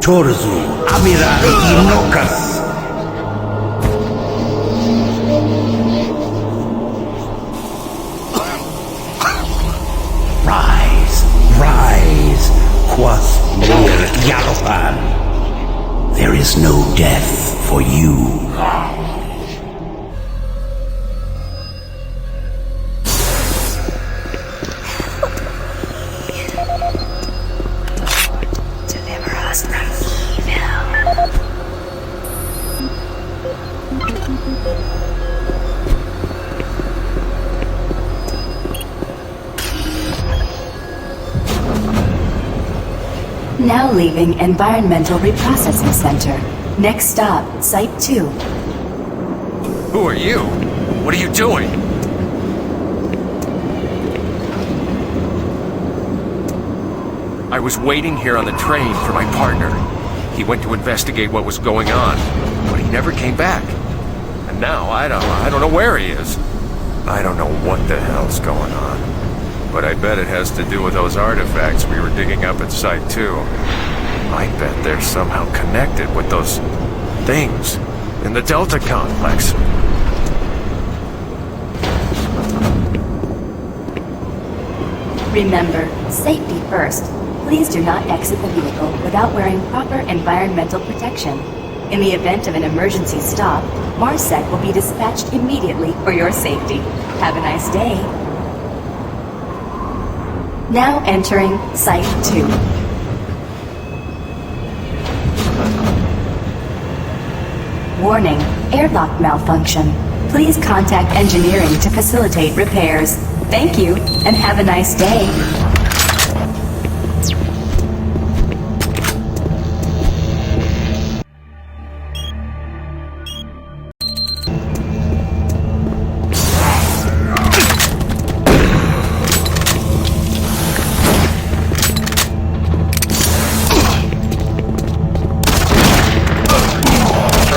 Torzu, Amiral Inokas. Rise, rise, Quas Mir Yalopan. There is no death for you. Now leaving Environmental Reprocessing Center. Next stop, Site 2. Who are you? What are you doing? I was waiting here on the train for my partner. He went to investigate what was going on, but he never came back. And now I don't know where he is. I don't know what the hell's going on. But I bet it has to do with those artifacts we were digging up at Site 2. I bet they're somehow connected with those things in the Delta Complex. Remember, safety first. Please do not exit the vehicle without wearing proper environmental protection. In the event of an emergency stop, MARSEC will be dispatched immediately for your safety. Have a nice day. Now entering Site 2. Warning, airlock malfunction. Please contact engineering to facilitate repairs. Thank you, and have a nice day.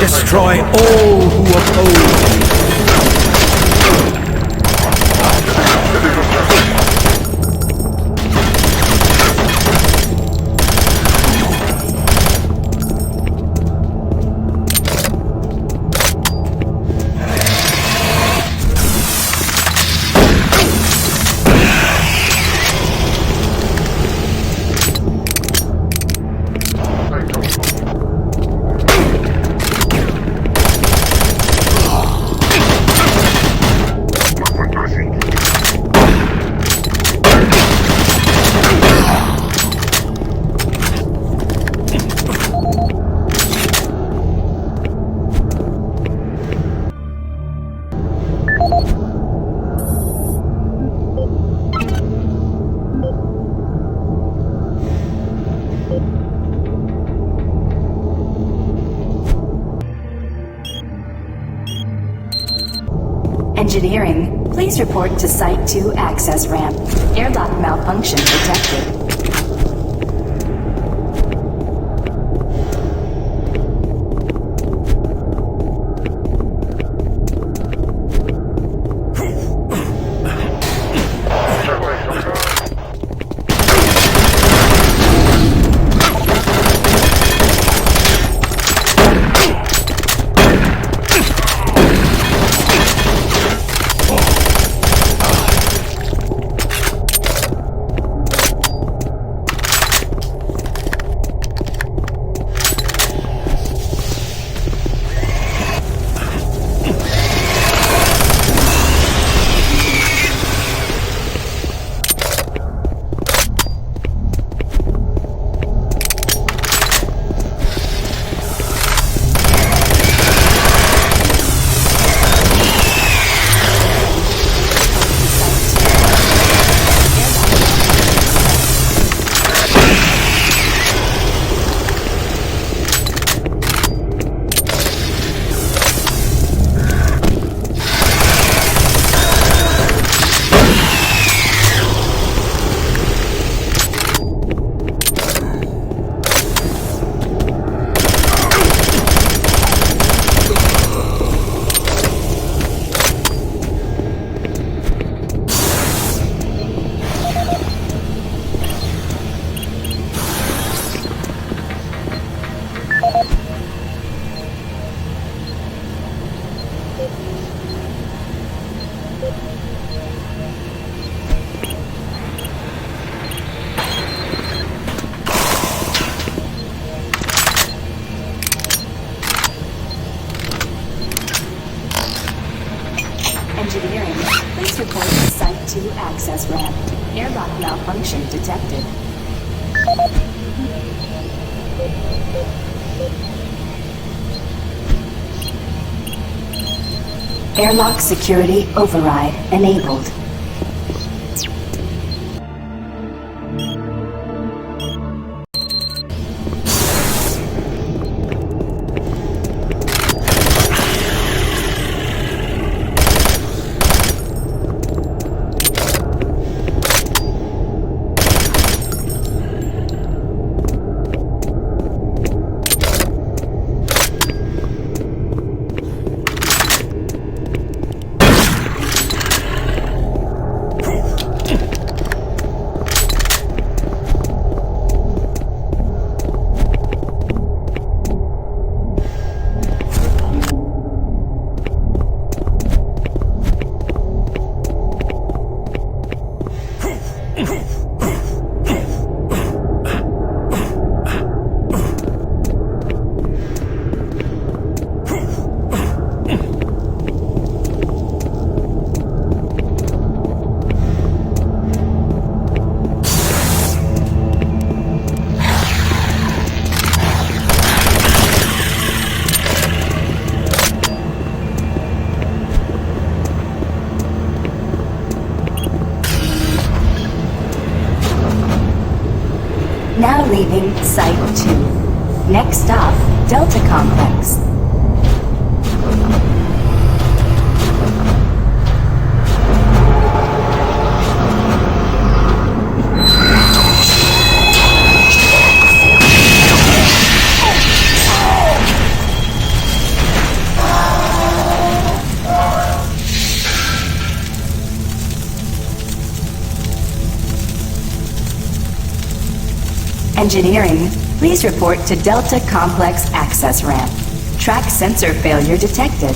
Destroy all who oppose me. Engineering, please report to Site 2 access ramp. Airlock malfunction detected. Engineering, please report to Site 2 access ramp. Airlock malfunction detected. Airlock security override enabled. Now leaving Site 2. Next stop, Delta Complex. Engineering, please report to Delta Complex Access Ramp. Track sensor failure detected.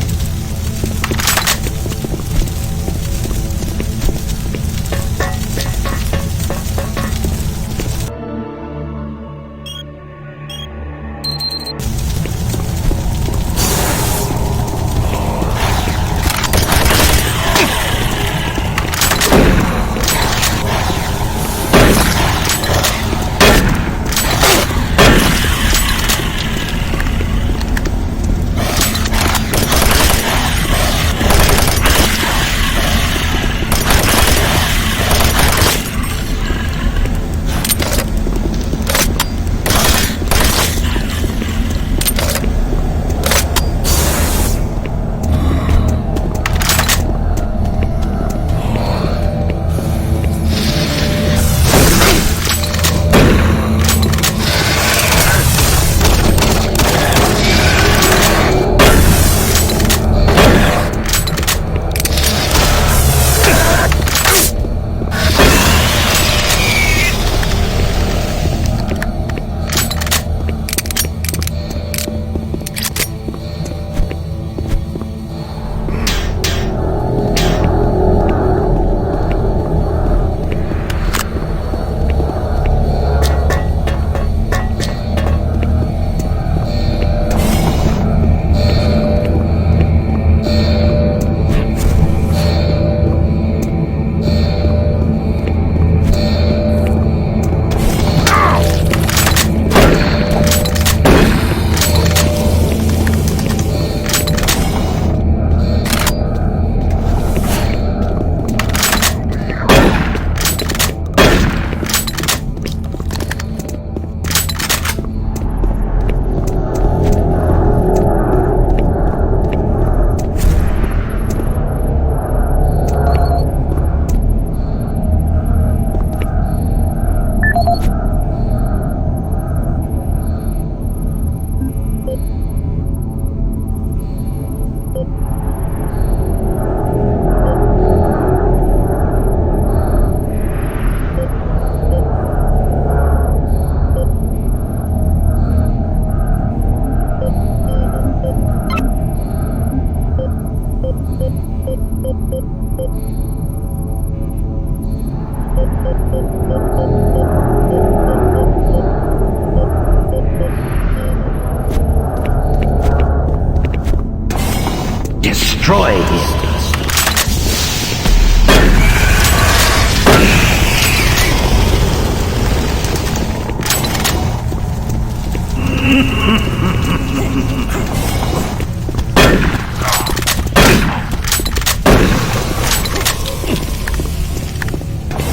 Destroy him.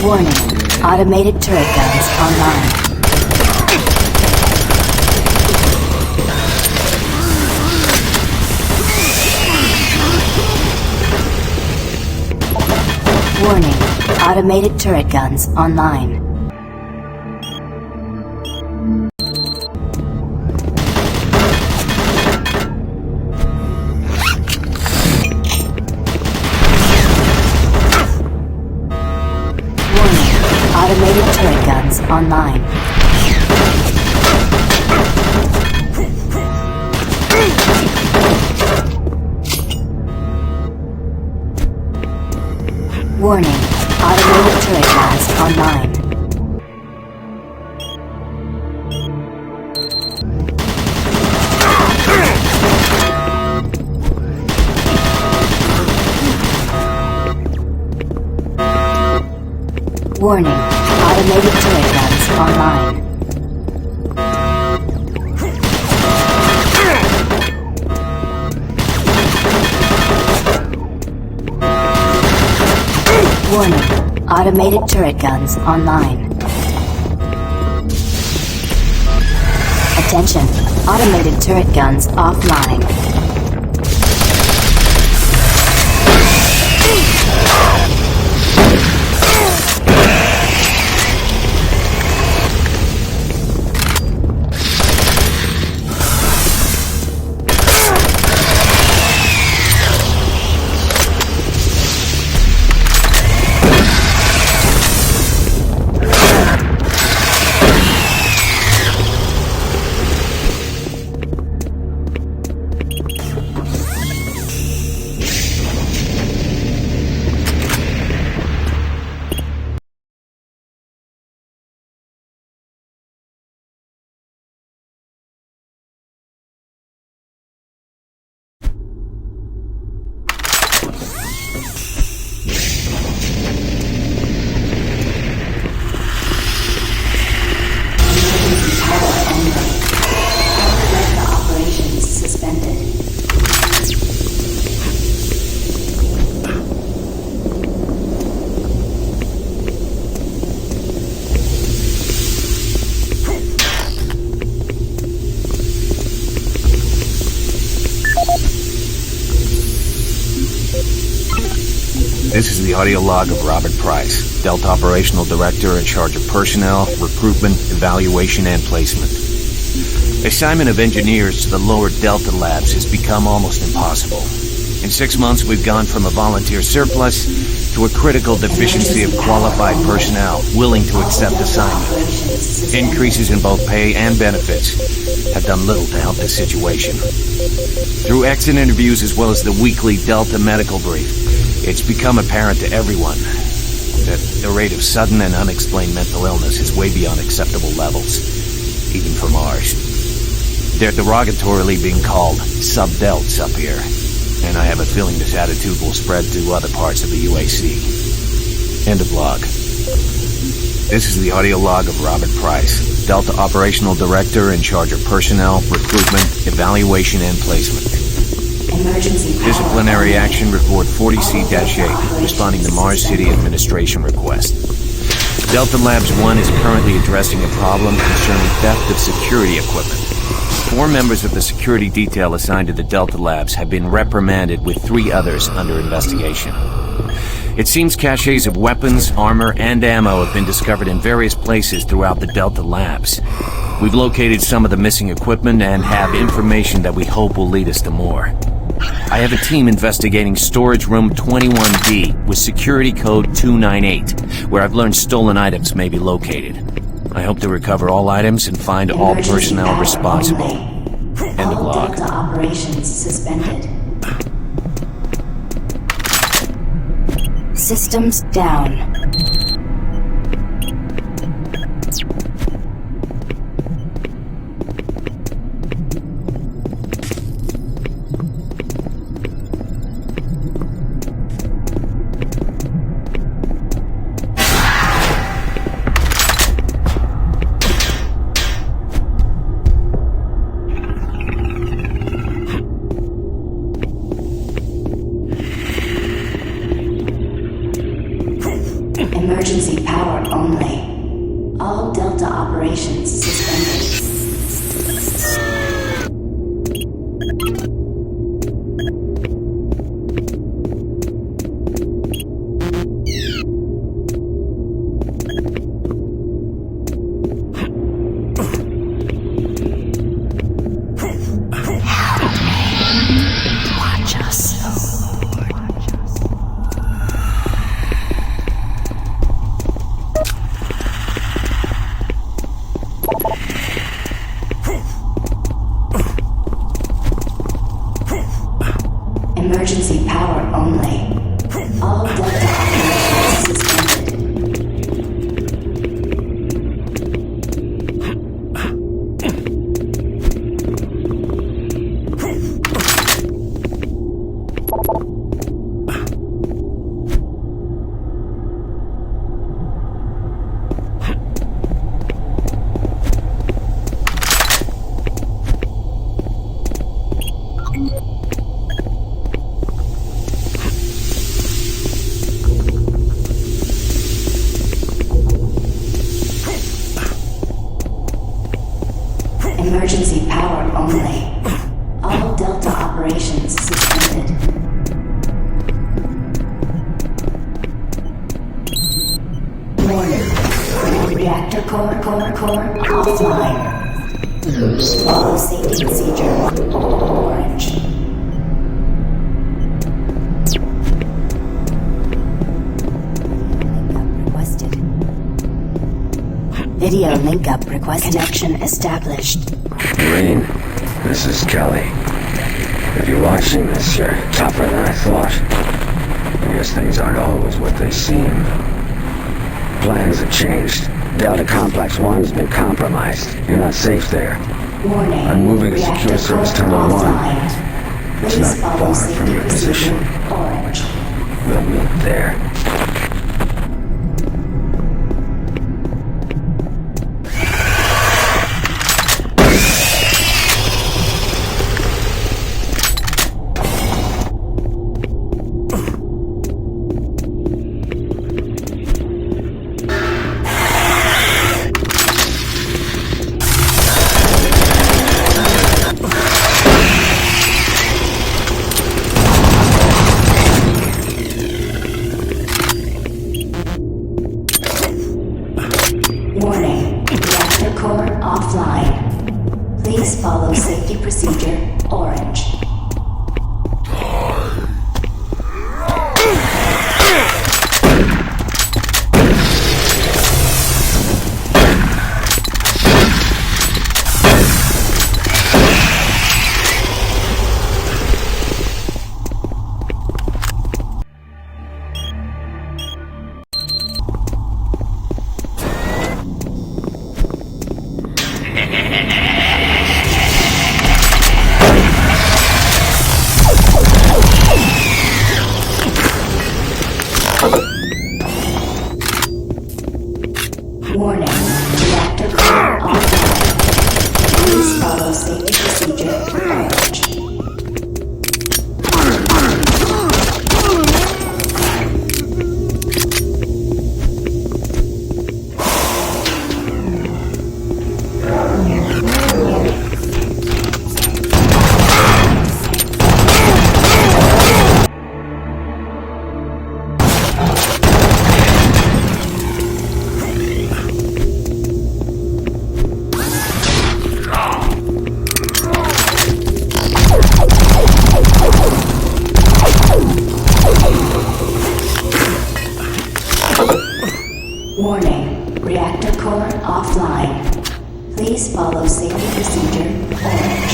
Warning, automated turret guns online. Warning, automated turret guns online. Warning, automated turret guns online. Warning, automated turret guns online. Warning, automated turret guns online. Warning, automated turret guns online. Attention, automated turret guns offline. This is the audio log of Robert Price, Delta Operational Director in charge of personnel, recruitment, evaluation, and placement. Assignment of engineers to the lower Delta labs has become almost impossible. In 6 months, we've gone from a volunteer surplus to a critical deficiency of qualified personnel willing to accept assignment. Increases in both pay and benefits have done little to help this situation. Through exit interviews as well as the weekly Delta medical brief, it's become apparent to everyone that the rate of sudden and unexplained mental illness is way beyond acceptable levels, even for Mars. They're derogatorily being called sub-delts up here, and I have a feeling this attitude will spread to other parts of the UAC. End of log. This is the audio log of Robert Price, Delta Operational Director in charge of personnel, recruitment, evaluation, and placement. Disciplinary action report 40C-8, responding to Mars City Administration request. Delta Labs 1 is currently addressing a problem concerning theft of security equipment. 4 members of the security detail assigned to the Delta Labs have been reprimanded, with 3 others under investigation. It seems caches of weapons, armor, and ammo have been discovered in various places throughout the Delta Labs. We've located some of the missing equipment and have information that we hope will lead us to more. I have a team investigating storage room 21D with security code 298, where I've learned stolen items may be located. I hope to recover all items and find all personnel responsible. End of log. Delta operations suspended. Systems down. Emergency power only. All Delta operations suspended. Watch us. Emergency power only. All Delta operations suspended. Emergency power only. All Delta operations suspended. Warning. Reactor core offline. Follow safety procedure. Orange. Requested. Video link up requested. Connection established. Marine, this is Kelly. If you're watching this, you're tougher than I thought. I guess things aren't always what they seem. Plans have changed. Delta Complex 1's been compromised. You're not safe there. Warning. I'm moving to Secure Service Terminal 1. It's not far from your position. Orange. We'll meet there. Warning. Reactor core offline. Please follow safety procedure. Orange. Warning. Reactor core offline. Please follow safety procedure. Orange. Warning. Reactor core offline. Please follow safety procedure. Orange.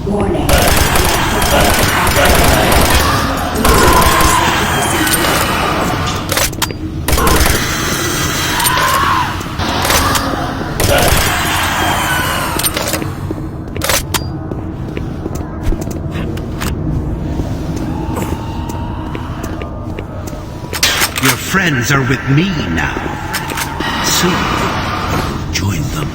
Warning. Your friends are with me now. Soon, join them.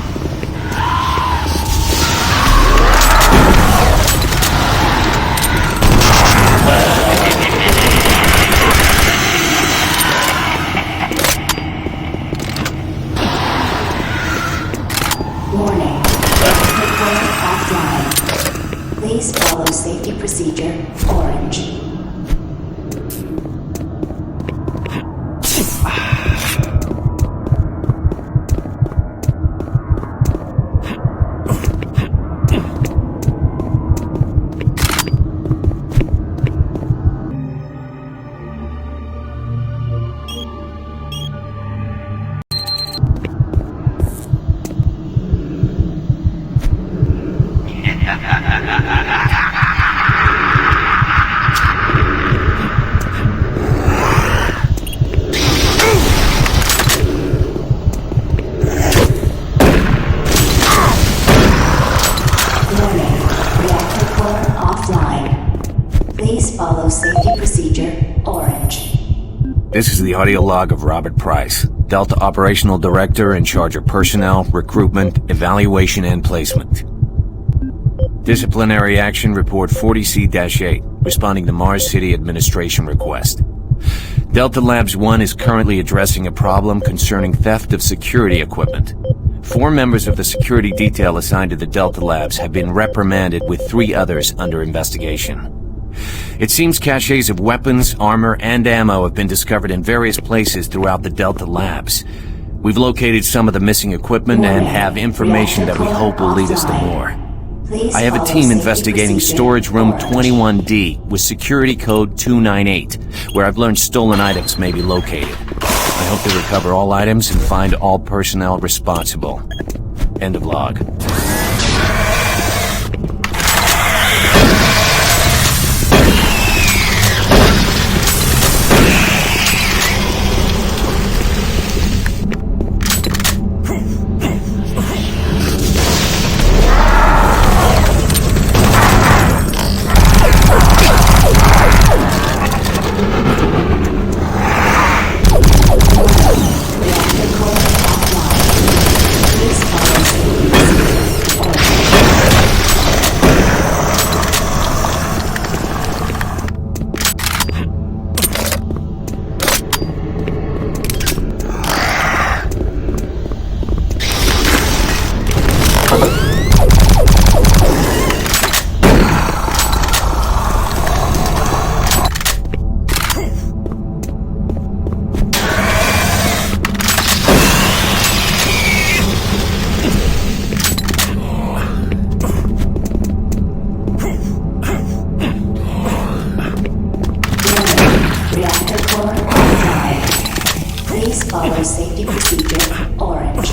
Warning. Reactor core offline. Please follow safety procedure. Orange. This is the audio log of Robert Price, Delta Operational Director in charge of personnel, recruitment, evaluation, and placement. Disciplinary Action Report 40C-8, responding to Mars City Administration request. Delta Labs 1 is currently addressing a problem concerning theft of security equipment. 4 members of the security detail assigned to the Delta Labs have been reprimanded with 3 others under investigation. It seems caches of weapons, armor, and ammo have been discovered in various places throughout the Delta Labs. We've located some of the missing equipment and have information that we hope will lead us to more. I have a team investigating storage room 21D with security code 298, where I've learned stolen items may be located. I hope to recover all items and find all personnel responsible. End of log. Follow safety procedure, orange.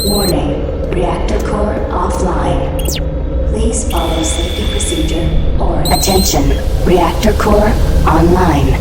Warning, reactor core offline. Please follow safety procedure or... Attention, reactor core online.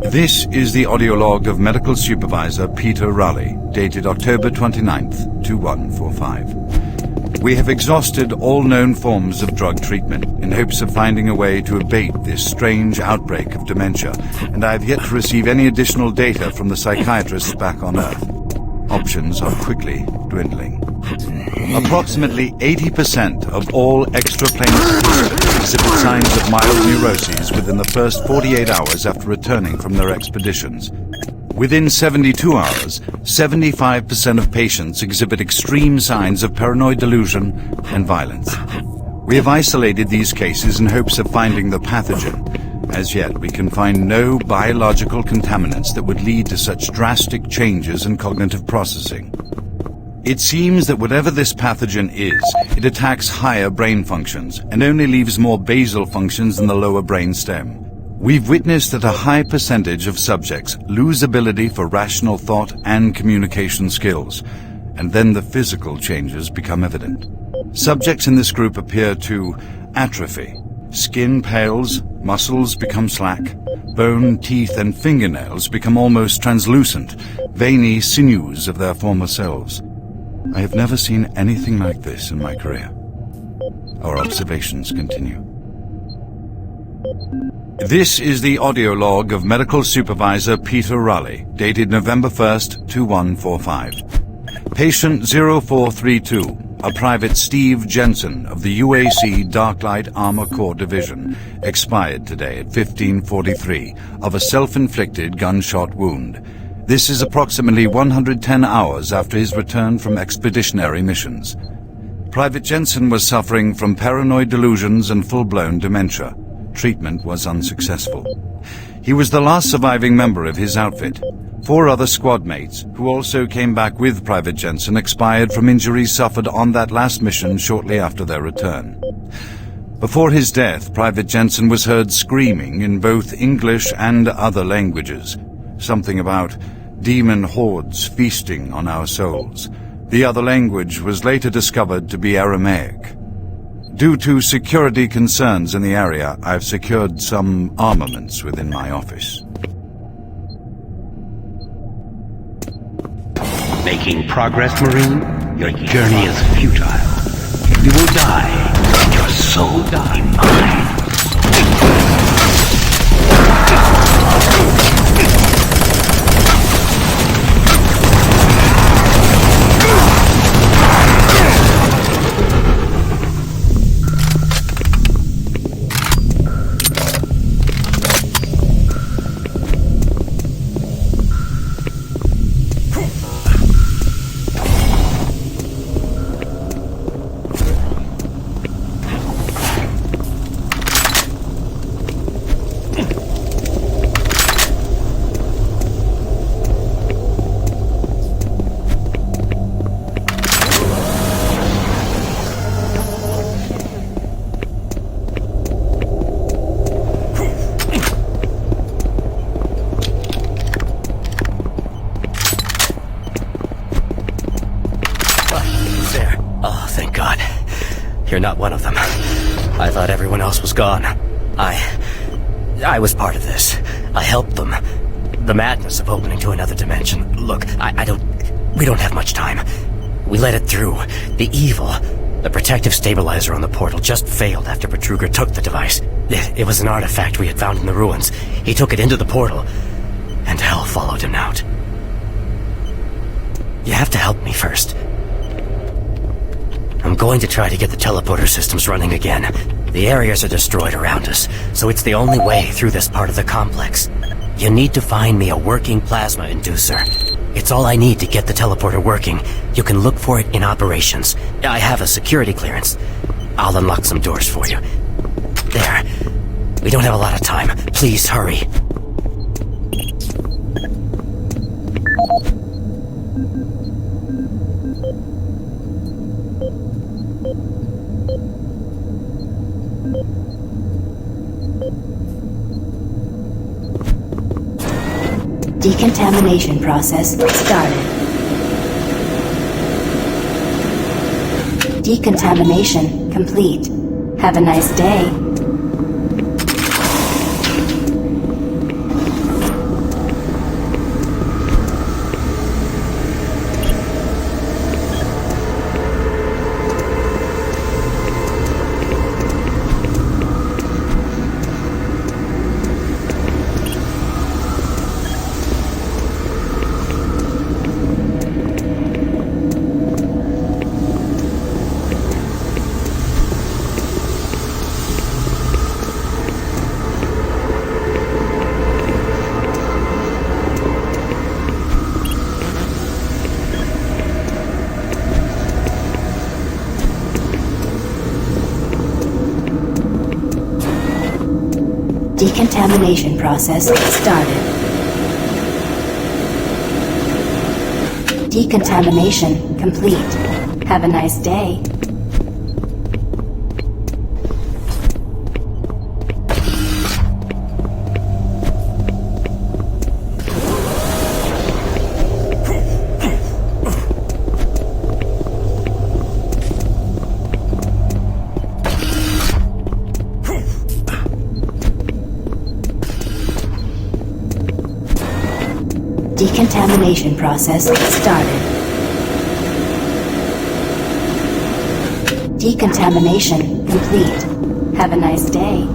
This is the audio log of Medical Supervisor Peter Raleigh, dated October 29th, 2145. We have exhausted all known forms of drug treatment in hopes of finding a way to abate this strange outbreak of dementia, and I have yet to receive any additional data from the psychiatrists back on Earth. Options are quickly dwindling. Approximately 80% of all extraplanar participants exhibit signs of mild neuroses within the first 48 hours after returning from their expeditions. Within 72 hours, 75% of patients exhibit extreme signs of paranoid delusion and violence. We have isolated these cases in hopes of finding the pathogen. As yet, we can find no biological contaminants that would lead to such drastic changes in cognitive processing. It seems that whatever this pathogen is, it attacks higher brain functions and only leaves more basal functions in the lower brain stem. We've witnessed that a high percentage of subjects lose ability for rational thought and communication skills, and then the physical changes become evident. Subjects in this group appear to atrophy. Skin pales, muscles become slack, bone, teeth, and fingernails become almost translucent, veiny sinews of their former selves. I have never seen anything like this in my career. Our observations continue. This is the audio log of Medical Supervisor Peter Raleigh, dated November 1st, 2145. Patient 0432, a Private Steve Jensen of the UAC Darklight Armor Corps Division, expired today at 15:43 of a self-inflicted gunshot wound. This is approximately 110 hours after his return from expeditionary missions. Private Jensen was suffering from paranoid delusions and full-blown dementia. Treatment was unsuccessful. He was the last surviving member of his outfit. 4 other squad mates, who also came back with Private Jensen, expired from injuries suffered on that last mission shortly after their return. Before his death, Private Jensen was heard screaming in both English and other languages. Something about demon hordes feasting on our souls. The other language was later discovered to be Aramaic. Due to security concerns in the area, I've secured some armaments within my office. Making progress, Marine? Your journey is futile. You will die, and your soul die mine. You're not one of them. I thought everyone else was gone. I was part of this. I helped them. The madness of opening to another dimension. Look, we don't have much time. We let it through. The evil, the protective stabilizer on the portal just failed after Betruger took the device. It was an artifact we had found in the ruins. He took it into the portal, and hell followed him out. You have to help me first. I'm going to try to get the teleporter systems running again. The areas are destroyed around us, so it's the only way through this part of the complex. You need to find me a working plasma inducer. It's all I need to get the teleporter working. You can look for it in operations. I have a security clearance. I'll unlock some doors for you. There. We don't have a lot of time. Please hurry. Decontamination process started. Decontamination complete. Have a nice day. Decontamination process started. Decontamination complete. Have a nice day. Decontamination process started. Decontamination complete. Have a nice day.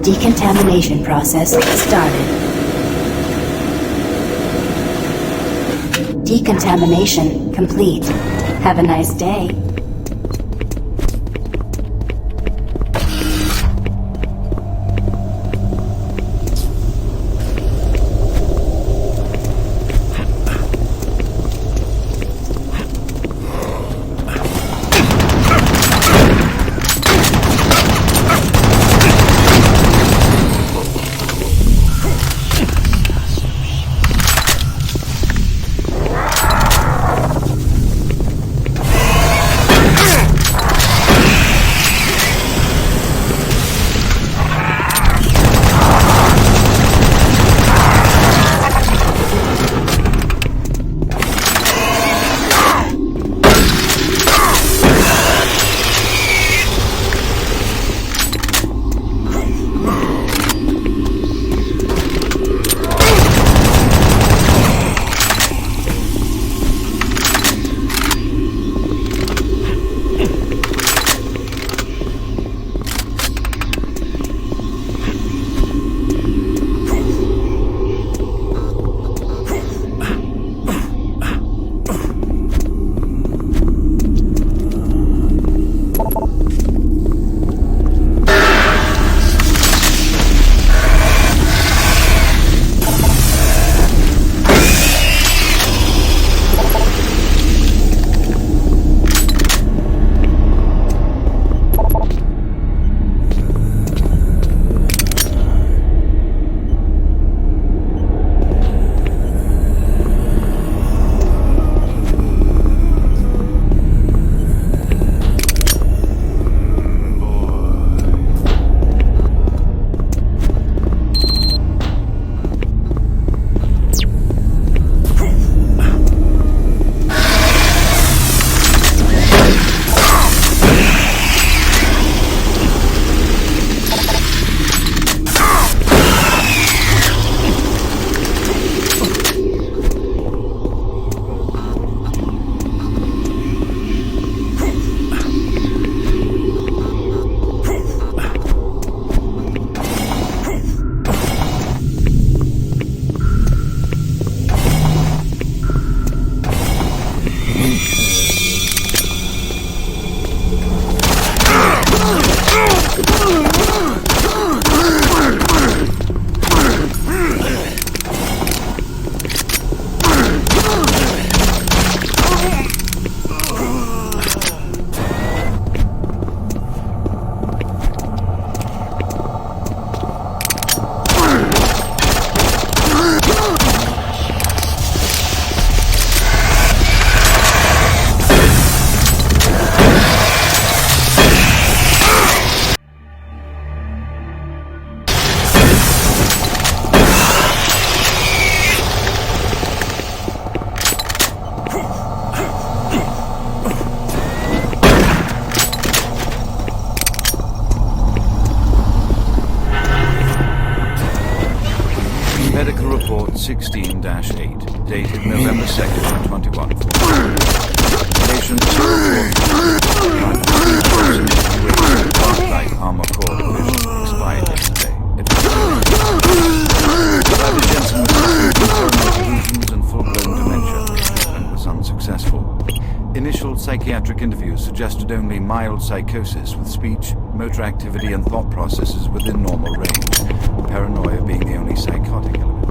Decontamination process started. Decontamination complete. Have a nice day. Medical report 16-8, dated November 2nd, 21. Patient light armor core division expired yesterday. The Jensen was delusions and full-blown dementia. Treatment was unsuccessful. Initial psychiatric interviews suggested only mild psychosis with speech, motor activity, and thought processes within normal range. Paranoia being the only psychotic element.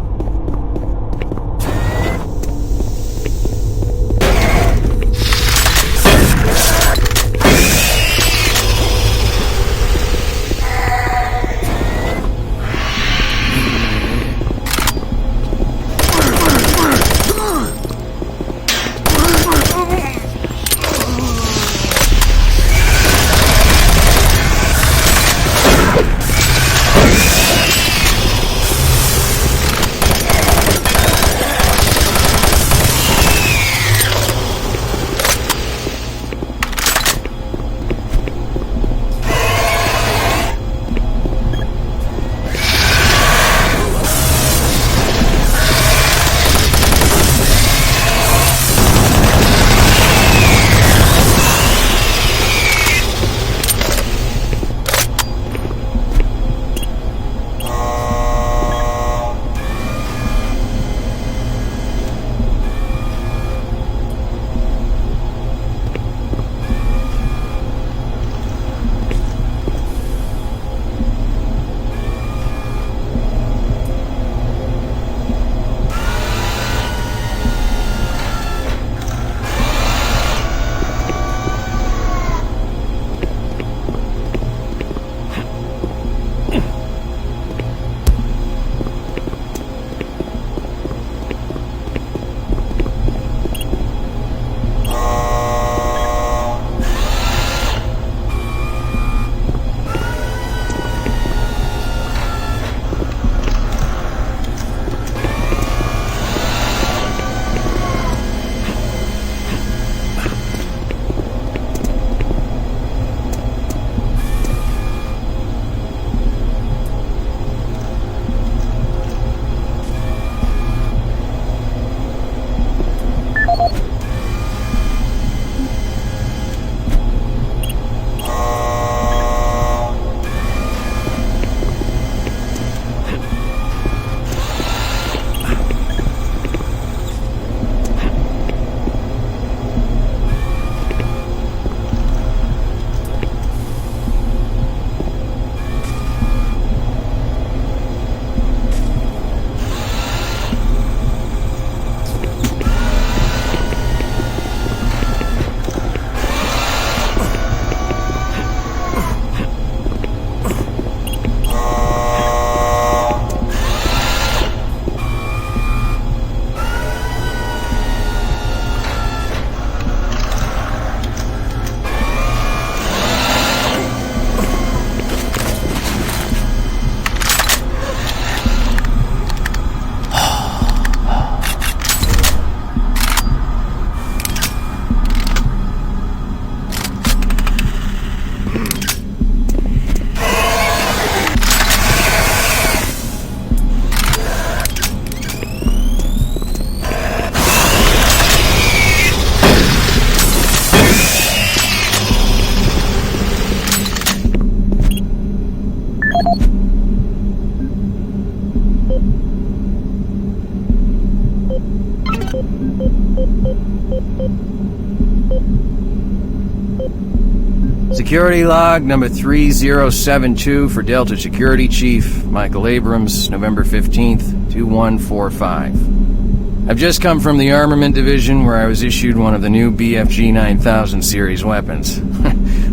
Security log number 3072 for Delta Security Chief Michael Abrams, November 15th, 2145. I've just come from the Armament Division where I was issued one of the new BFG 9000 series weapons.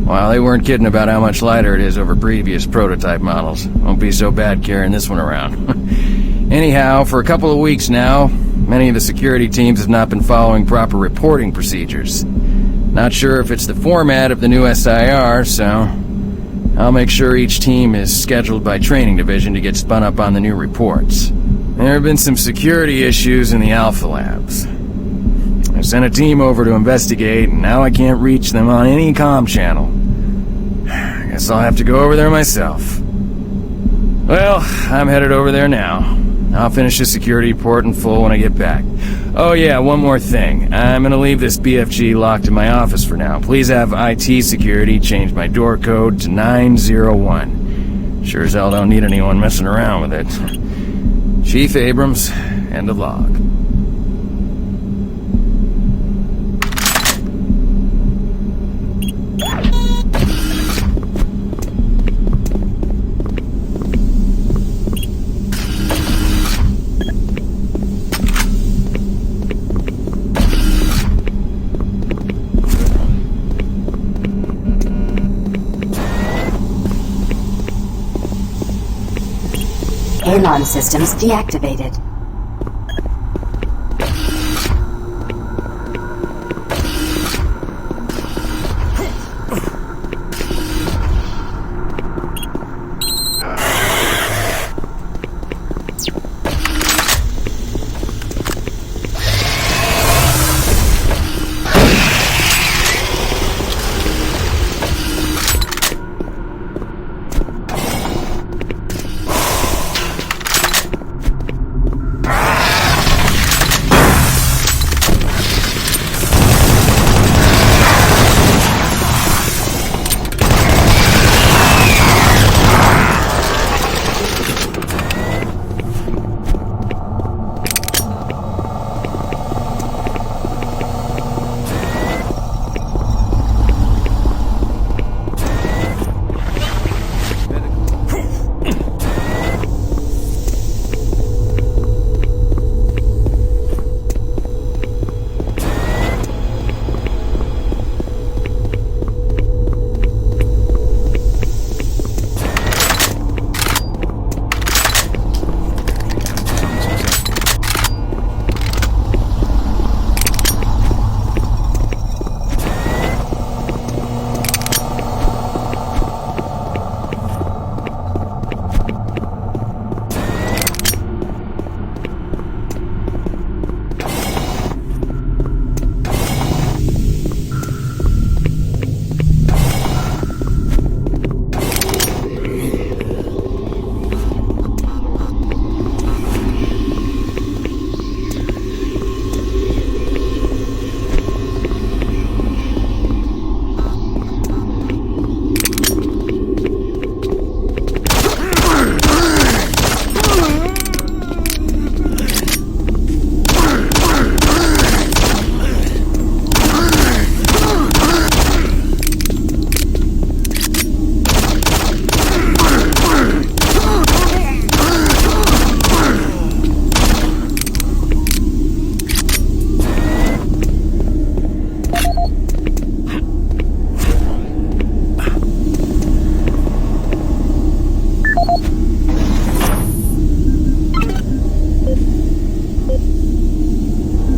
Well, they weren't kidding about how much lighter it is over previous prototype models. Won't be so bad carrying this one around. Anyhow, for a couple of weeks now, many of the security teams have not been following proper reporting procedures. Not sure if it's the format of the new SIR, so I'll make sure each team is scheduled by training division to get spun up on the new reports. There have been some security issues in the Alpha Labs. I sent a team over to investigate, and now I can't reach them on any comm channel. Guess I'll have to go over there myself. Well, I'm headed over there now. I'll finish the security report in full when I get back. Oh yeah, one more thing. I'm gonna leave this BFG locked in my office for now. Please have IT security change my door code to 901. Sure as hell don't need anyone messing around with it. Chief Abrams, end of log. Alarm systems deactivated.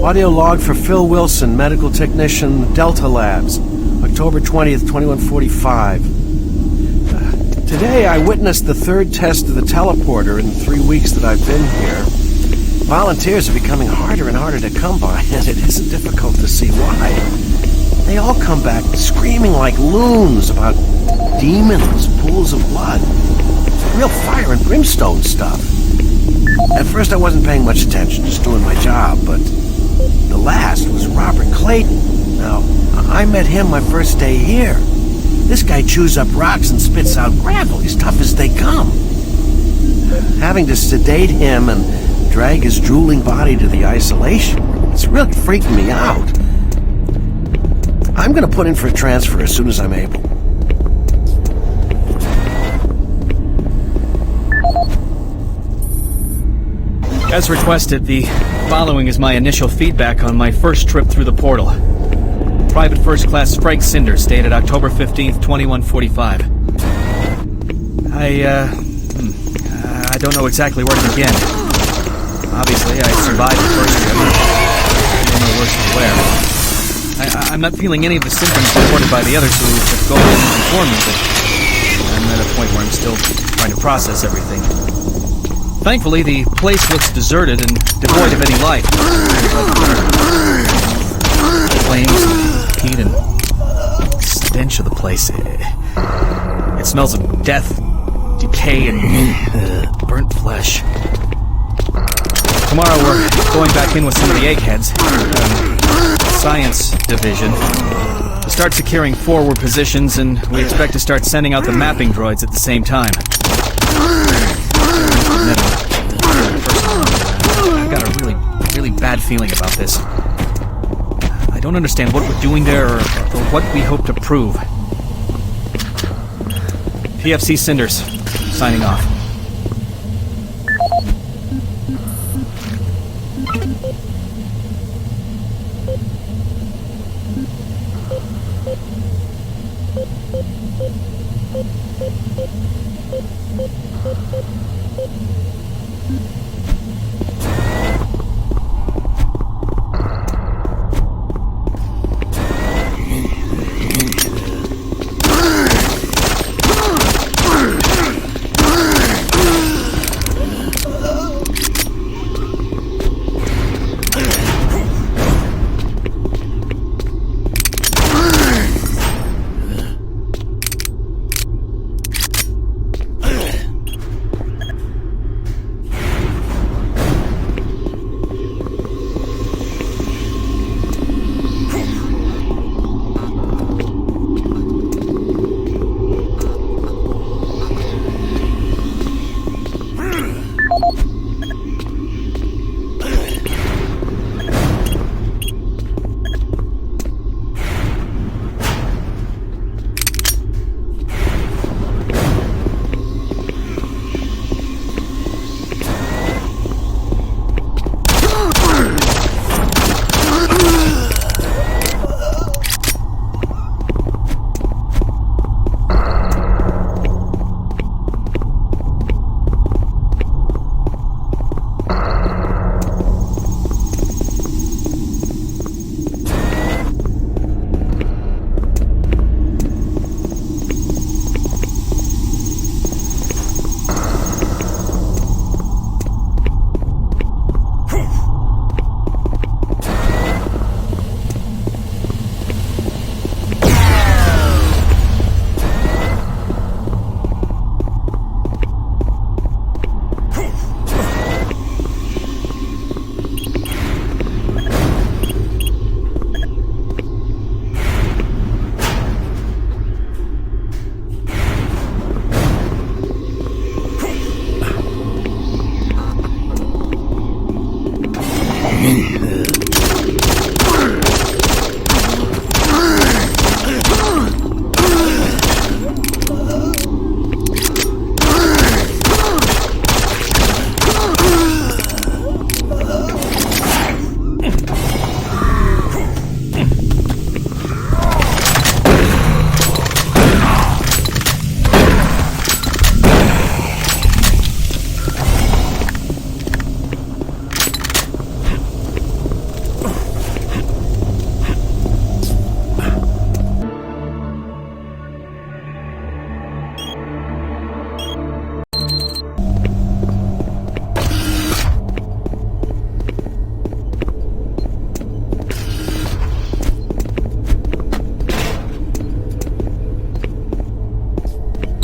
Audio log for Phil Wilson, medical technician, Delta Labs, October 20th, 2145. Today I witnessed the third test of the teleporter in the 3 weeks that I've been here. Volunteers are becoming harder and harder to come by, and it isn't difficult to see why. They all come back screaming like loons about demons, pools of blood. Real fire and brimstone stuff. At first I wasn't paying much attention, just doing my job, but the last was Robert Clayton. Now, I met him my first day here. This guy chews up rocks and spits out gravel. He's tough as they come. Having to sedate him and drag his drooling body to the isolation room, it's really freaking me out. I'm gonna put in for a transfer as soon as I'm able. As requested, the following is my initial feedback on my first trip through the portal. Private First Class Frank Cinders, dated October 15th, 2145. I don't know exactly where to begin. Obviously, I survived the first trip. I don't know worse than where. I'm not feeling any of the symptoms reported by the others who have gone in before me, but I'm at a point where I'm still trying to process everything. Thankfully, the place looks deserted and devoid of any life. of the place. It smells of death, decay, and burnt flesh. Tomorrow we're going back in with some of the eggheads, science division, to start securing forward positions, and we expect to start sending out the mapping droids at the same time. I've got a really bad feeling about this. I don't understand what we're doing there or what we hope to prove. PFC Cinders, signing off.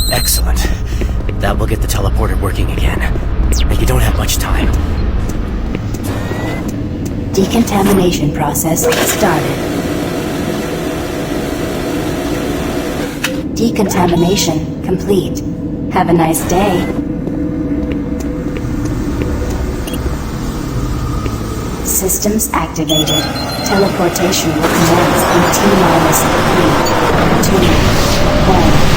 Excellent. That will get the teleporter working again. And you don't have much time. Decontamination process started. Decontamination complete. Have a nice day. Systems activated. Teleportation will commence in T-3, 2, 1.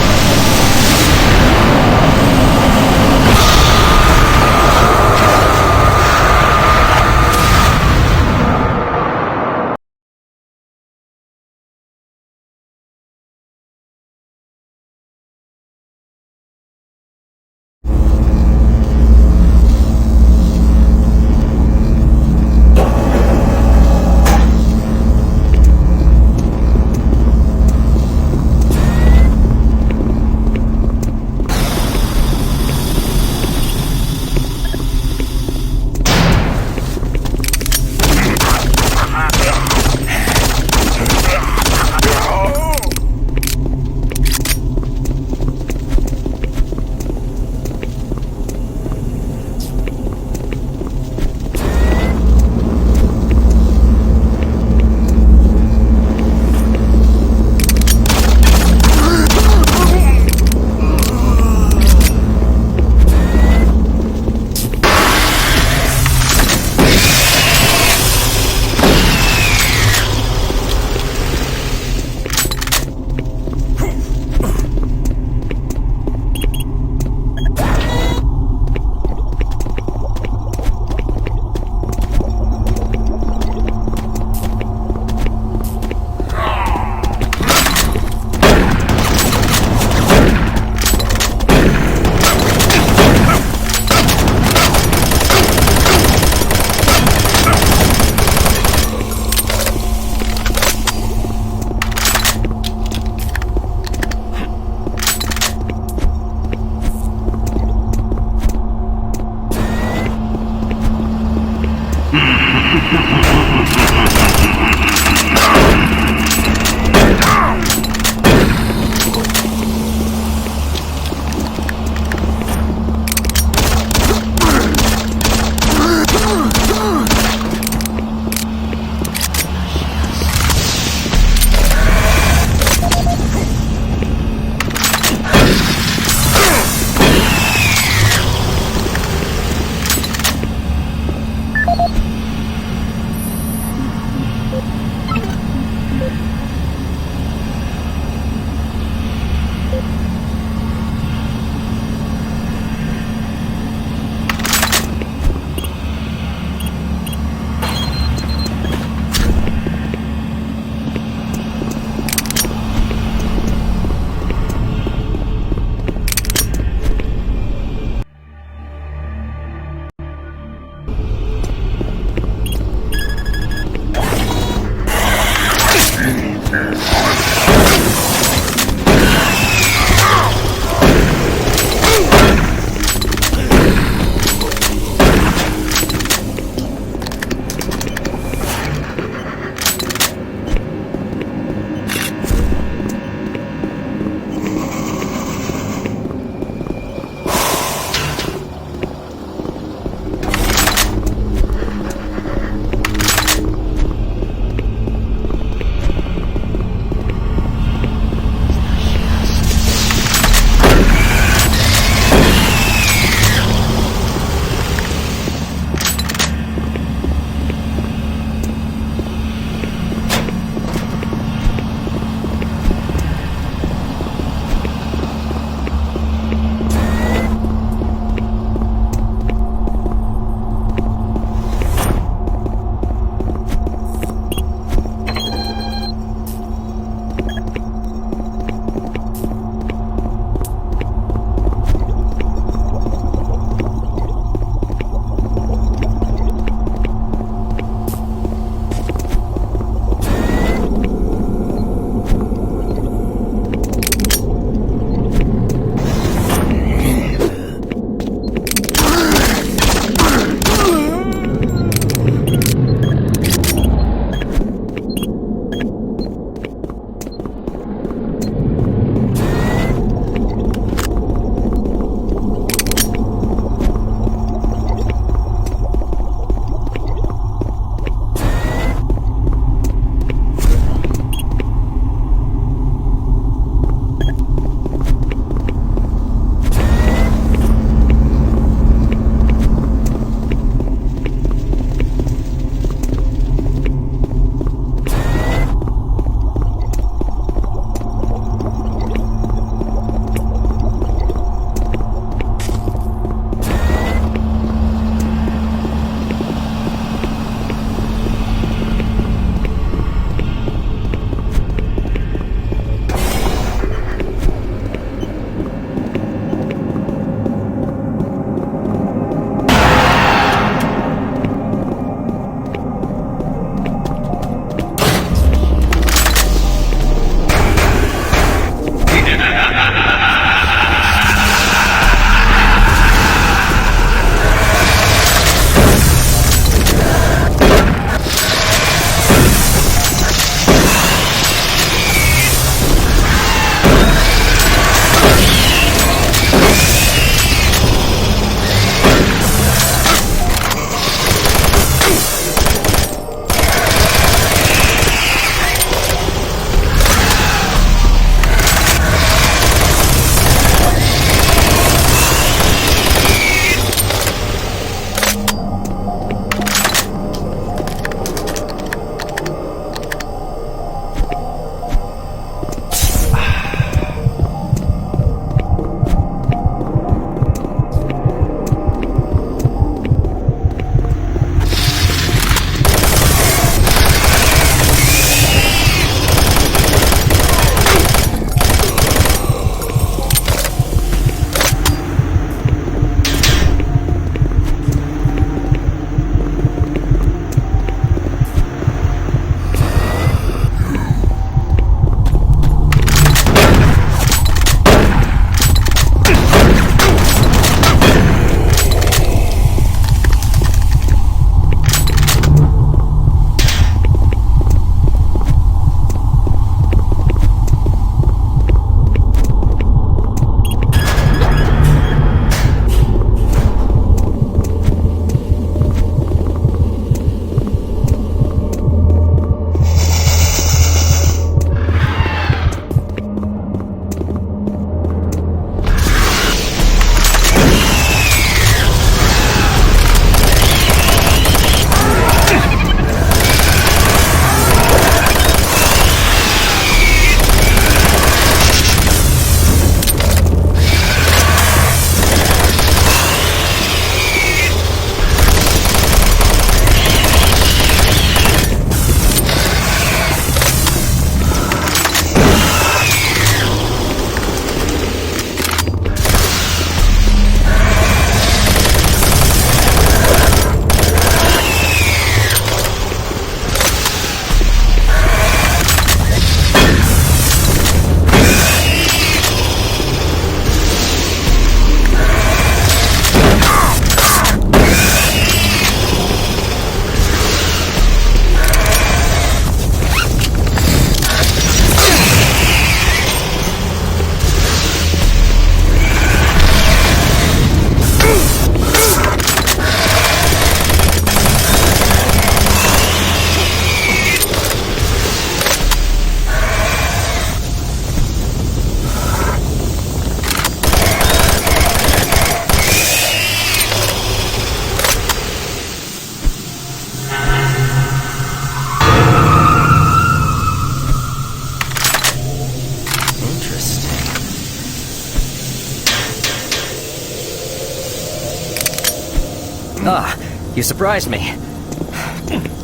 You surprised me.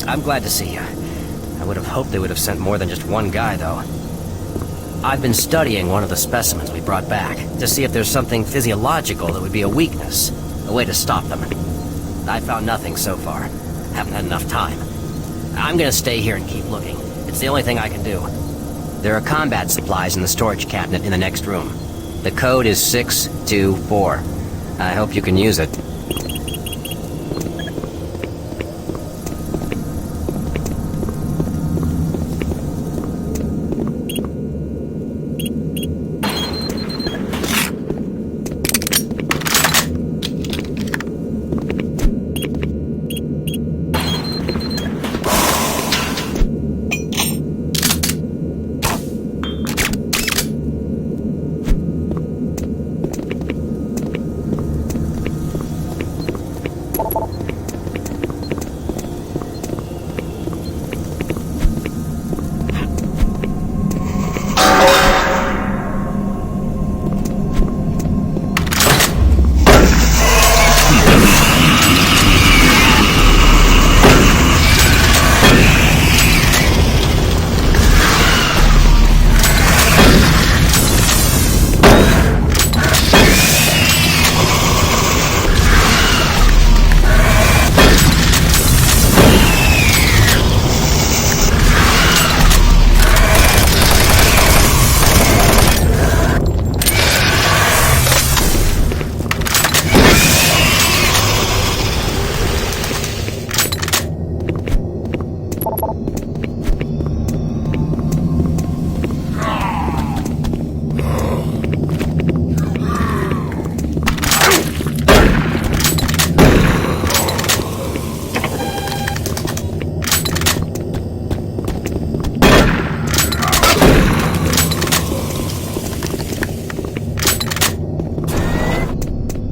I'm glad to see you. I would have hoped they would have sent more than just one guy, though. I've been studying one of the specimens we brought back to see if there's something physiological that would be a weakness, a way to stop them. I found nothing so far. Haven't had enough time. I'm gonna stay here and keep looking. It's the only thing I can do. There are combat supplies in the storage cabinet in the next room. The code is 624. I hope you can use it.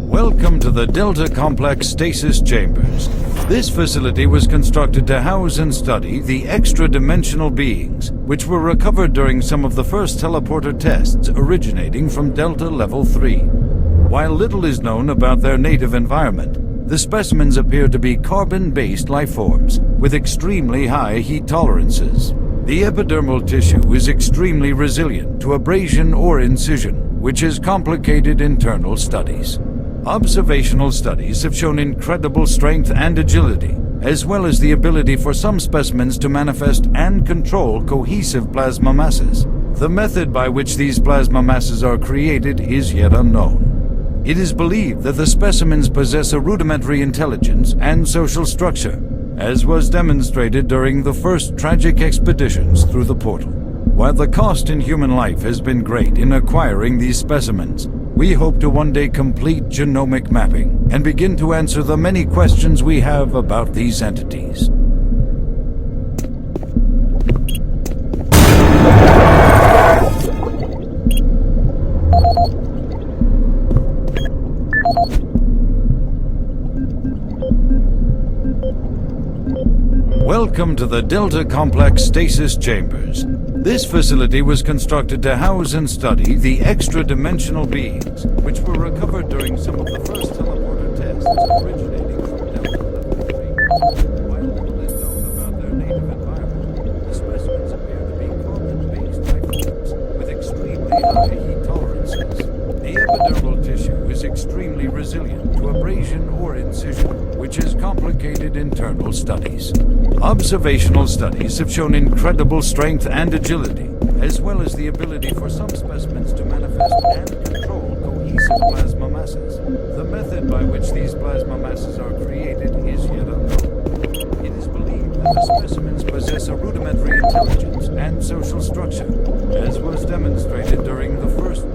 Welcome to the Delta Complex Stasis Chambers. This facility was constructed to house and study the extra-dimensional beings, which were recovered during some of the first teleporter tests originating from Delta Level 3. While little is known about their native environment, the specimens appear to be carbon-based lifeforms with extremely high heat tolerances. The epidermal tissue is extremely resilient to abrasion or incision, which has complicated internal studies. Observational studies have shown incredible strength and agility, as well as the ability for some specimens to manifest and control cohesive plasma masses. The method by which these plasma masses are created is yet unknown. It is believed that the specimens possess a rudimentary intelligence and social structure, as was demonstrated during the first tragic expeditions through the portal. While the cost in human life has been great in acquiring these specimens, we hope to one day complete genomic mapping and begin to answer the many questions we have about these entities. Welcome to the Delta Complex Stasis Chambers. This facility was constructed to house and study the extra-dimensional beings, which were recovered during some of the first teleporter tests originating from Delta Level 3. While little is known about their native environment, the specimens appear to be carbon-based lifeforms with extremely high heat tolerances. The epidermal tissue is extremely resilient to abrasion or incision, which has complicated internal studies. Observational studies have shown incredible strength and agility, as well as the ability for some specimens to manifest and control cohesive plasma masses. The method by which these plasma masses are created is yet unknown. It is believed that the specimens possess a rudimentary intelligence and social structure, as was demonstrated during the first...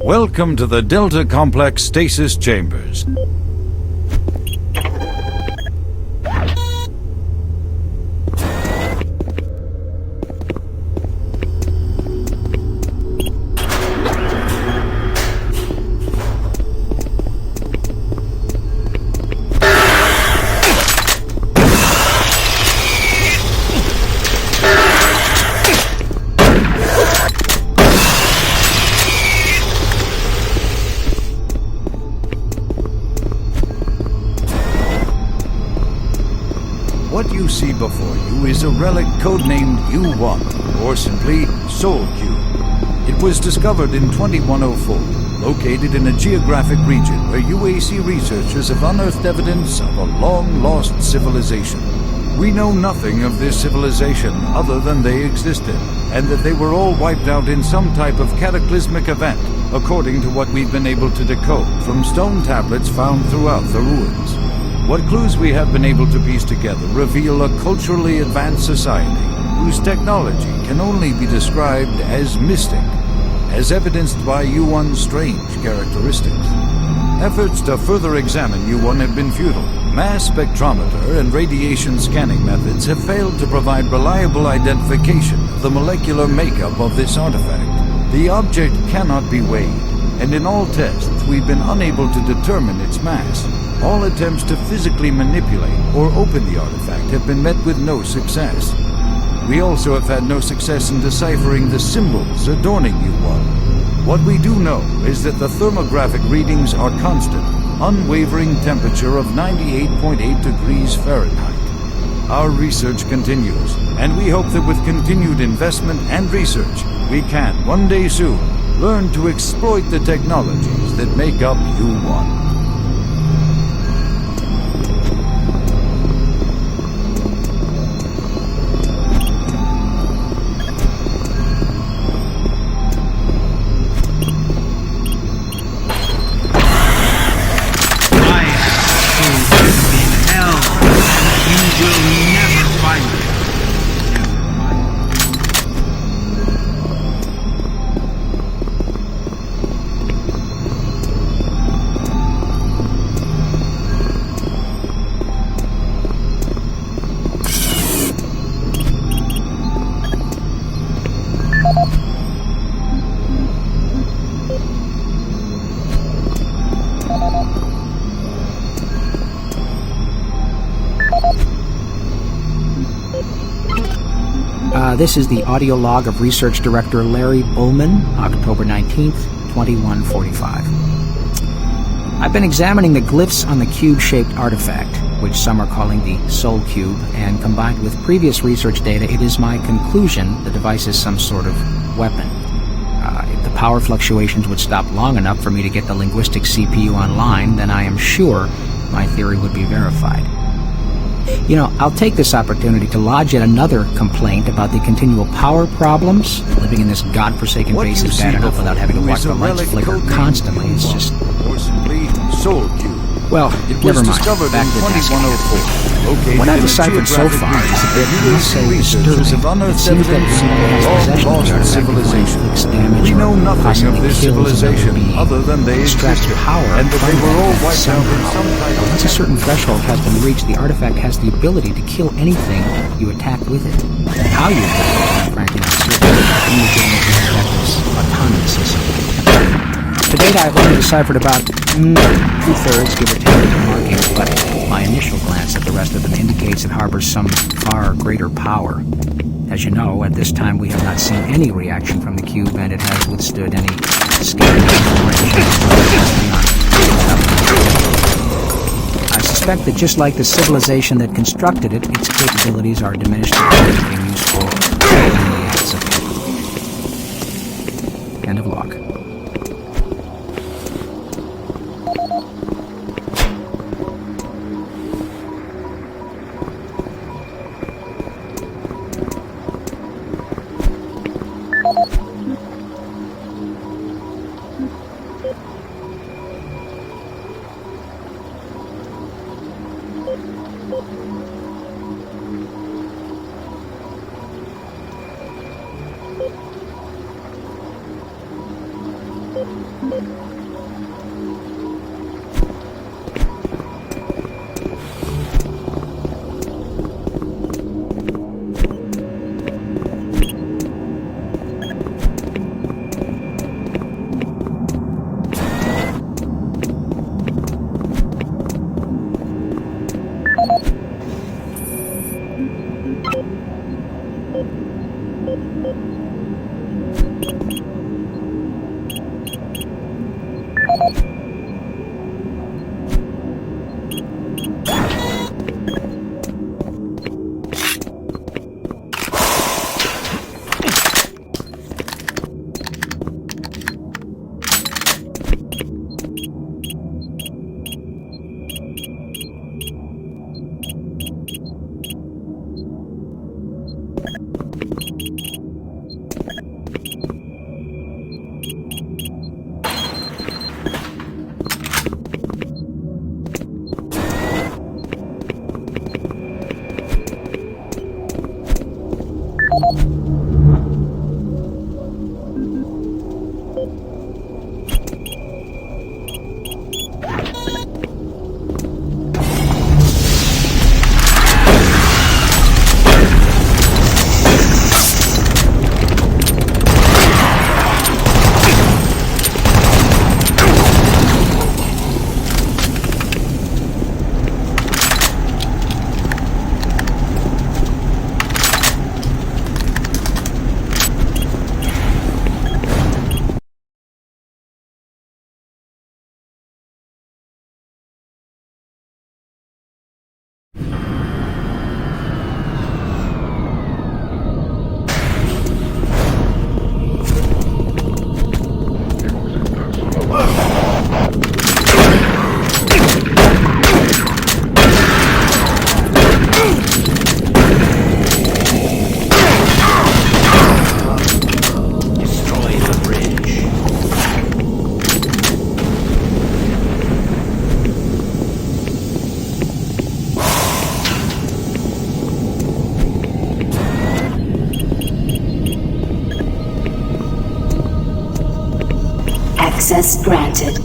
Welcome to the Delta Complex Stasis Chambers. What you see before you is a relic codenamed U1, or simply Soul Cube. It was discovered in 2104, located in a geographic region where UAC researchers have unearthed evidence of a long-lost civilization. We know nothing of this civilization other than they existed, and that they were all wiped out in some type of cataclysmic event, according to what we've been able to decode from stone tablets found throughout the ruins. What clues we have been able to piece together reveal a culturally advanced society whose technology can only be described as mystic, as evidenced by U1's strange characteristics. Efforts to further examine U1 have been futile. Mass spectrometer and radiation scanning methods have failed to provide reliable identification of the molecular makeup of this artifact. The object cannot be weighed, and in all tests we've been unable to determine its mass. All attempts to physically manipulate or open the artifact have been met with no success. We also have had no success in deciphering the symbols adorning U1. What we do know is that the thermographic readings are constant, unwavering temperature of 98.8 degrees Fahrenheit. Our research continues, and we hope that with continued investment and research, we can, one day soon, learn to exploit the technologies that make up U1. This is the audio log of Research Director Larry Bullman, October 19th, 2145. I've been examining the glyphs on the cube-shaped artifact, which some are calling the Soul Cube, and combined with previous research data, it is my conclusion the device is some sort of weapon. If the power fluctuations would stop long enough for me to get the linguistic CPU online, then I am sure my theory would be verified. You know, I'll take this opportunity to lodge yet another complaint about the continual power problems. Living in this godforsaken base is bad enough without having to watch the lights flicker constantly. It's just... Soul Cube. Well, never mind. Back to the task. What I've deciphered so far is that there can say disturbing. It seems that someone has possession of the artifact to inflict damage or possibly kills another being, extracts power and that they were all wiped out somehow. Once a certain threshold has been reached, the artifact has the ability to kill anything you attack with it. How you attack it, I'm frankly not certain. Indicating that the artifact is autonomous in some way. To date, I've only deciphered about two-thirds, give or take, of the markings, but my initial glance at the rest of them indicates it harbors some far greater power. As you know, at this time we have not seen any reaction from the cube, and it has withstood any scanning I suspect that just like the civilization that constructed it, its capabilities are diminished to anything useful in the acts of End of log. Request granted.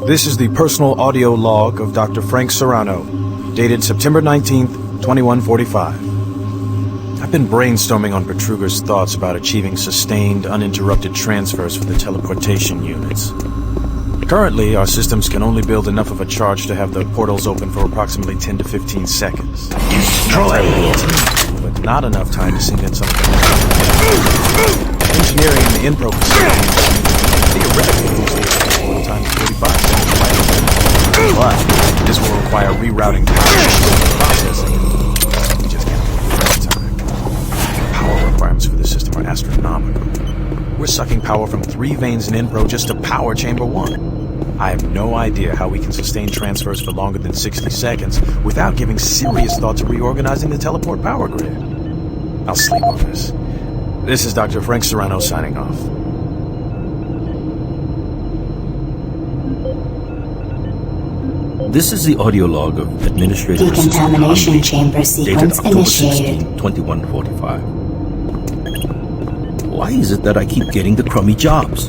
This is the personal audio log of Dr. Frank Serrano, dated September 19th, 2145. I've been brainstorming on Bertruger's thoughts about achieving sustained, uninterrupted transfers for the teleportation units. Currently, our systems can only build enough of a charge to have the portals open for approximately 10 to 15 seconds. Destroy it! But not enough time to sink in some of the engineering in the in-pro facility. Theoretically, boost the output times 45 seconds. But this will require rerouting processing. We just can't afford that time. Power requirements for the system are astronomical. We're sucking power from 3 veins in Inpro just to power Chamber 1. I have no idea how we can sustain transfers for longer than 60 seconds without giving serious thought to reorganizing the teleport power grid. I'll sleep on this. This is Dr. Frank Serrano signing off. This is the audio log of Administrative Decontamination chamber sequence dated October initiated. 16, 2145. Why is it that I keep getting the crummy jobs?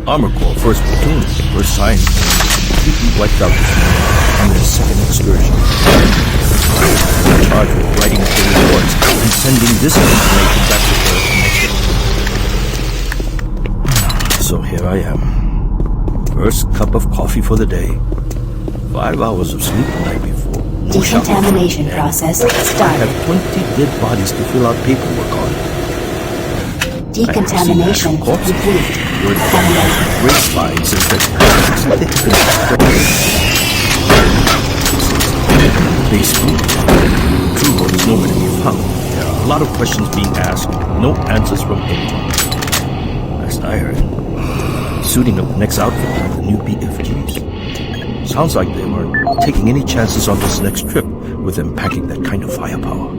Armor Corps, 1st Platoon, 1st Science, completely wiped out on their 2nd excursion. I'm in charge of writing the reports and sending this information back to Earth next day. So here I am. First cup of coffee for the day. 5 hours of sleep the night before. Decontamination process I started. have 20 dead bodies to fill out paperwork on. Decontamination complete. Your great slide says that basically, true or is nowhere to be found. There are a lot of questions being asked, no answers from anyone. Last I heard, suiting up the next outfit with the new BFGs. Sounds like they weren't taking any chances on this next trip with them packing that kind of firepower.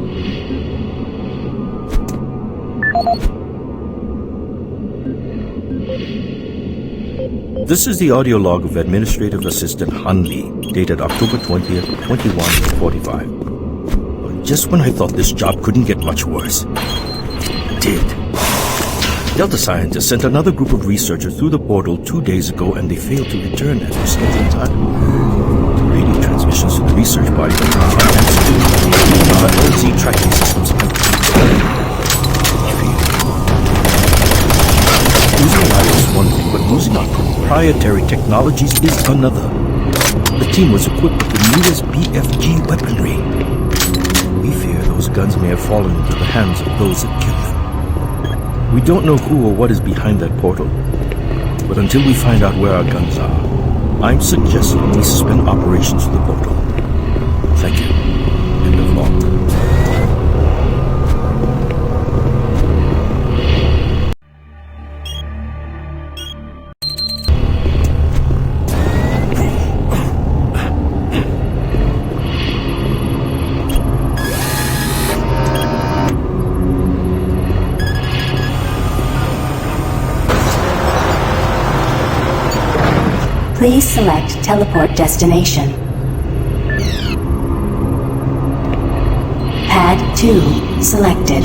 This is the audio log of Administrative Assistant Han Lee, dated October 20th, 2145. Just when I thought this job couldn't get much worse, it did. Delta scientists sent another group of researchers through the portal 2 days ago, and they failed to return at their scheduled time. The radio transmissions to the research body were not answered. Our LZ tracking systems have losing lives is one thing, but losing our proprietary technologies is another. The team was equipped with the newest BFG weaponry. We fear those guns may have fallen into the hands of those that killed them. We don't know who or what is behind that portal, but until we find out where our guns are, I'm suggesting we suspend operations to the portal. Thank you. End of log. Please select teleport destination. Pad 2 selected.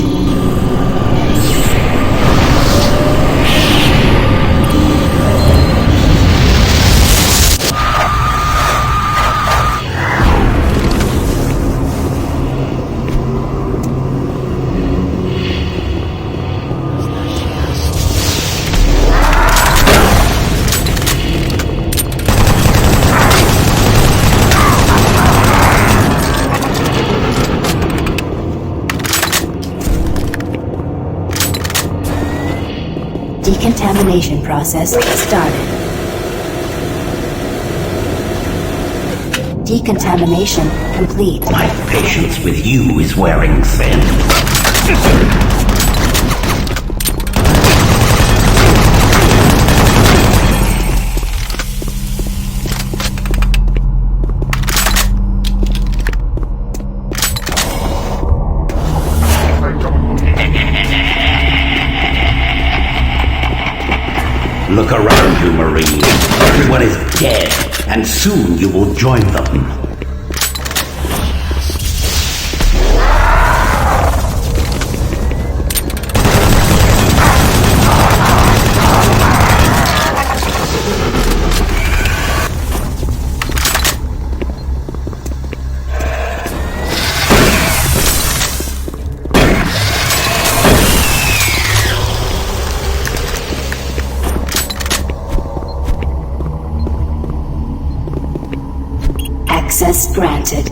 Decontamination process started. Decontamination complete. My patience with you is wearing thin. Look around you, Marine. Everyone is dead, and soon you will join them. Access granted.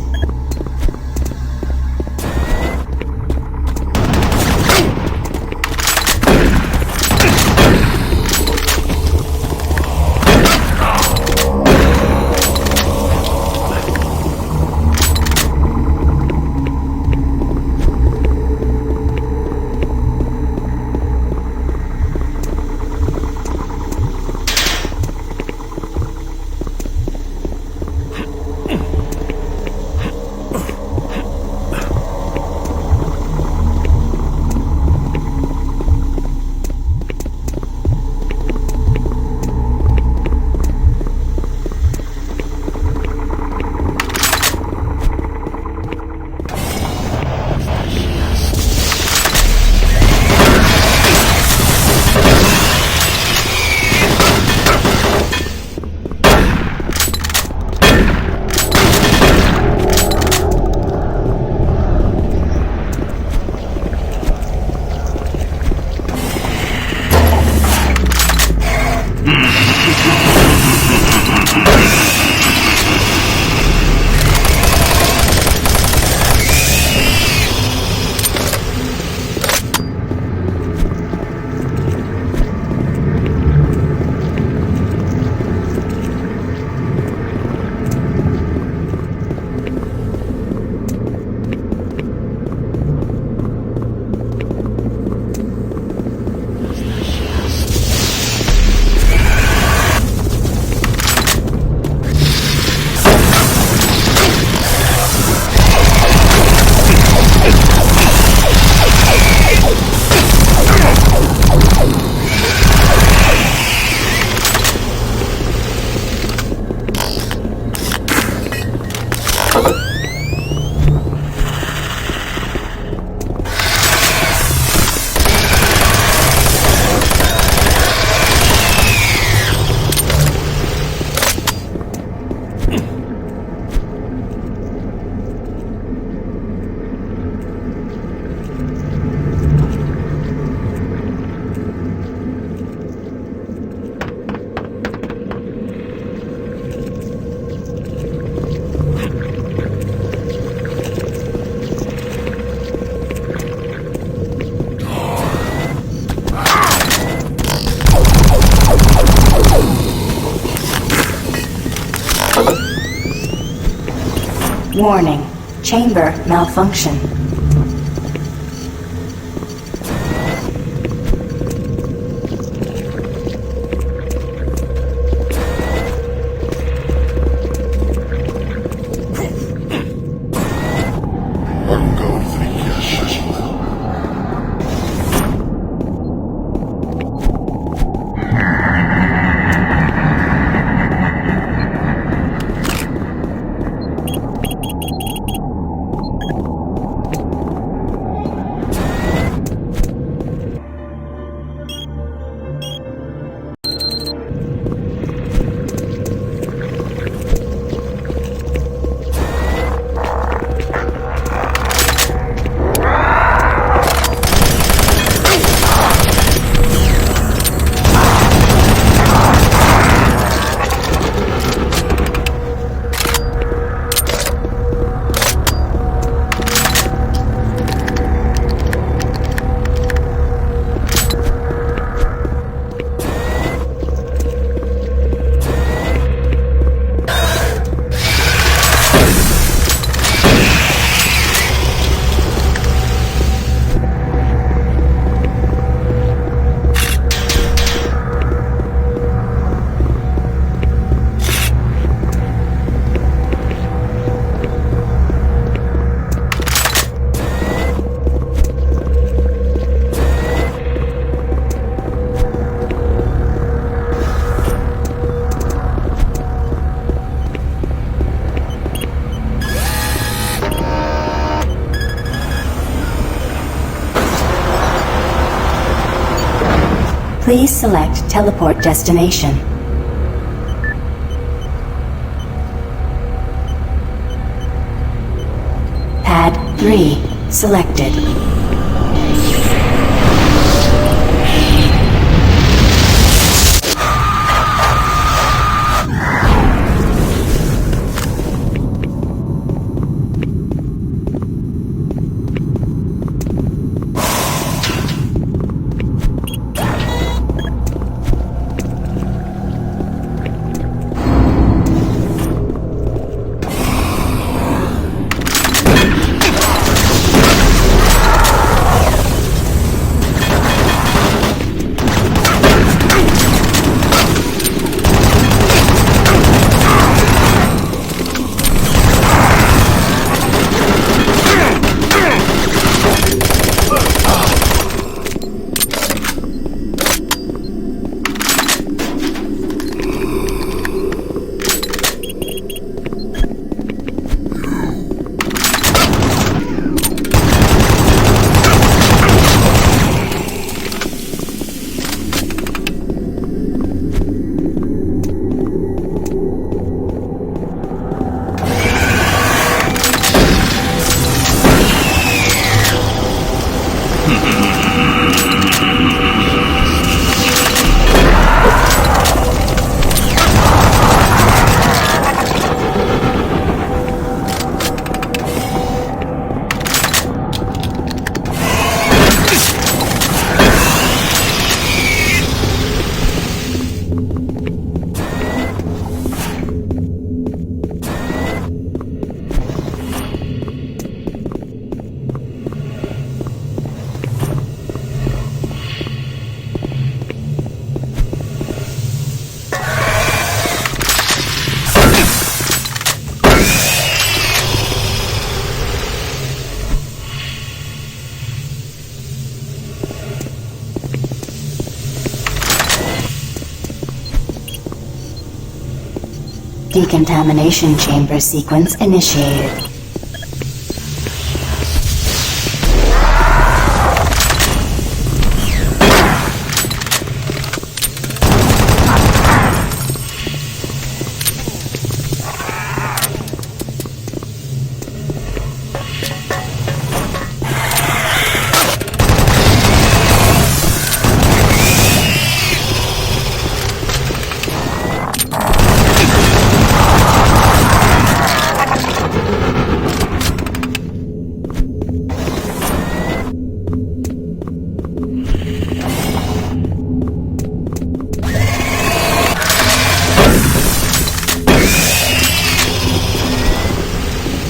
Warning. Chamber malfunction. Please select teleport destination. Pad 3 selected. Decontamination chamber sequence initiated.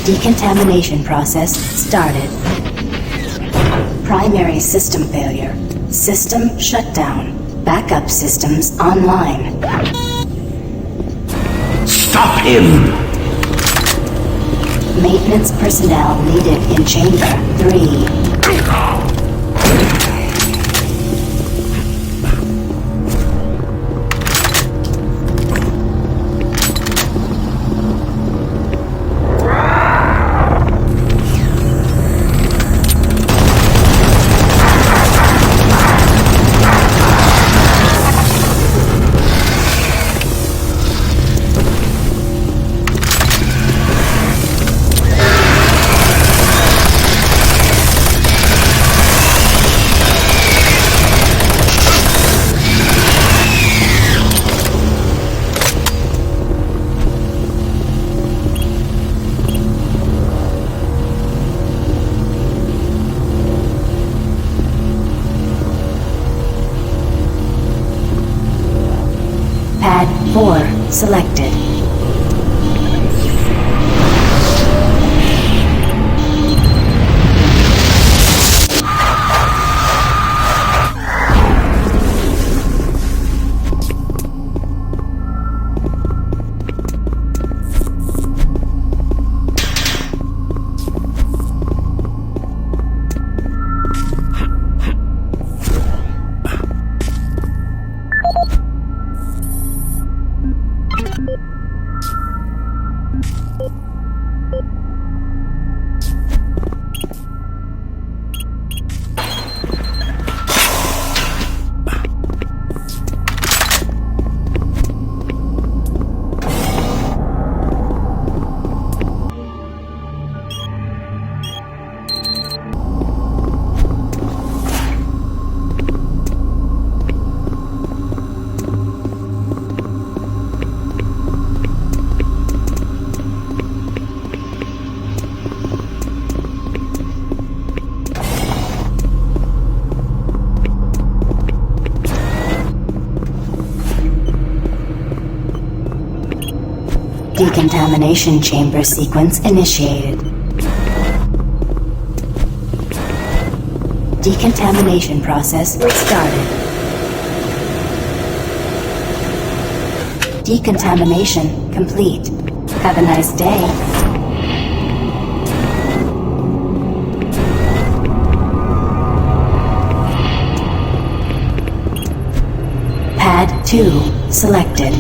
Decontamination process started. Primary system failure. System shutdown. Backup systems online. Stop him! Maintenance personnel needed in Chamber 3. Pad 4 selected. Decontamination chamber sequence initiated. Decontamination process started. Decontamination complete. Have a nice day. Pad 2 selected.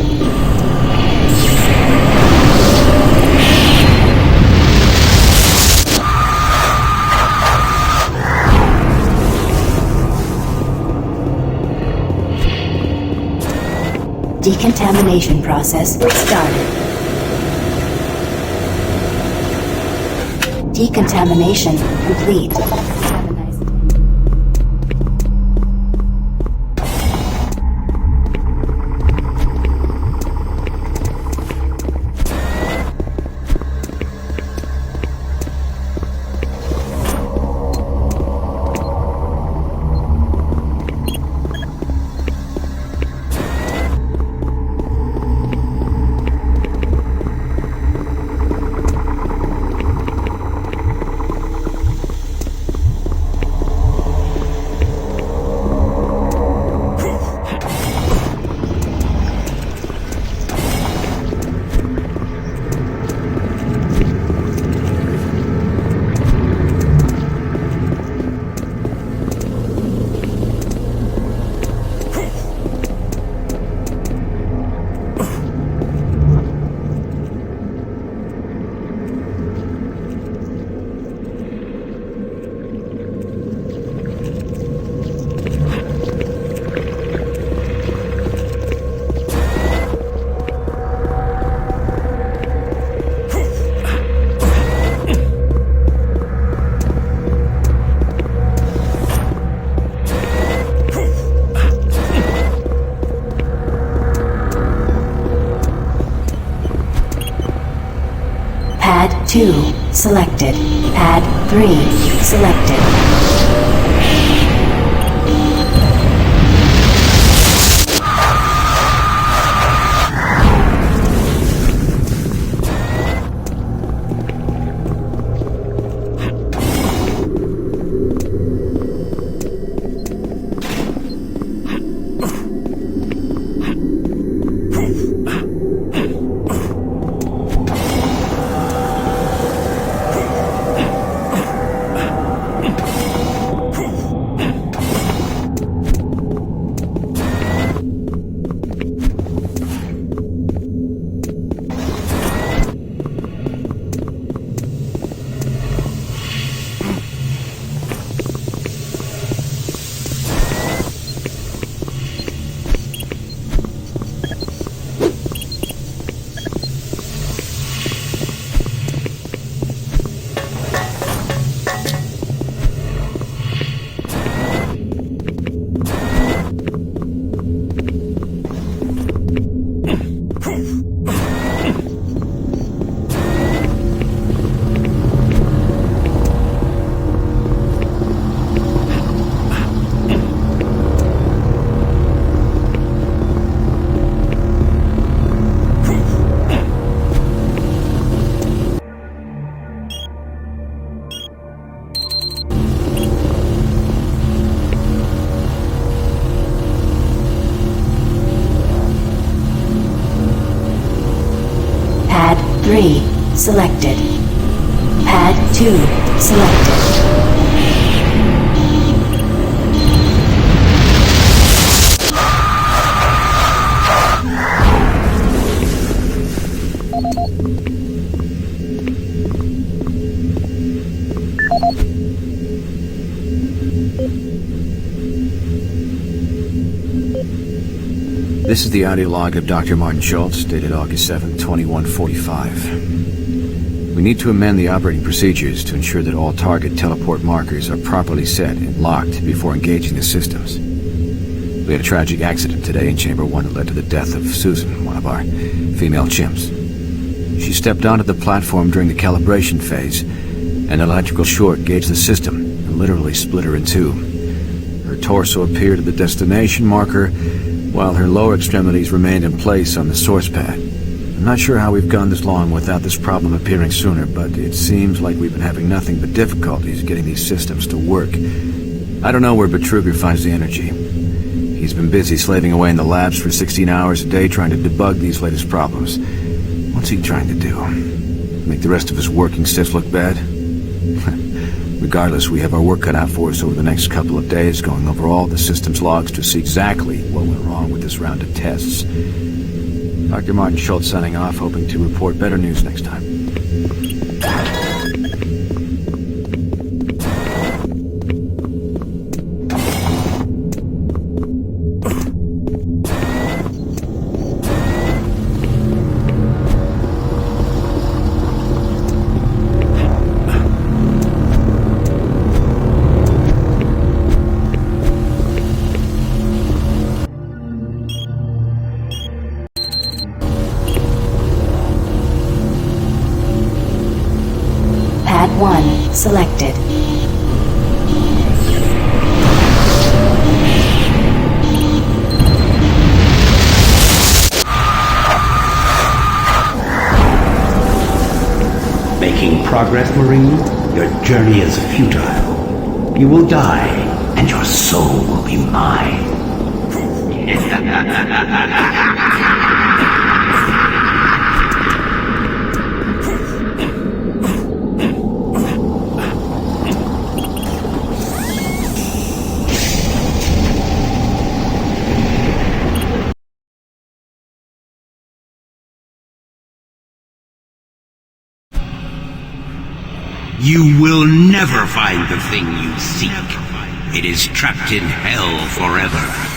Decontamination process started. Decontamination complete. Pad 2 selected. Pad 3 selected. Pad 3 selected. Pad 2 selected. This is the audio log of Dr. Martin Schultz, dated August 7, 2145. We need to amend the operating procedures to ensure that all target teleport markers are properly set and locked before engaging the systems. We had a tragic accident today in Chamber 1 that led to the death of Susan, one of our female chimps. She stepped onto the platform during the calibration phase, and an electrical short gauged the system and literally split her in two. Her torso appeared at the destination marker, while her lower extremities remained in place on the source pad. I'm not sure how we've gone this long without this problem appearing sooner, but it seems like we've been having nothing but difficulties getting these systems to work. I don't know where Betruger finds the energy. He's been busy slaving away in the labs for 16 hours a day trying to debug these latest problems. What's he trying to do? Make the rest of his working sets look bad? Regardless, we have our work cut out for us over the next couple of days, going over all the system's logs to see exactly what went wrong with this round of tests. Dr. Martin Schultz signing off, hoping to report better news next time. Pad 1 selected. Making progress, Marine? Your journey is futile. You will die, and your soul will be mine. You will never find the thing you seek. It is trapped in hell forever.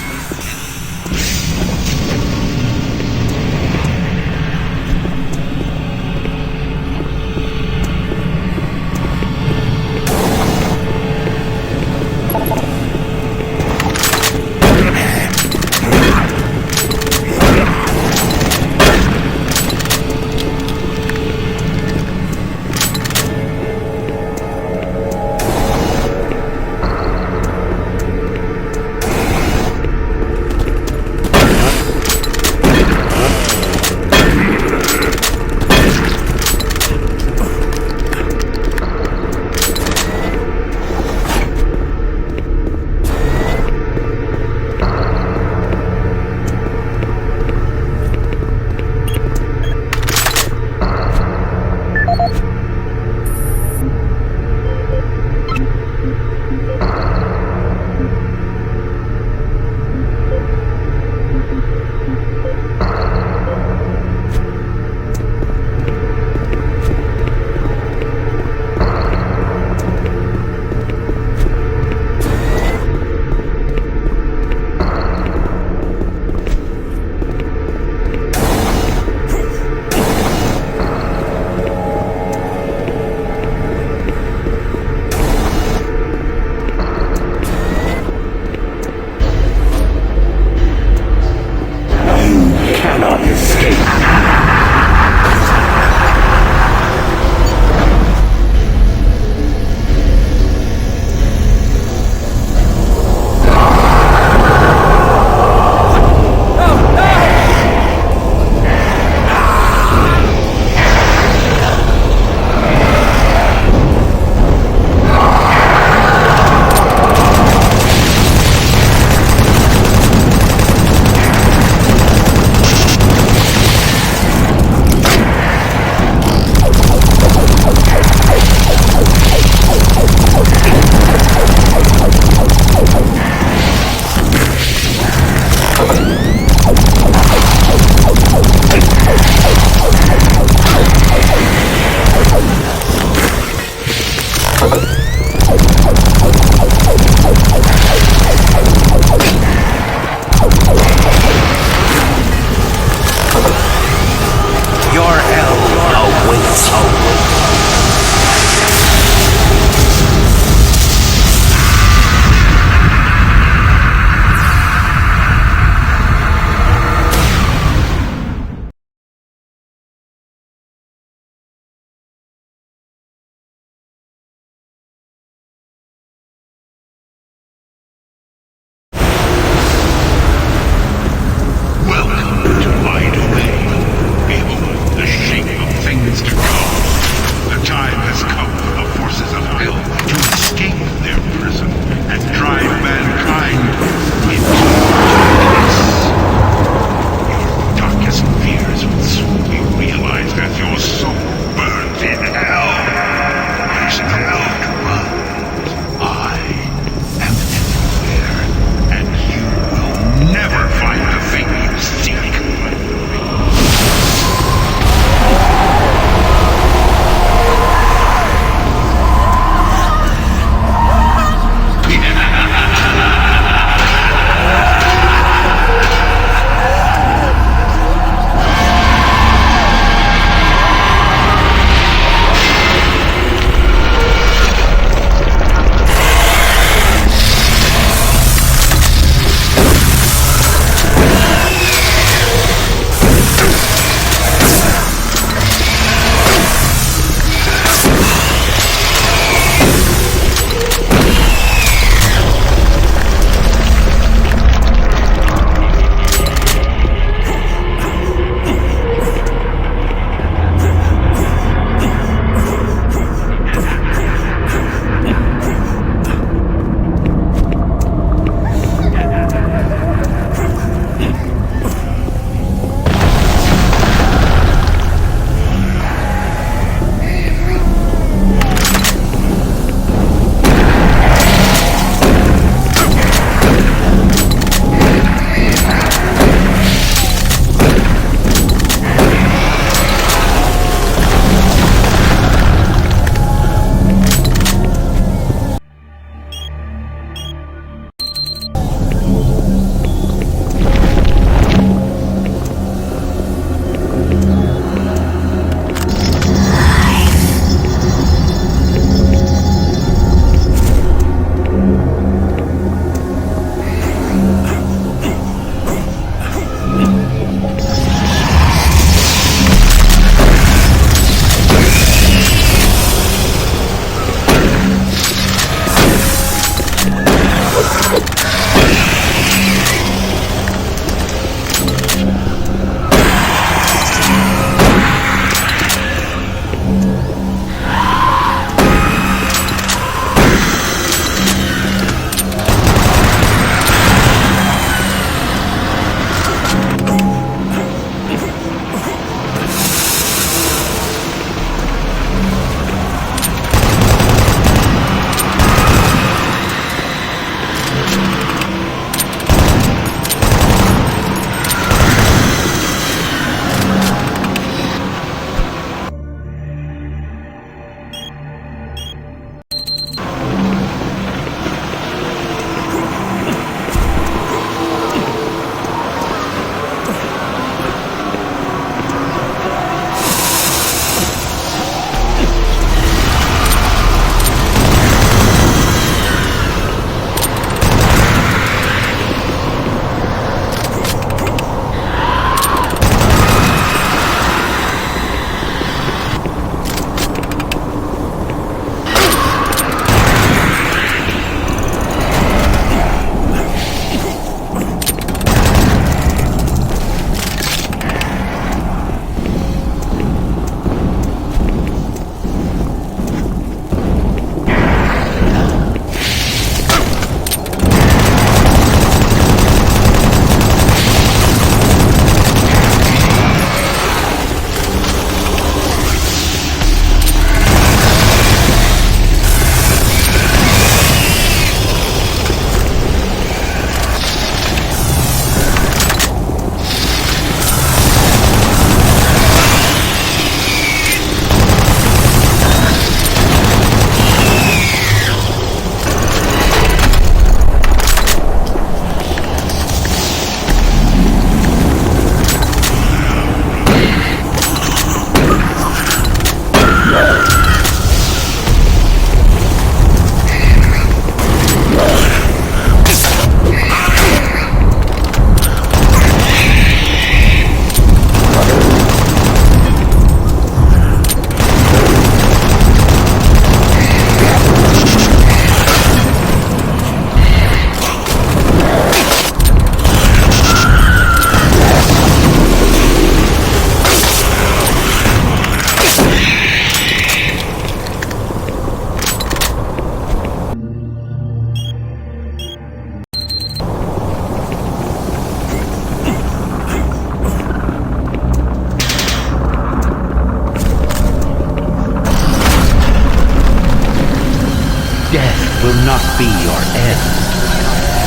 will not be your end.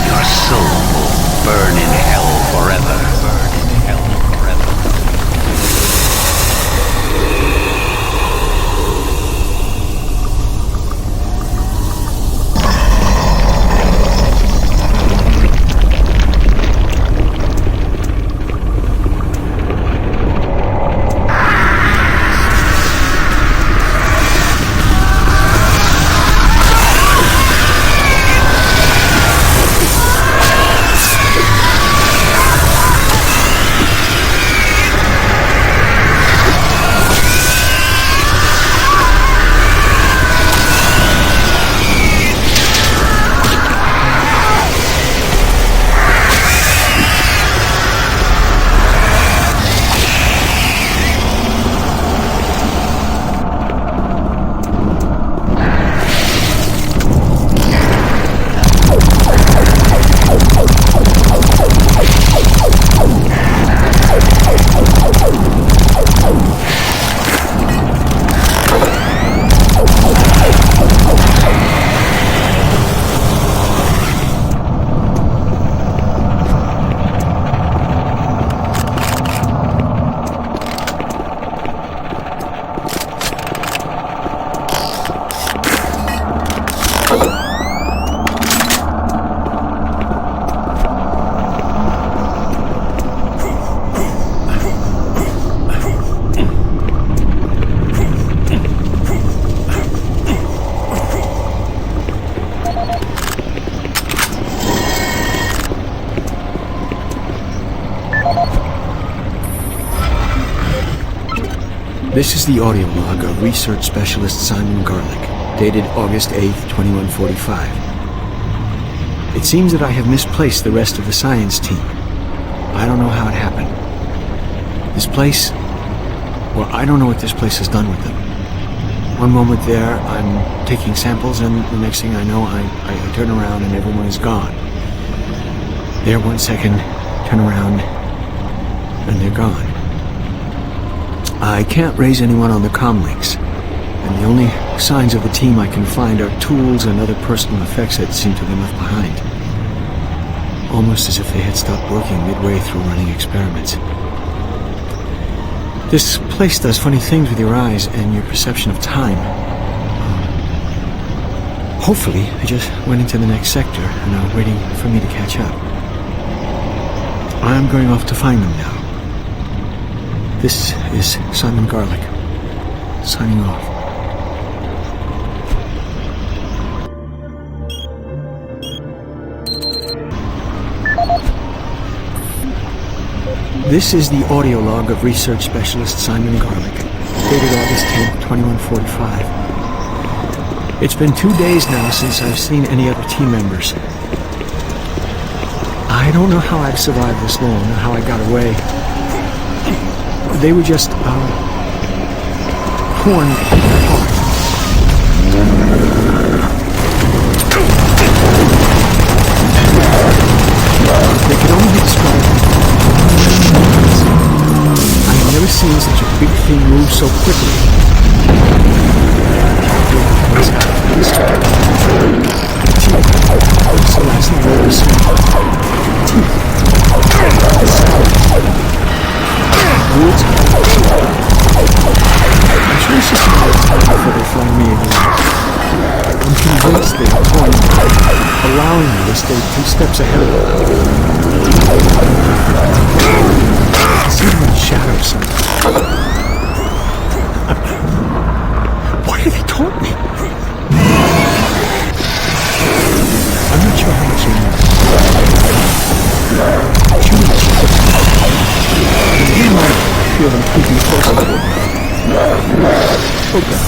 Your soul will burn in hell forever. Burn in hell forever. This is the audio log of Research Specialist Simon Garlick, dated August 8th, 2145. It seems that I have misplaced the rest of the science team. I don't know how it happened. This place... well, I don't know what this place has done with them. One moment there, I'm taking samples, and the next thing I know, I turn around and everyone is gone. There 1 second, turn around, and they're gone. I can't raise anyone on the comm links, and the only signs of the team I can find are tools and other personal effects that seem to have been left behind. Almost as if they had stopped working midway through running experiments. This place does funny things with your eyes and your perception of time. Hopefully, they just went into the next sector and are waiting for me to catch up. I'm going off to find them now. This is Simon Garlick, signing off. This is the audio log of Research Specialist Simon Garlick, dated August 10th, 2145. It's been 2 days now since I've seen any other team members. I don't know how I've survived this long or how I got away. They were just, torn apart. They could only be described. I have never seen such a big thing move so quickly. That's the last thing I ever saw. Woods. I'm sure it's just a matter of time before they find me again. I'm convinced they are torn, allowing me to stay 2 steps ahead of them. I see them in shadow somewhere. Why did they taunt me? I'm not sure how much I know. Too much. You might feel them creeping closer to me. Okay.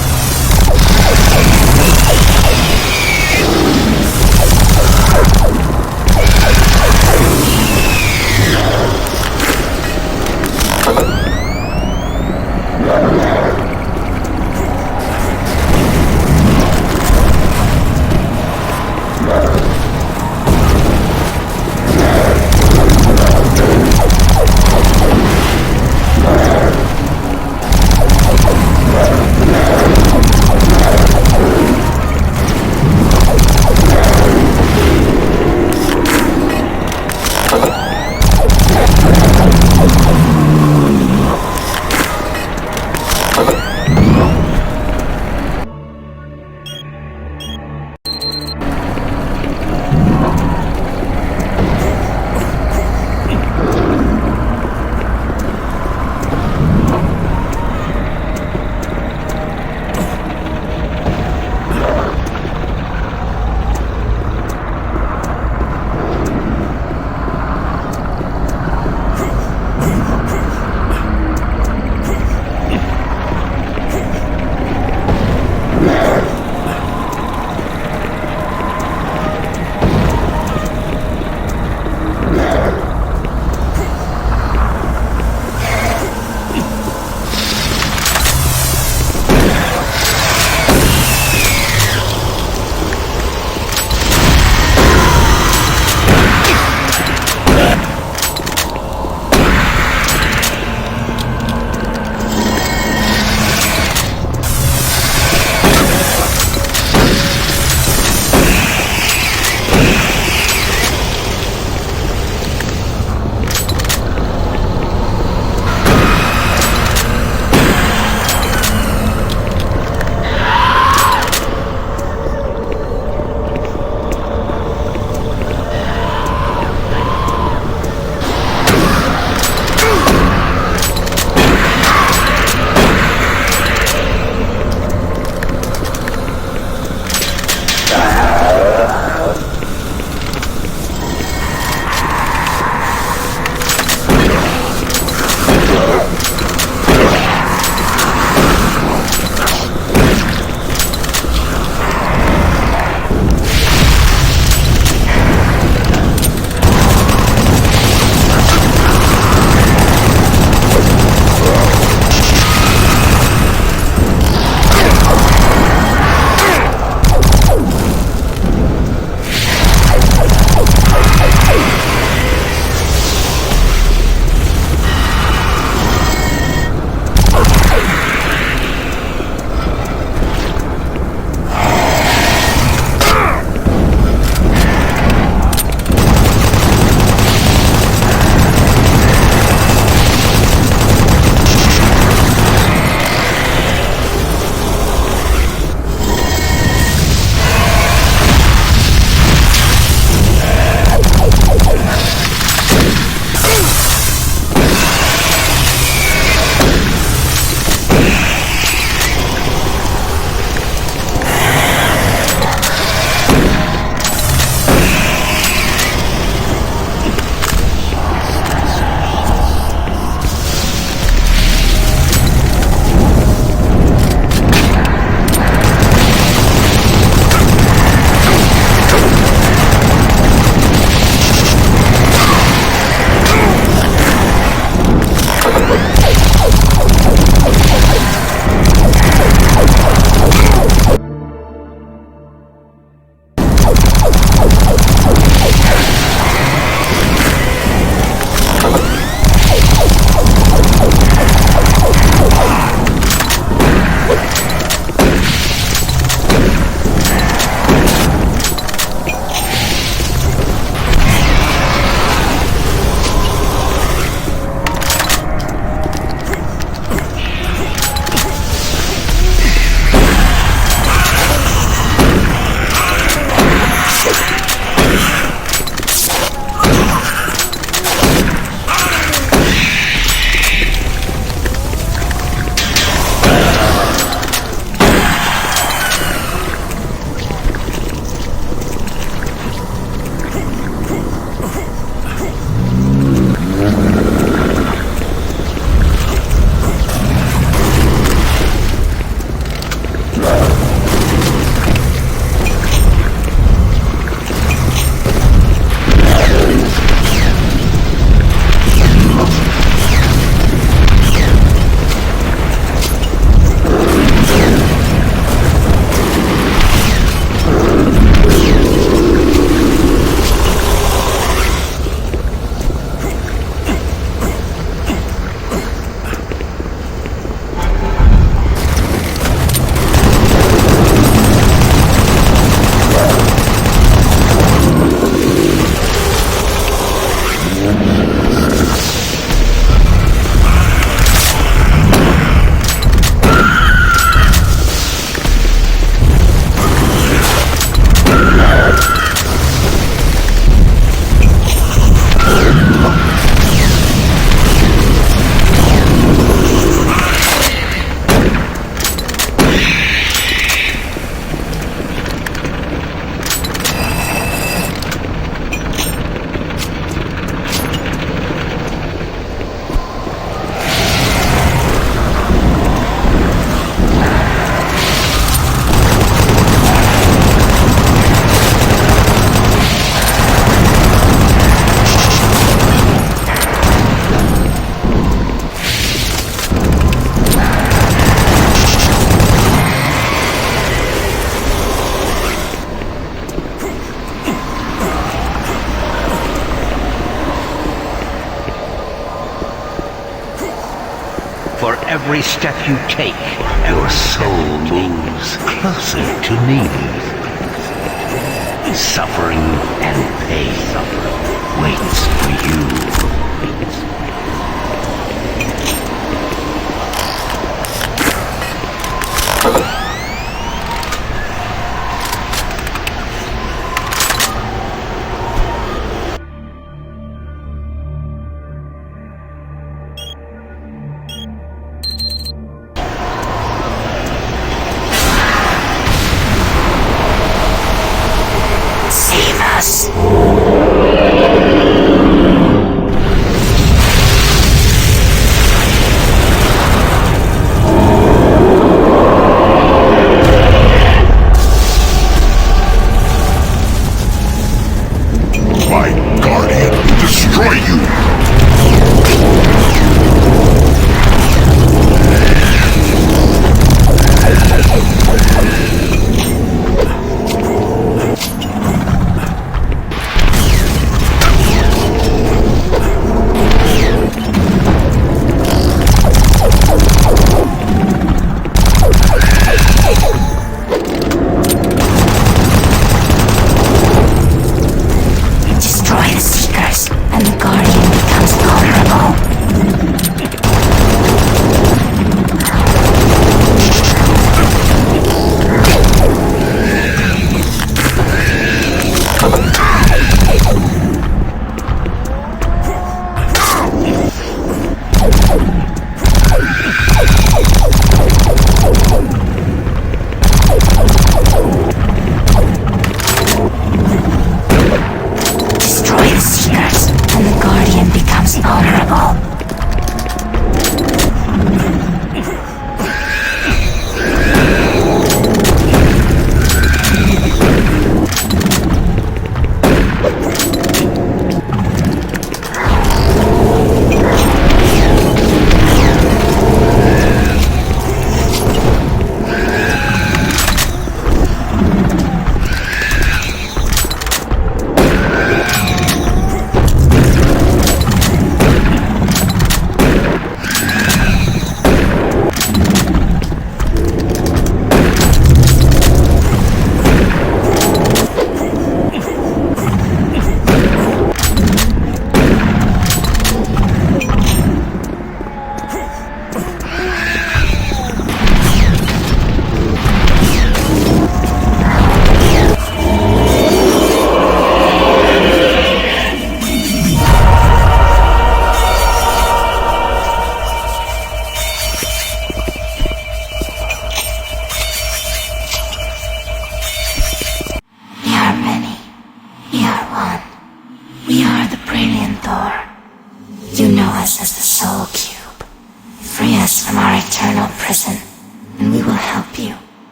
For every step you take, your soul moves closer to me. Suffering and pain waits for you. Save us! My guardian will destroy you!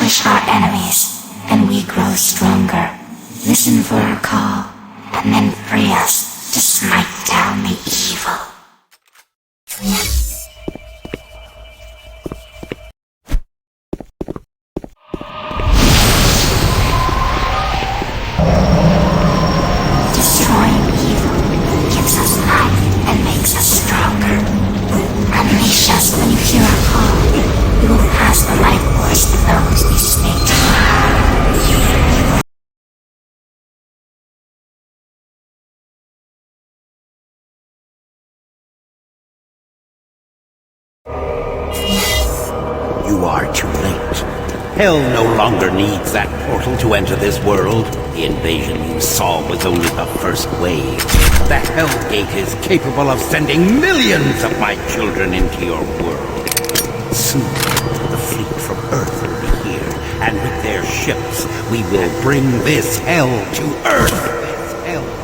vanquish our enemies, and we grow stronger. Listen for our call, and then free us to smite down the evil. Destroying evil gives us life and makes us stronger. Unleash us when you hear our call. We will pass the life force to those we slay. You are too late. Hell no longer needs that portal to enter this world. The invasion you saw was only the first wave. The Hellgate is capable of sending millions of my children into your world. Soon, the fleet from Earth will be here, and with their ships, we will bring this hell to Earth. This hell.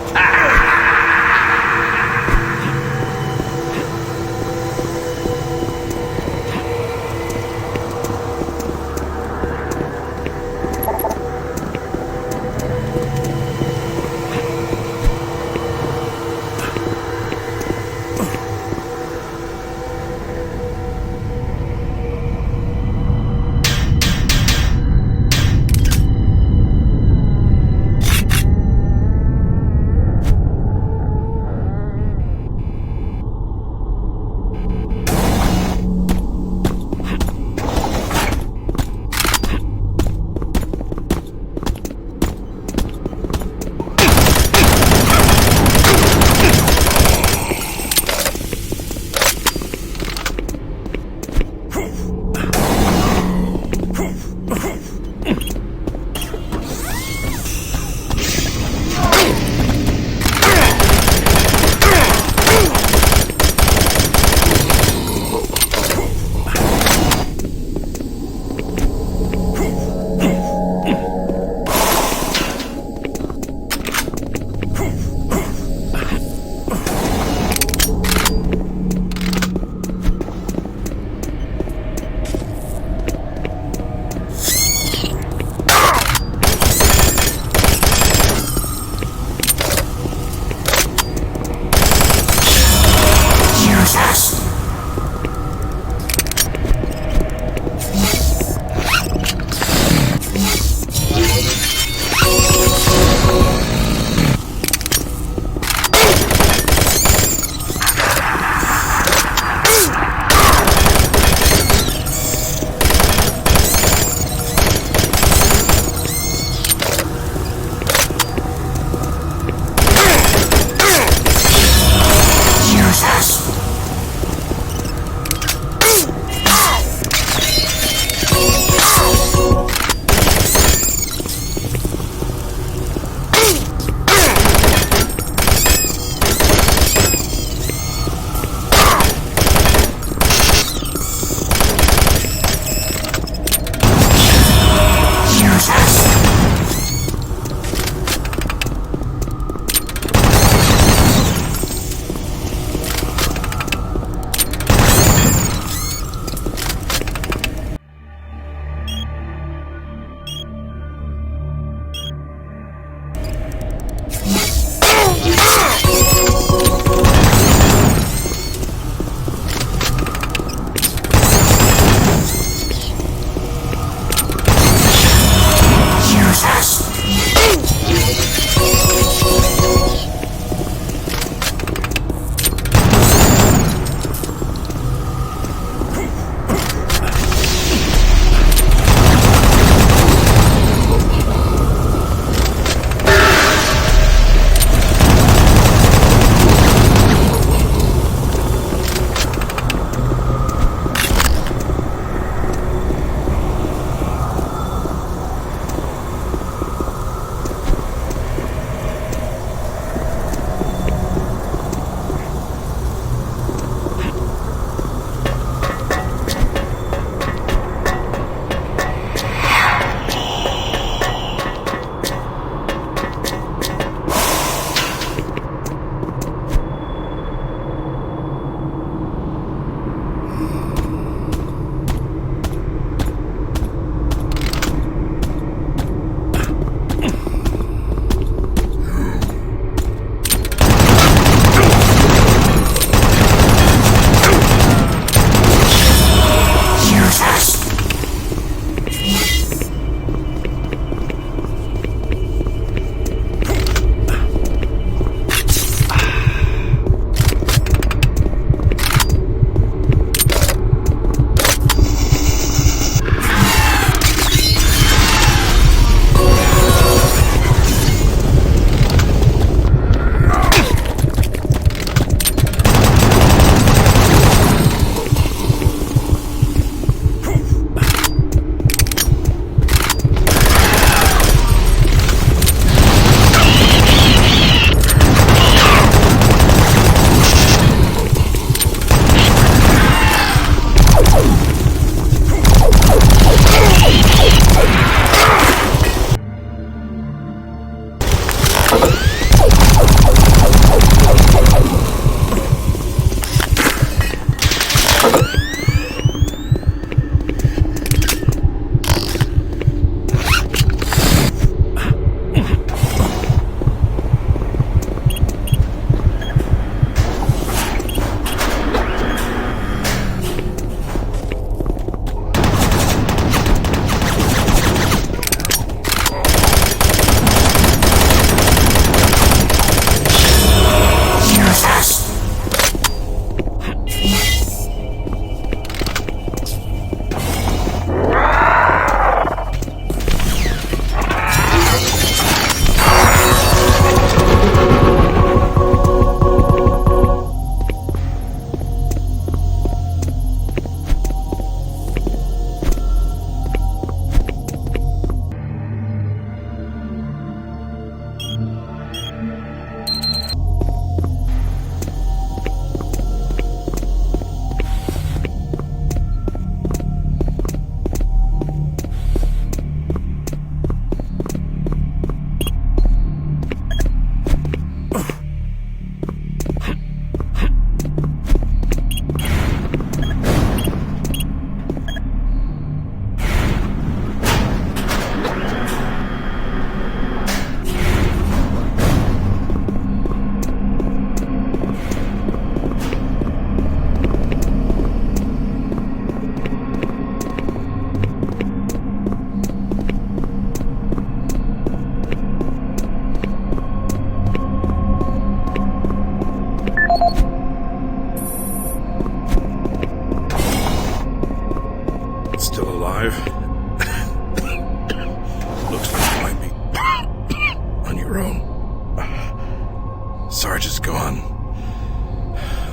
gone.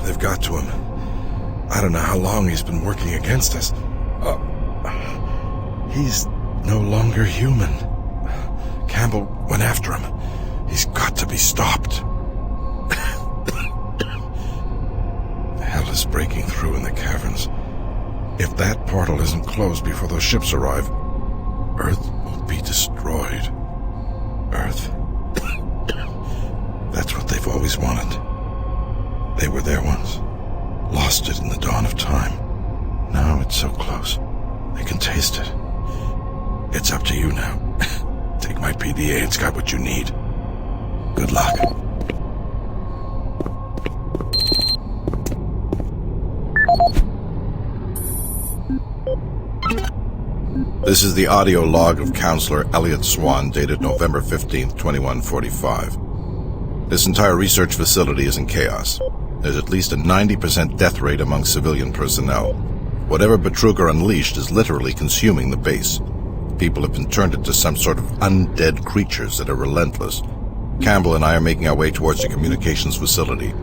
They've got to him. I don't know how long he's been working against us. He's no longer human. Campbell went after him. He's got to be stopped. Hell is breaking through in the caverns. If that portal isn't closed before those ships arrive, Earth will be destroyed. Earth. That's what they've always wanted. They were there once. Lost it in the dawn of time. Now it's so close. They can taste it. It's up to you now. Take my PDA, it's got what you need. Good luck. This is the audio log of Counselor Elliot Swan, dated November 15th, 2145. This entire research facility is in chaos. There's at least a 90% death rate among civilian personnel. Whatever Betruger unleashed is literally consuming the base. People have been turned into some sort of undead creatures that are relentless. Campbell and I are making our way towards the communications facility.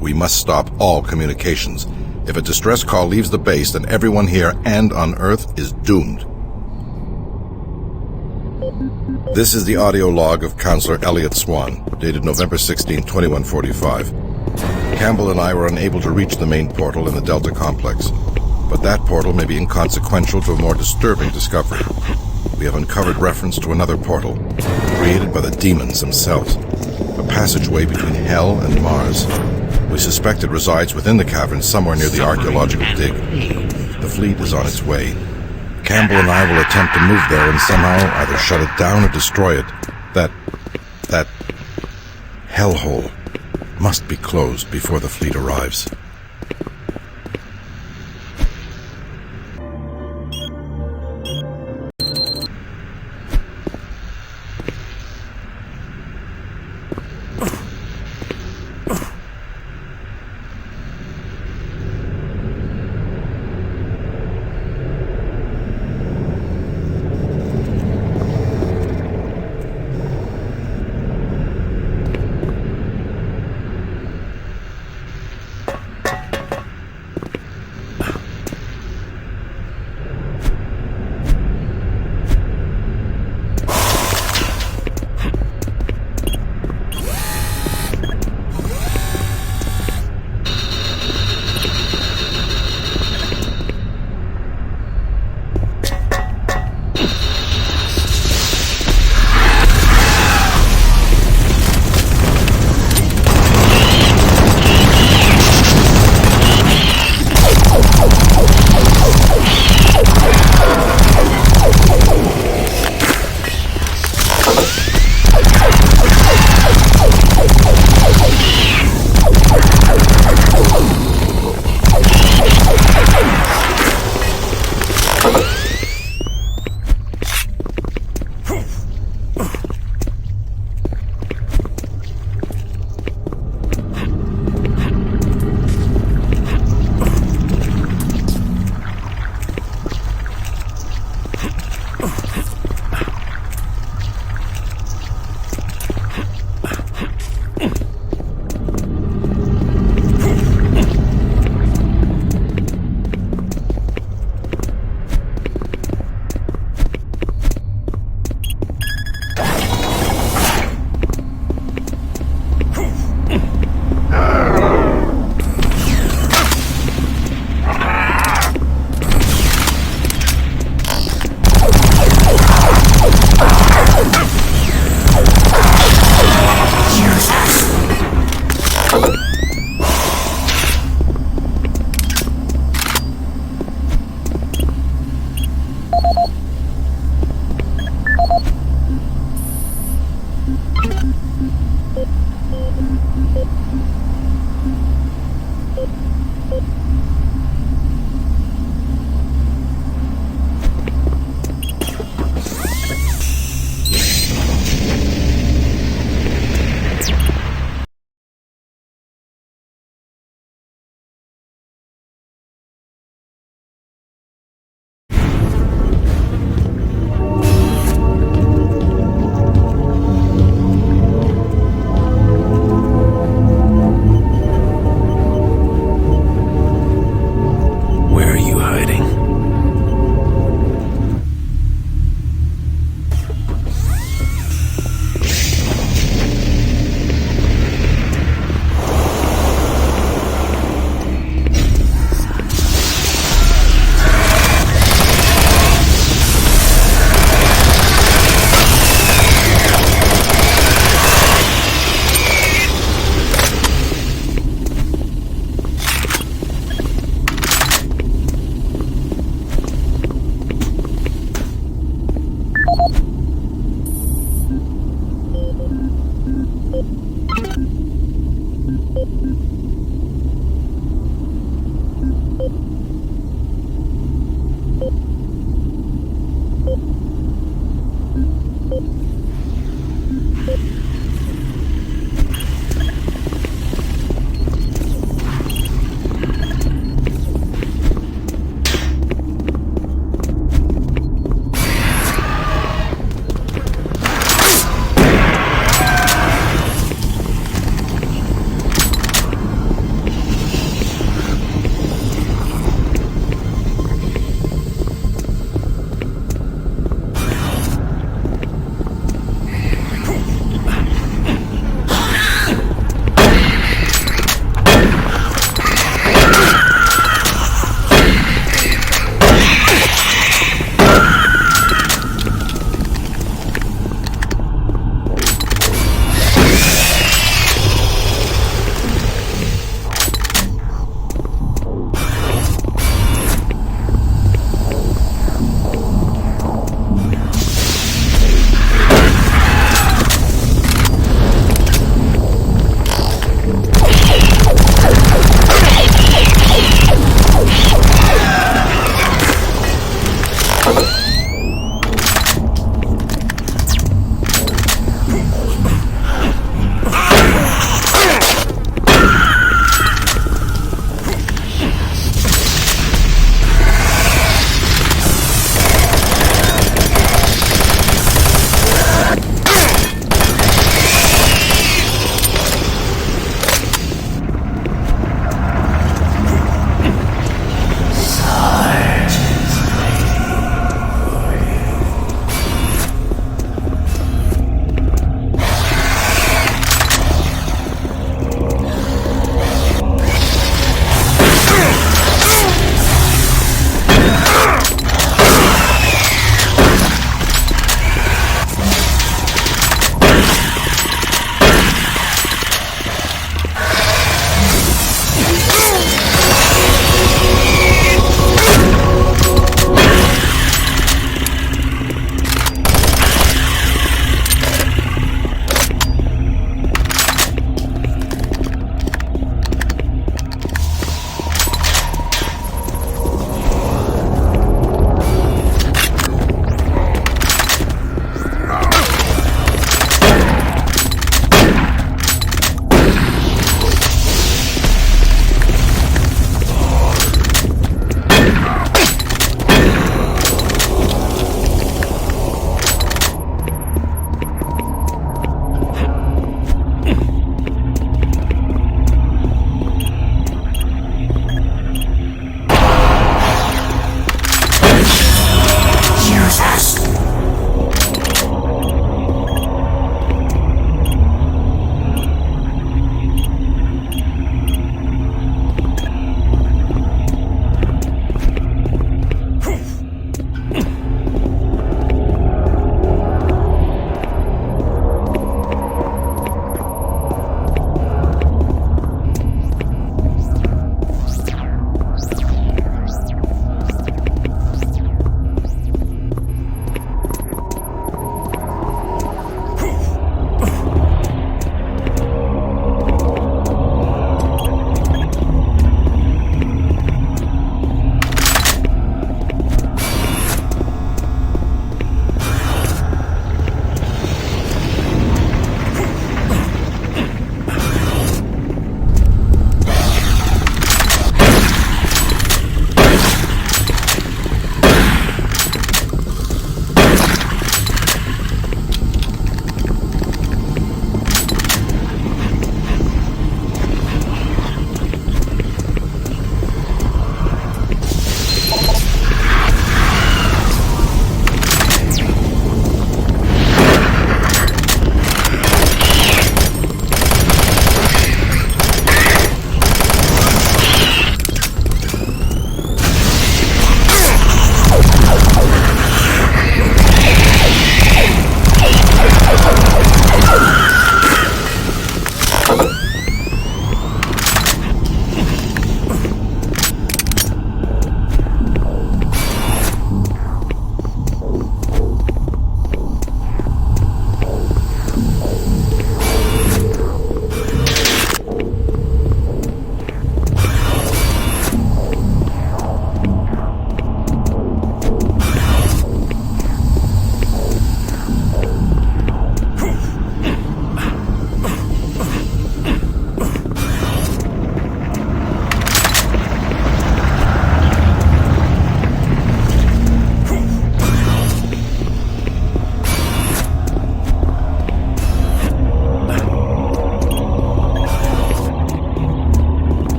We must stop all communications. If a distress call leaves the base, then everyone here and on Earth is doomed. This is the audio log of Counselor Elliot Swan, dated November 16, 2145. Campbell and I were unable to reach the main portal in the Delta complex, but that portal may be inconsequential to a more disturbing discovery. We have uncovered reference to another portal, created by the demons themselves, a passageway between Hell and Mars. We suspect it resides within the cavern somewhere near the archaeological dig. The fleet is on its way. Campbell and I will attempt to move there and somehow either shut it down or destroy it. That hellhole must be closed before the fleet arrives.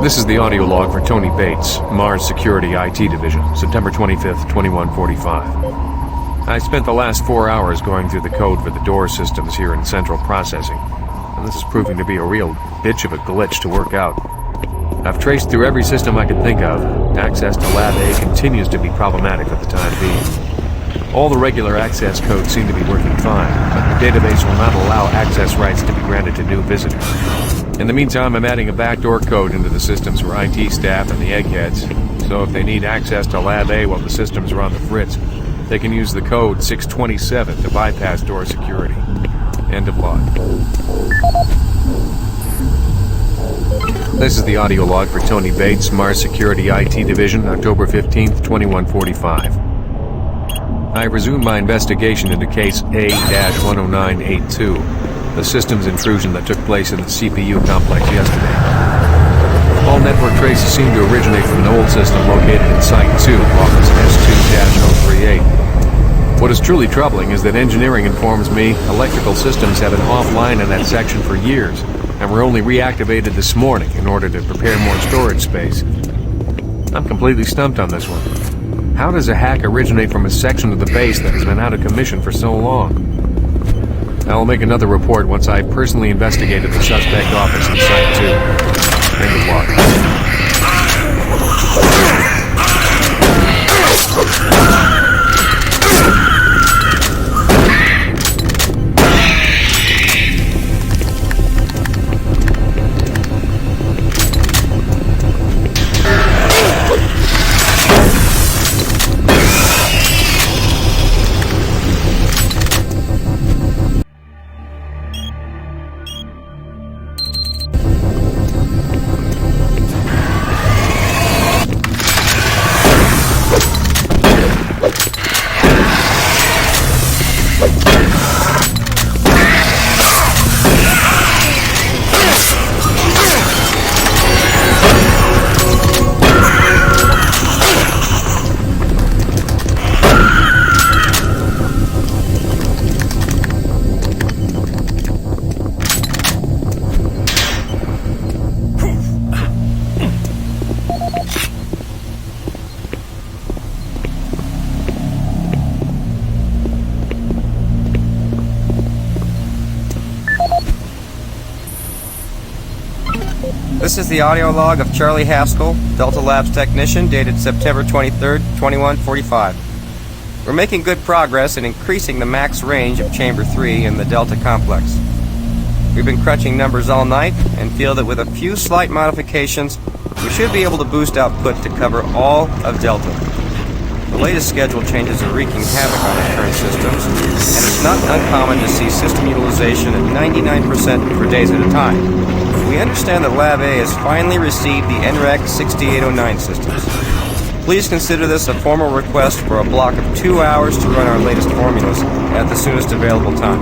This is the audio log for Tony Bates, Mars Security IT Division, September 25th, 2145. I spent the last 4 hours going through the code for the door systems here in Central Processing, and this is proving to be a real bitch of a glitch to work out. I've traced through every system I could think of. Access to Lab A continues to be problematic for the time being. All the regular access codes seem to be working fine, but the database will not allow access rights to be granted to new visitors. In the meantime, I'm adding a backdoor code into the systems for IT staff and the eggheads, so if they need access to Lab A while the systems are on the fritz, they can use the code 627 to bypass door security. End of log. This is the audio log for Tony Bates, Mars Security IT Division, October 15th, 2145. I resumed my investigation into case A-10982, the systems intrusion that took place in the CPU complex yesterday. All network traces seem to originate from an old system located in Site 2, Office S2-038. What is truly troubling is that engineering informs me electrical systems have been offline in that section for years, and were only reactivated this morning in order to prepare more storage space. I'm completely stumped on this one. How does a hack originate from a section of the base that has been out of commission for so long? I'll make another report once I've personally investigated the suspect office in Site 2. End of log. This is the audio log of Charlie Haskell, Delta Labs technician, dated September 23rd, 2145. We're making good progress in increasing the max range of Chamber 3 in the Delta complex. We've been crunching numbers all night and feel that with a few slight modifications, we should be able to boost output to cover all of Delta. The latest schedule changes are wreaking havoc on our current systems, and it's not uncommon to see system utilization at 99% for days at a time. We understand that Lab A has finally received the NREC 6809 systems. Please consider this a formal request for a block of 2 hours to run our latest formulas at the soonest available time.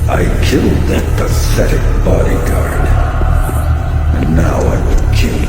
I killed that pathetic bodyguard. And now I will kill you.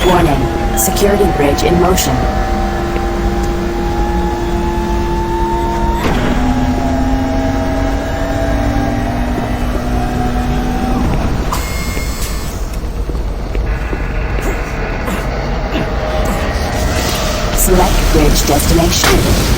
Warning. Security bridge in motion. Select bridge destination.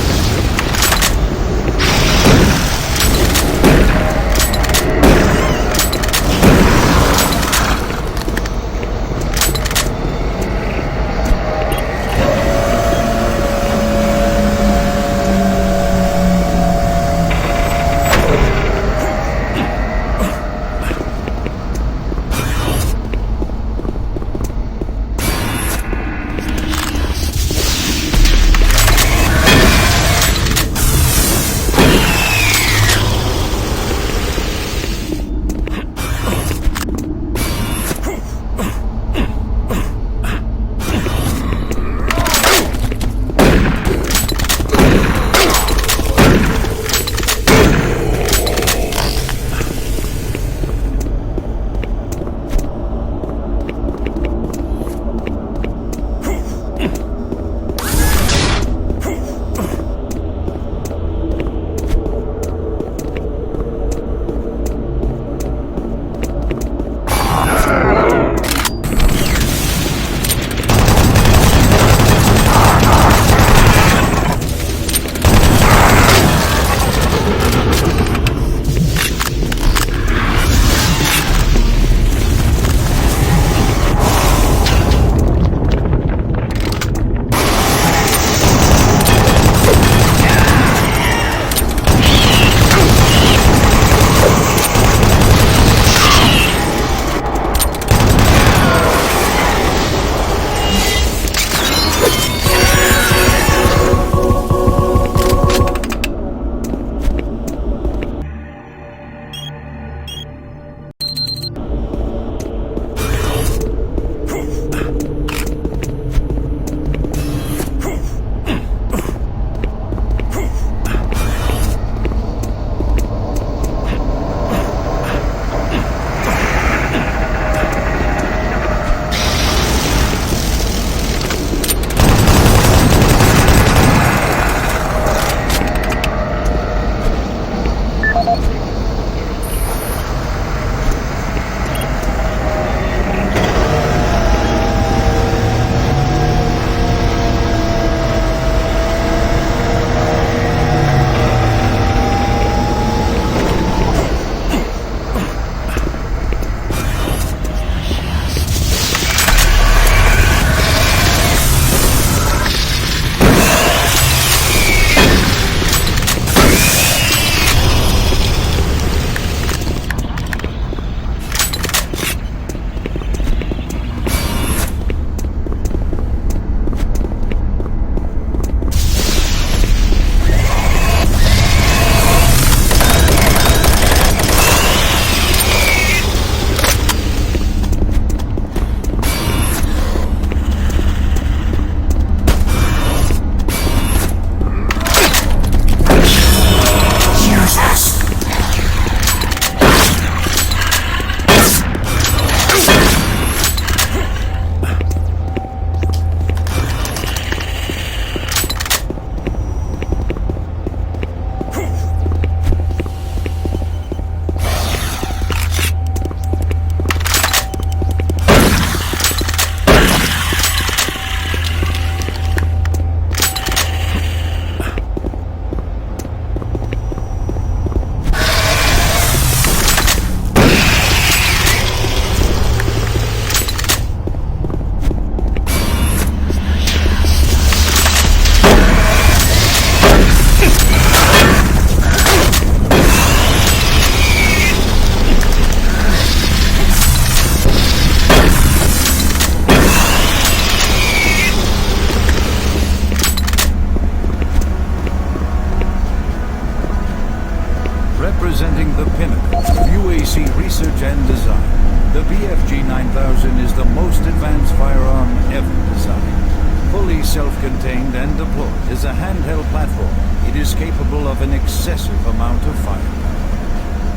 Representing the pinnacle of UAC research and design, the BFG 9000 is the most advanced firearm ever designed. Fully self-contained and deployed as a handheld platform, it is capable of an excessive amount of firepower.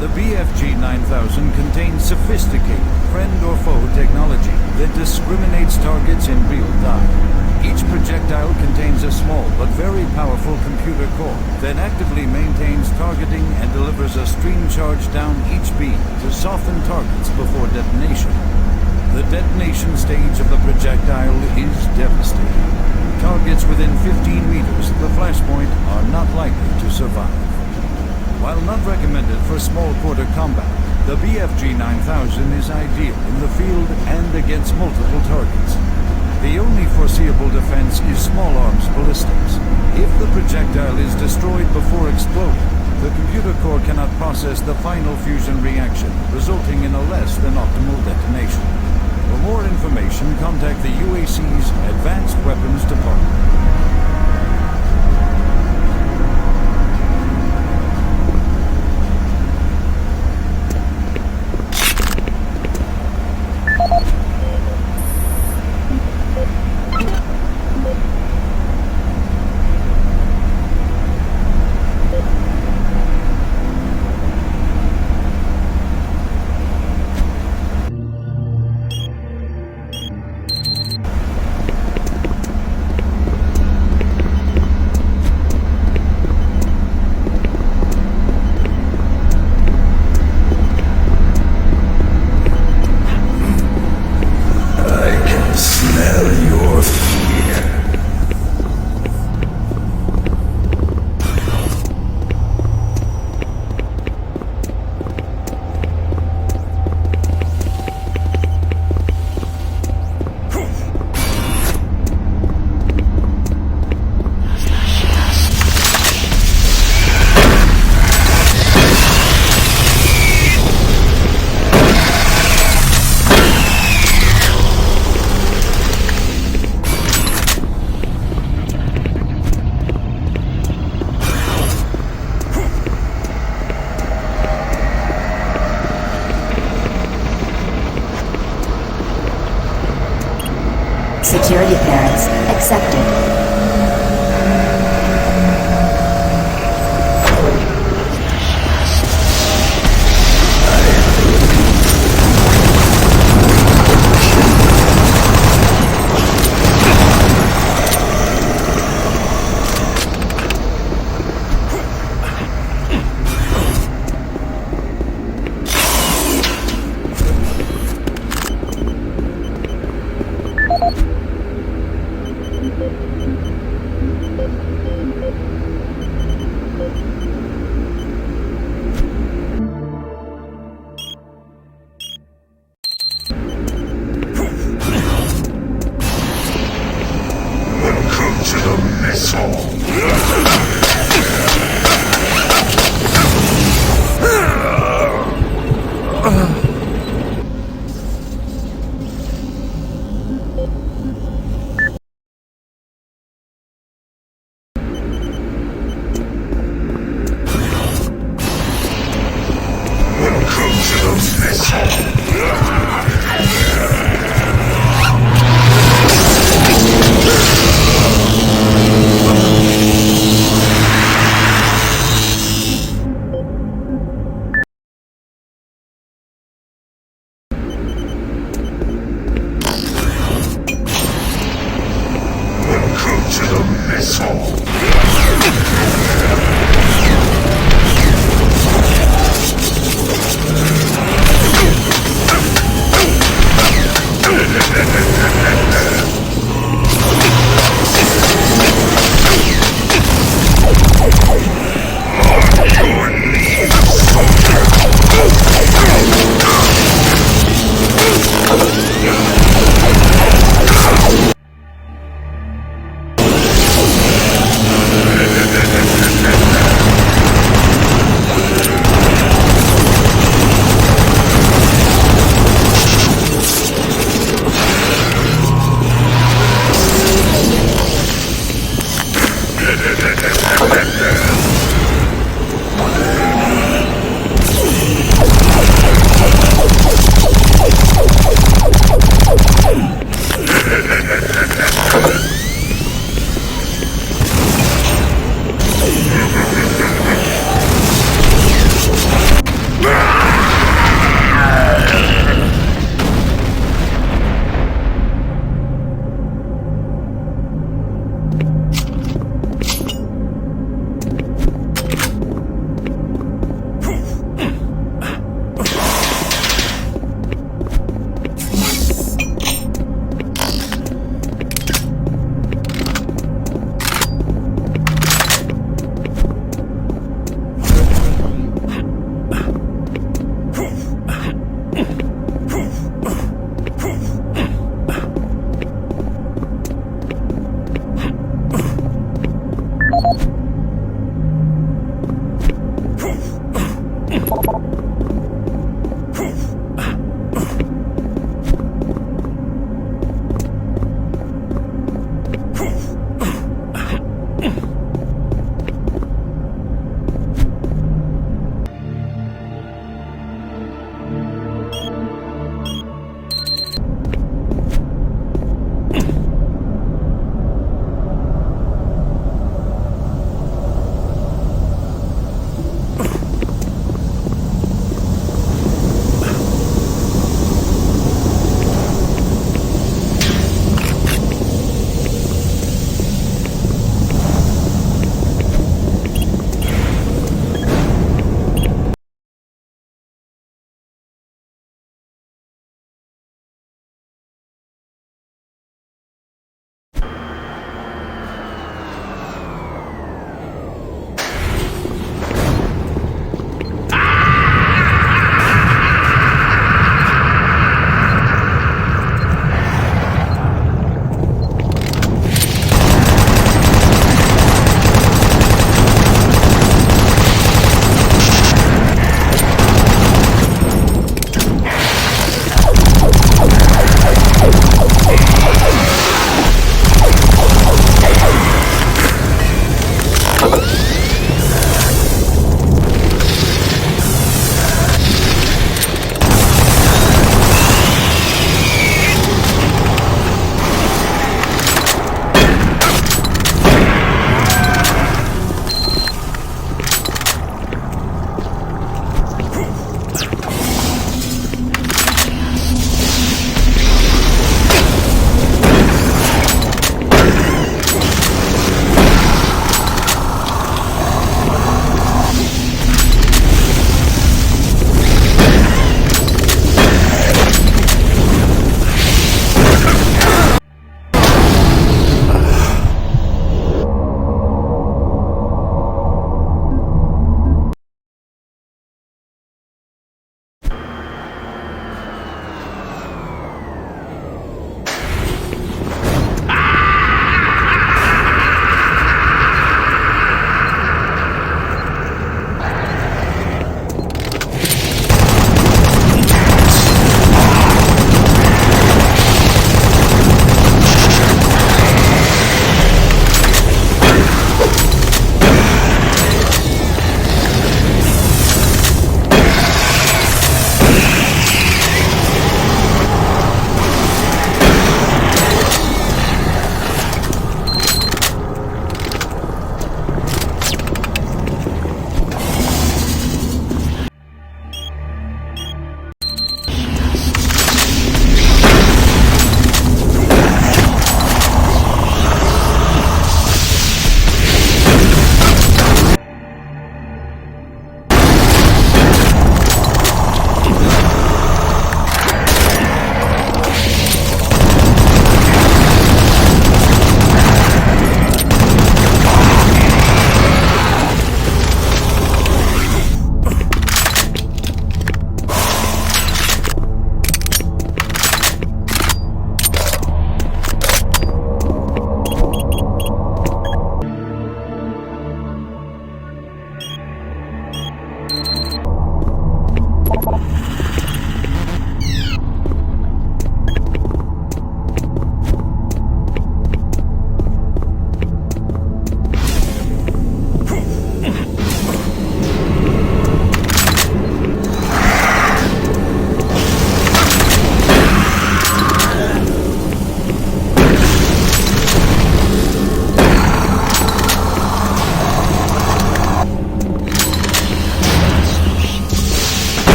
The BFG 9000 contains sophisticated friend or foe technology that discriminates targets in real time. Each projectile contains a small but very powerful computer core that actively maintains targeting and delivers a stream charge down each beam to soften targets before detonation. The detonation stage of the projectile is devastating. Targets within 15 meters of the flashpoint are not likely to survive. While not recommended for small quarter combat, the BFG 9000 is ideal in the field and against multiple targets. The only foreseeable defense is small arms ballistics. If the projectile is destroyed before exploding, the computer core cannot process the final fusion reaction, resulting in a less than optimal detonation. For more information, contact the UAC's Advanced Weapons Department. Security clearance accepted.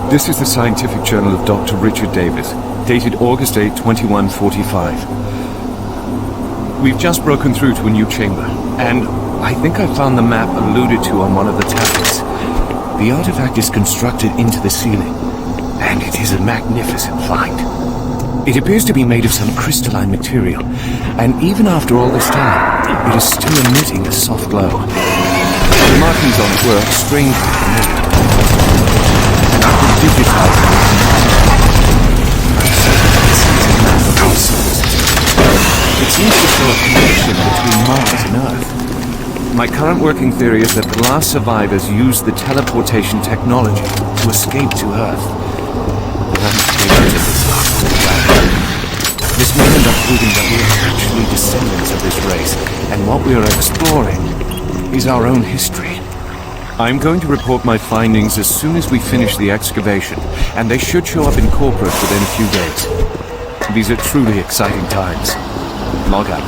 This is the Scientific Journal of Dr. Richard Davis, dated August 8, 2145. We've just broken through to a new chamber, and I think I found the map alluded to on one of the tablets. The artifact is constructed into the ceiling, and it is a magnificent find. It appears to be made of some crystalline material, and even after all this time, it is still emitting a soft glow. The markings on it were strangely familiar. And I could digitize it. It seems to show a connection between Mars and Earth. My current working theory is that the last survivors used the teleportation technology to escape to Earth. This may end up proving that we are actually descendants of this race, and what we are exploring is our own history. I'm going to report my findings as soon as we finish the excavation, and they should show up in corporate within a few days. These are truly exciting times. Log out.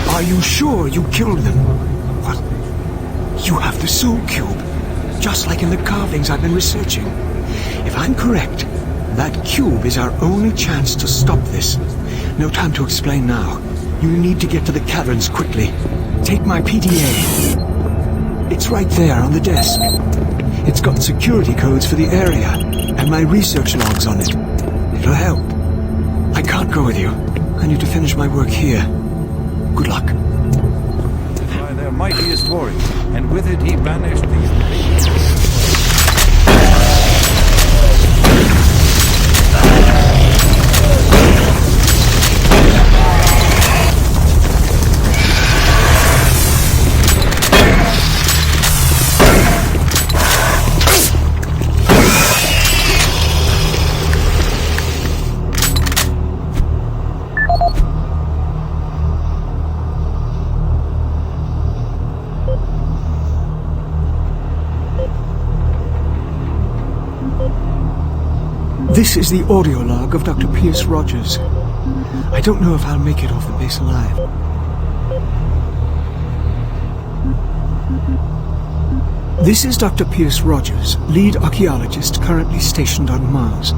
Are you sure you killed them? What? You have the soul cube, just like in the carvings I've been researching. If I'm correct, that cube is our only chance to stop this. No time to explain now. You need to get to the caverns quickly. Take my PDA. It's right there on the desk. It's got security codes for the area, and my research logs on it. It'll help. I can't go with you. I need to finish my work here. Good luck. By their mightiest warrior, and with it he banished the... This is the audio log of Dr. Pierce Rogers. I don't know if I'll make it off the base alive. This is Dr. Pierce Rogers, lead archaeologist currently stationed on Mars.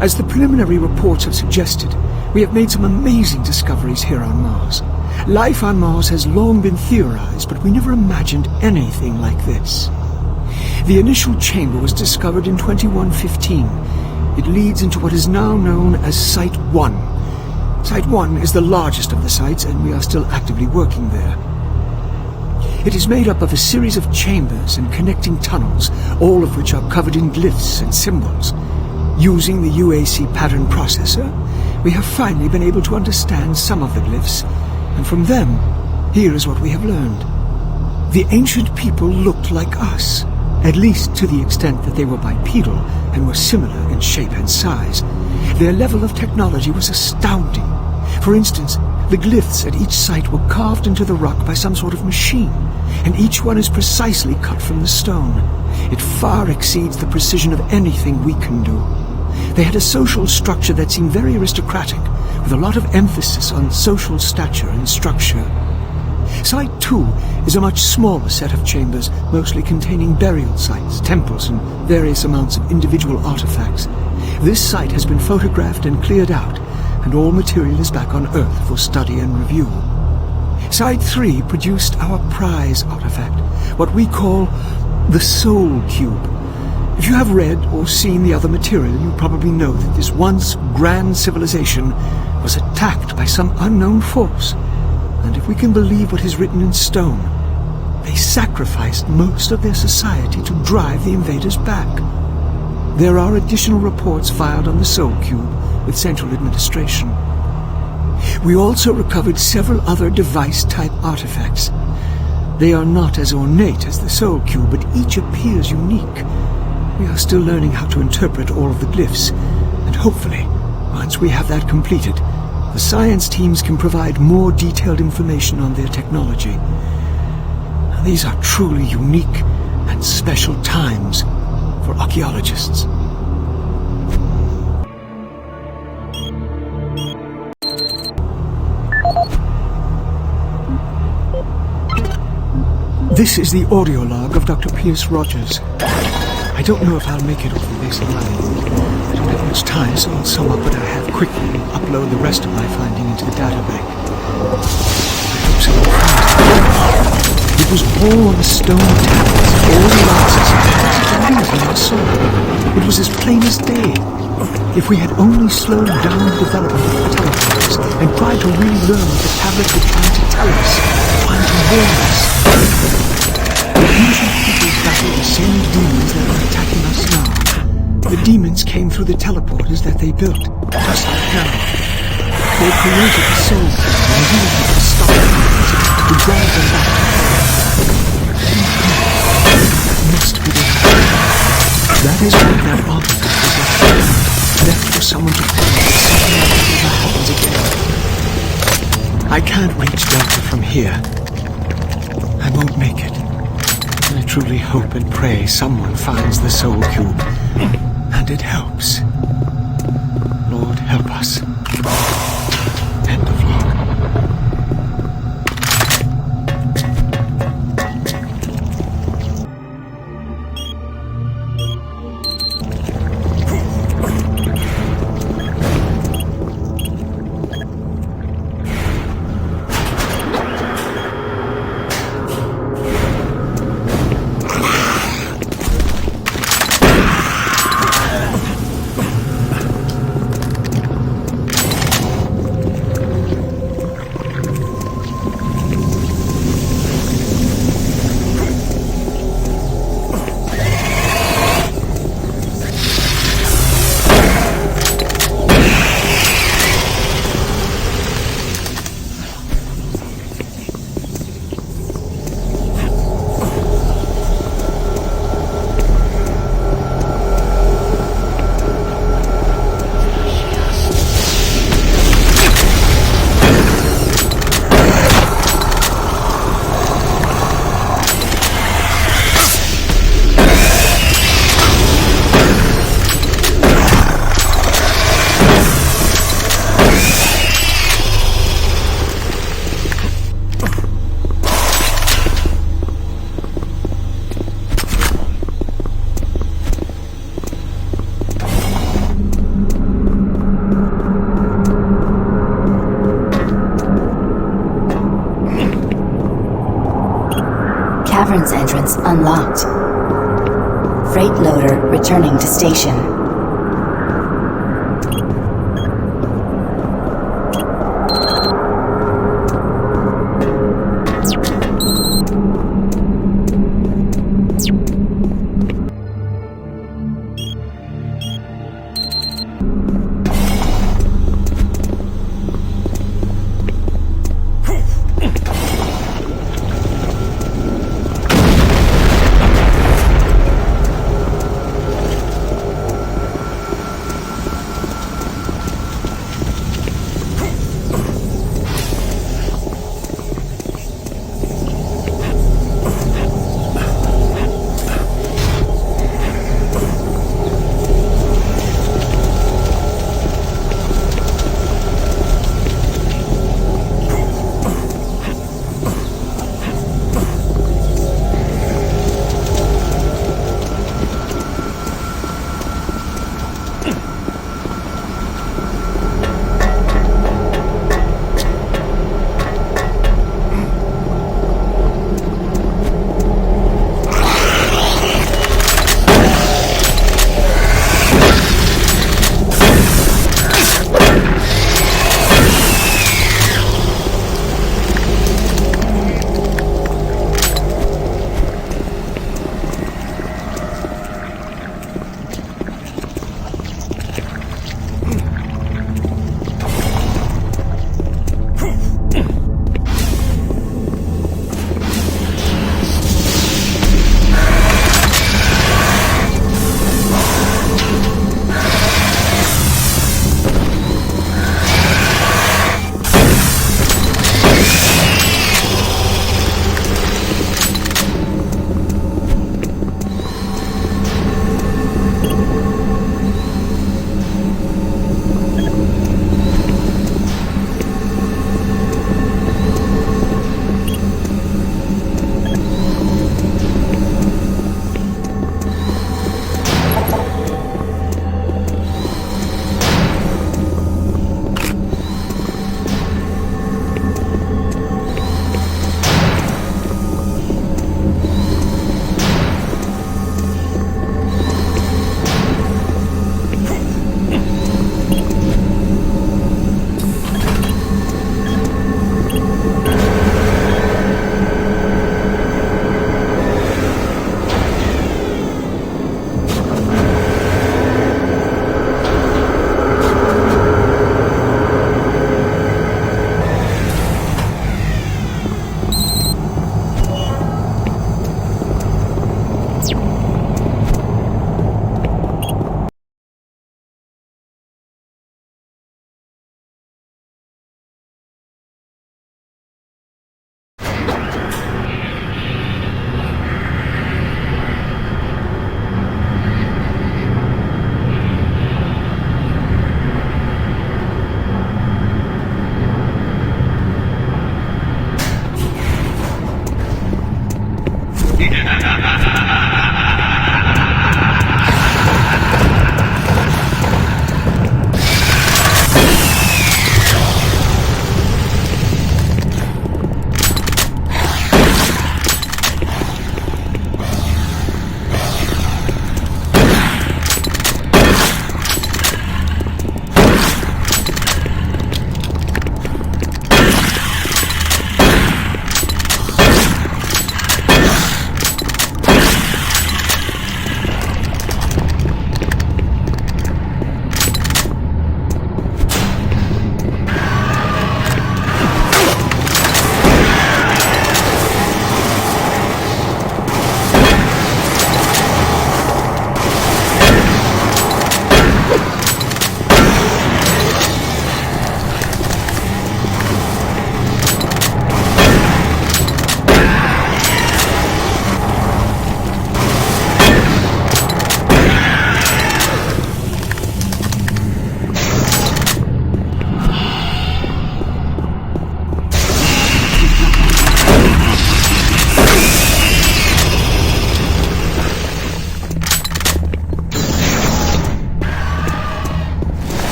As the preliminary reports have suggested, we have made some amazing discoveries here on Mars. Life on Mars has long been theorized, but we never imagined anything like this. The initial chamber was discovered in 2115. It leads into what is now known as Site 1. Site 1 is the largest of the sites, and we are still actively working there. It is made up of a series of chambers and connecting tunnels, all of which are covered in glyphs and symbols. Using the UAC pattern processor, we have finally been able to understand some of the glyphs, and from them, here is what we have learned. The ancient people looked like us, at least to the extent that they were bipedal and were similar in shape and size. Their level of technology was astounding. For instance, the glyphs at each site were carved into the rock by some sort of machine, and each one is precisely cut from the stone. It far exceeds the precision of anything we can do. They had a social structure that seemed very aristocratic, with a lot of emphasis on social stature and structure. Site 2 is a much smaller set of chambers, mostly containing burial sites, temples, and various amounts of individual artifacts. This site has been photographed and cleared out, and all material is back on Earth for study and review. Side 3 produced our prize artifact, what we call the Soul Cube. If you have read or seen the other material, you probably know that this once grand civilization was attacked by some unknown force. And if we can believe what is written in stone, they sacrificed most of their society to drive the invaders back. There are additional reports filed on the Soul Cube with Central Administration. We also recovered several other device-type artifacts. They are not as ornate as the Soul Cube, but each appears unique. We are still learning how to interpret all of the glyphs, and hopefully, once we have that completed, the science teams can provide more detailed information on their technology. These are truly unique and special times for archaeologists. This is the audio log of Dr. Pierce Rogers. I don't know if I'll make it over this line. I don't have much time, so I'll sum up what I have quickly and upload the rest of my finding into the databank. I hope someone finds it. It was all on the stone tablets, all the answers, everything I saw. It was as plain as day. If we had only slowed down the development of the teleporters and tried to really learn what the tablets were trying to tell us, trying to warn us. The ancient peoples battled the same demons that are attacking us now. The demons came through the teleporters that they built, just like now. They created the soul and used it to stop them, to drive them back. Must be there. That is why that artifact was left for someone to find if something like that ever happens again. I can't reach Delta from here. I won't make it. I truly hope and pray someone finds the Soul Cube. And it helps. Lord, help us. End of log. Cavern's entrance unlocked. Freight loader returning to station.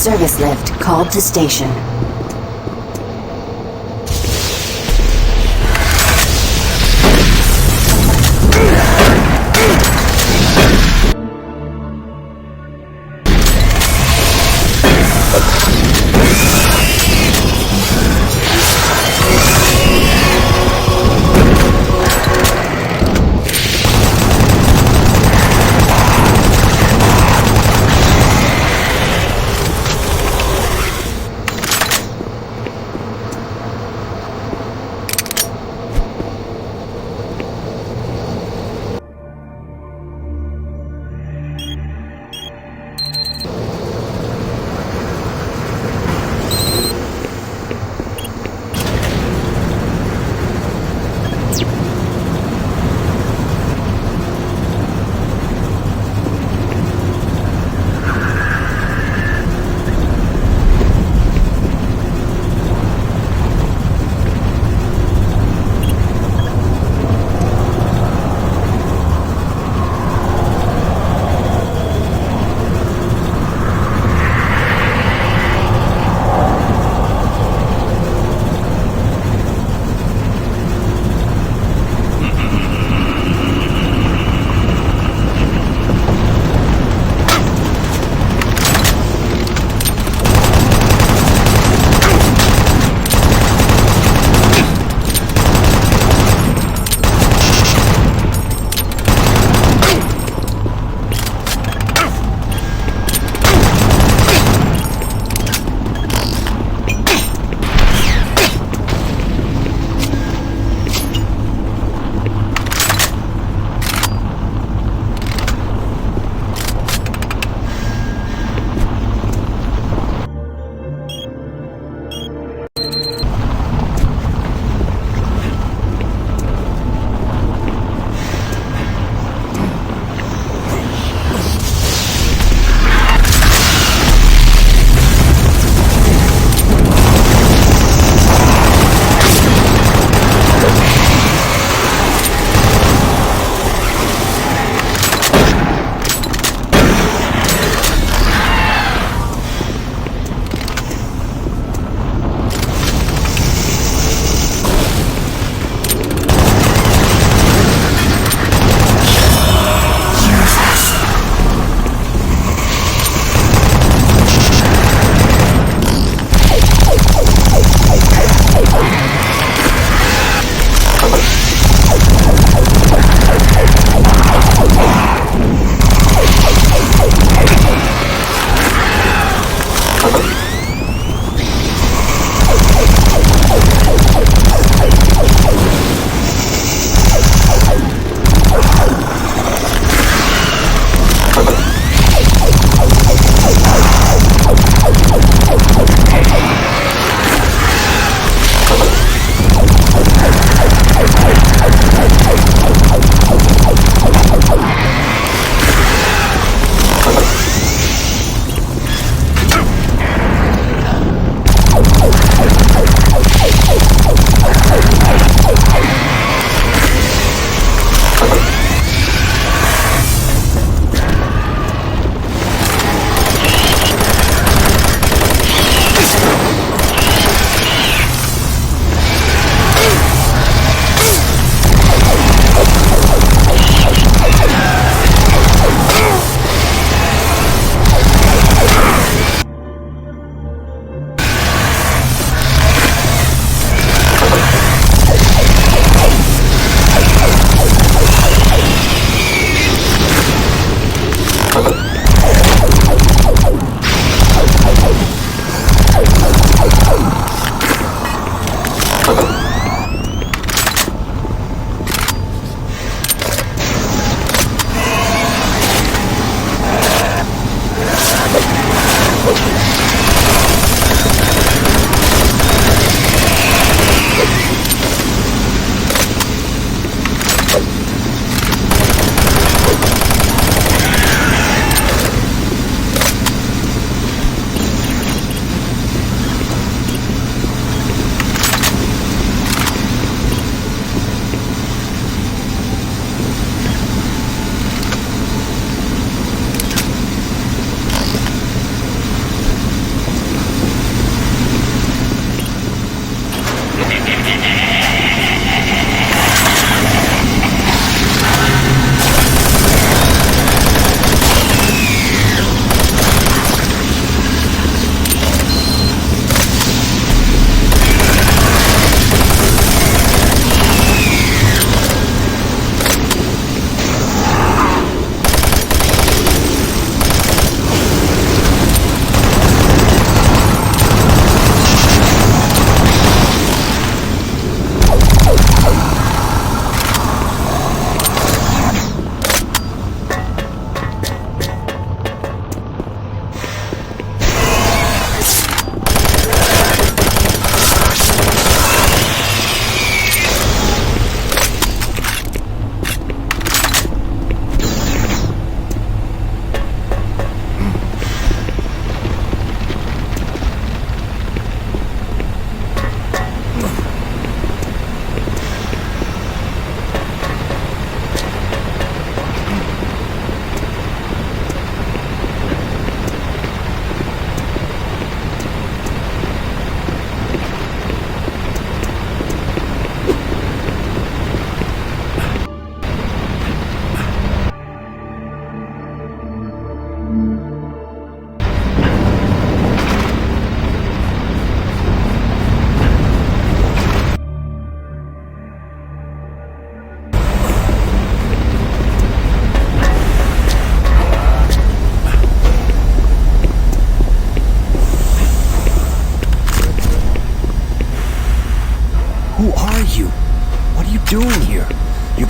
service lift called to station.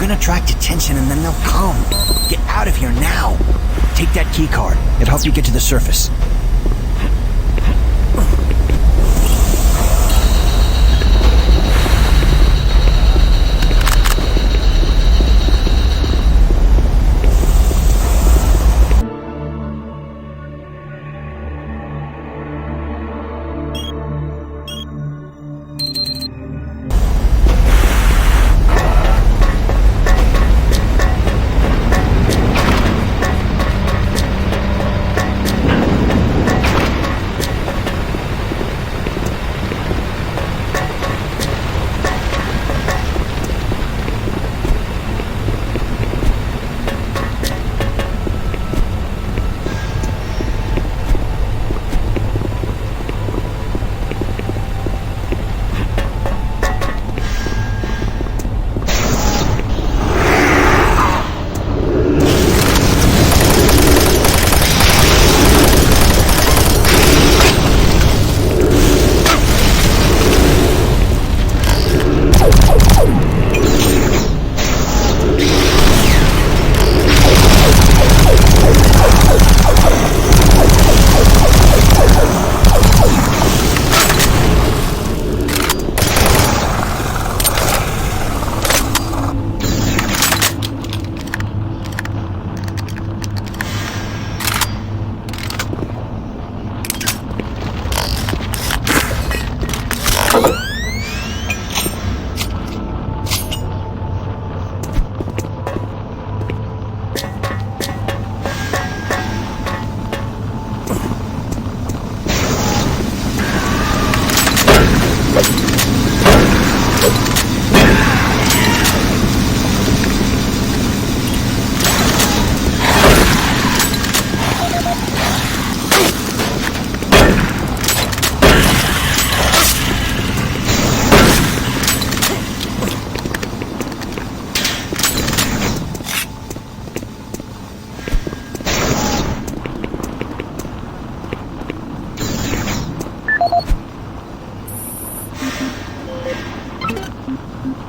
gonna attract attention and then they'll come. Get out of here now. Take that key card. It'll help you get to the surface.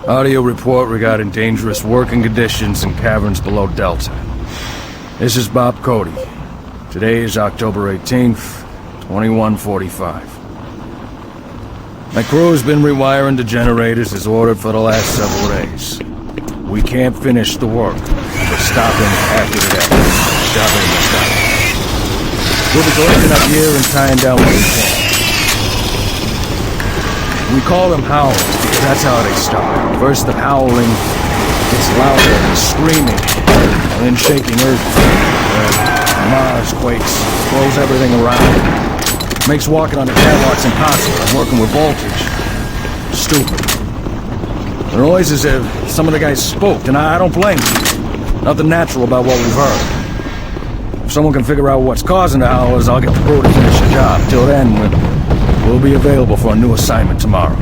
Audio report regarding dangerous working conditions in caverns below Delta. This is Bob Cody. Today is October 18th, 2145. My crew's been rewiring the generators as ordered for the last several days. We can't finish the work. We're stopping after the day. Stopping the stop. We'll be collecting up here and tying down what we can. We call them howls because that's how they start. First the howling gets louder and screaming, and then shaking earth. Mars quakes, blows everything around. Makes walking on the catwalks impossible and working with voltage. Stupid. The noise is as if some of the guys spoke, and I don't blame them. Nothing natural about what we've heard. If someone can figure out what's causing the howlers, I'll get the crew to finish the job. Till then, we'll be available for a new assignment tomorrow.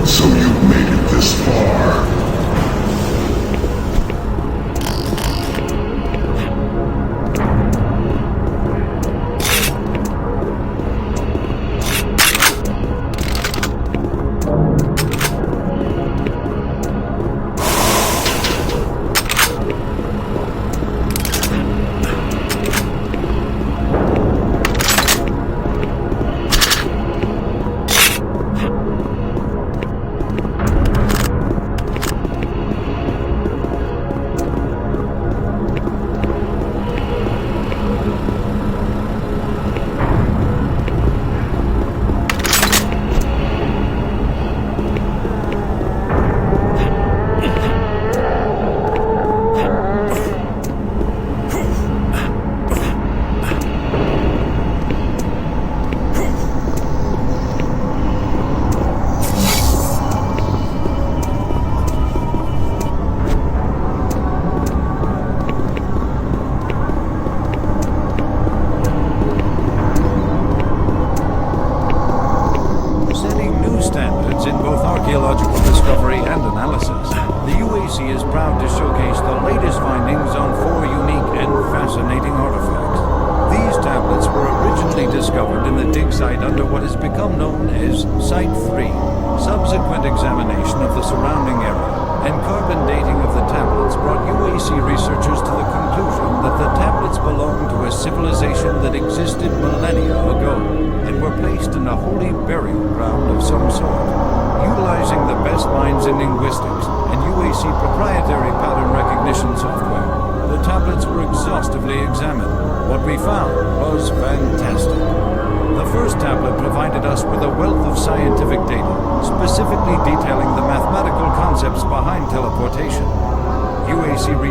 So you've made it this far.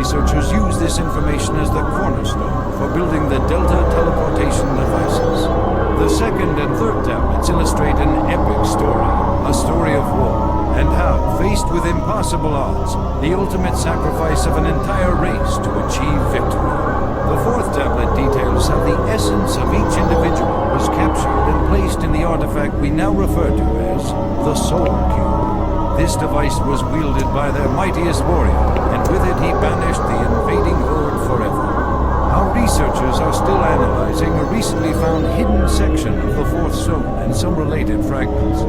Researchers use this information as the cornerstone for building the Delta teleportation devices. The second and third tablets illustrate an epic story, a story of war, and how, faced with impossible odds, the ultimate sacrifice of an entire race to achieve victory. The fourth tablet details how the essence of each individual was captured and placed in the artifact we now refer to as the Soul Cube. This device was wielded by their mightiest warrior, and with it he banished the invading horde forever. Our researchers are still analyzing a recently found hidden section of the fourth stone and some related fragments.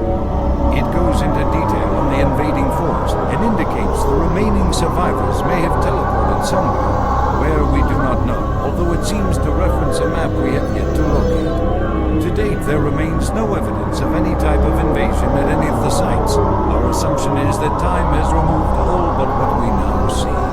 It goes into detail on the invading force and indicates the remaining survivors may have teleported somewhere, where we do not know, although it seems to reference a map we have yet to locate. To date, there remains no evidence of any type of invasion at any of the sites. Our assumption is that time has removed all but what we now see.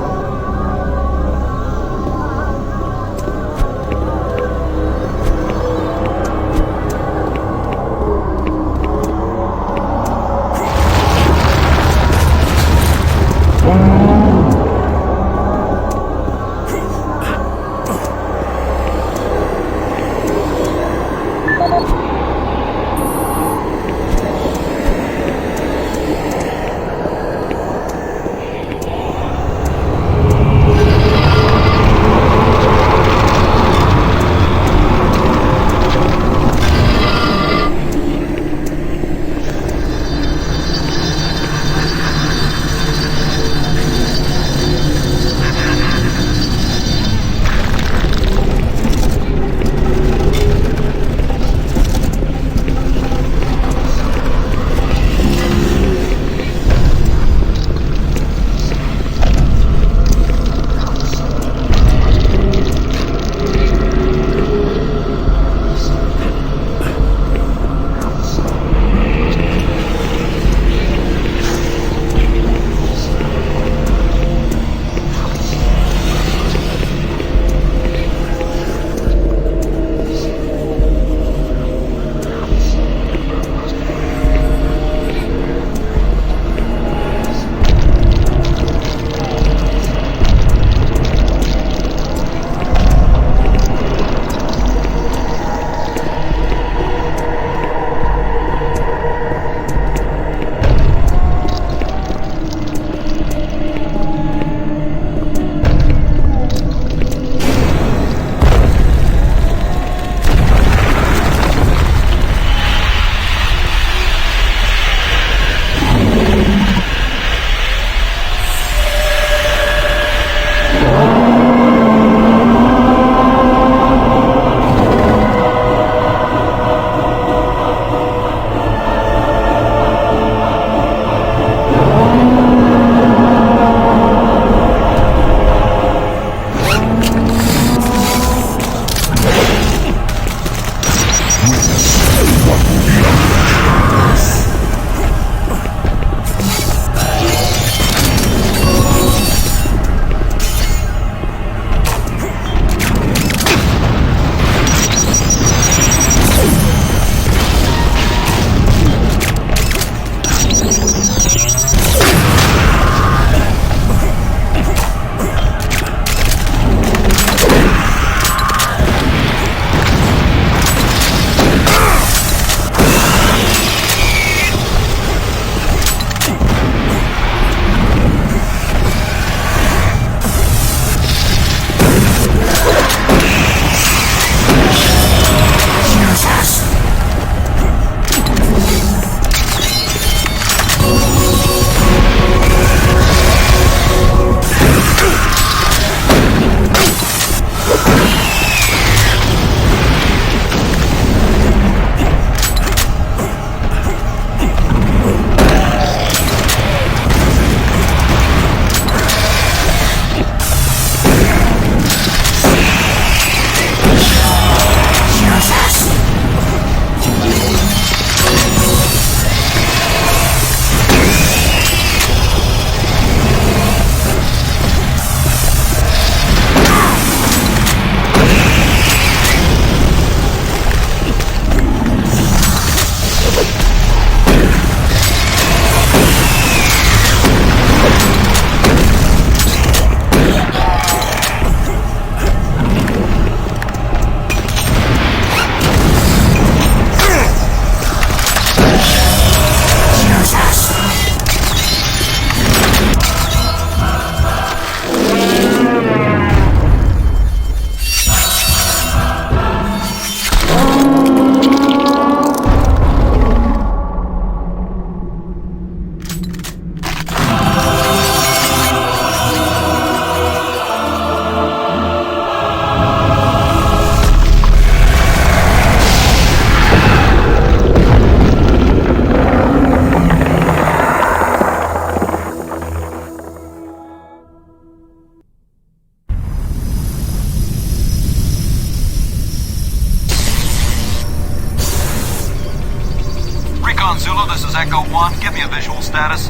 Echo 1, give me a visual status.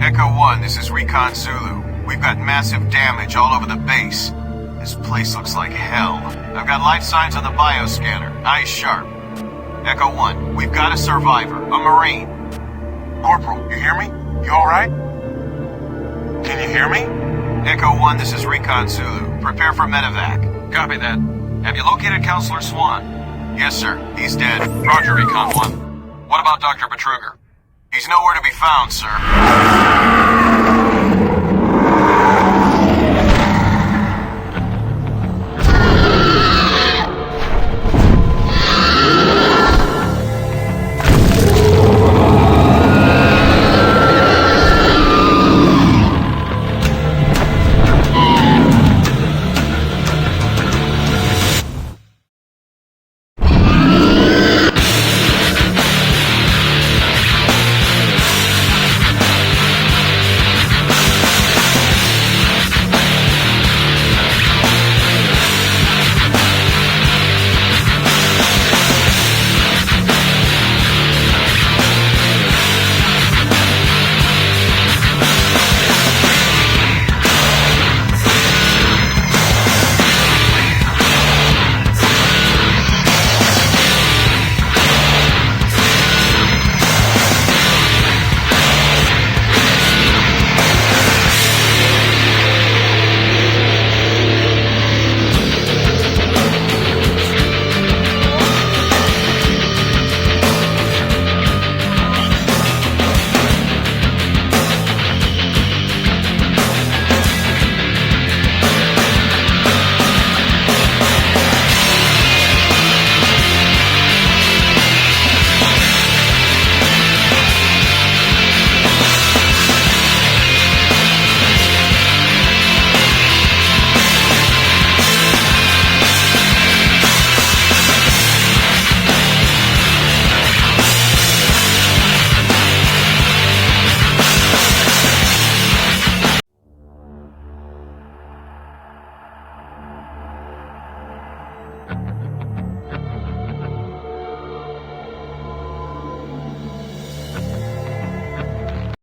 Echo 1, this is Recon Zulu. We've got massive damage all over the base. This place looks like hell. I've got life signs on the bioscanner. Eyes sharp. Echo 1, we've got a survivor, a Marine. Corporal, you hear me? You alright? Can you hear me? Echo 1, this is Recon Zulu. Prepare for medevac. Copy that. Have you located Counselor Swan? Yes, sir. He's dead. Roger, Recon 1. What about Dr. Betruger? He's nowhere to be found, sir.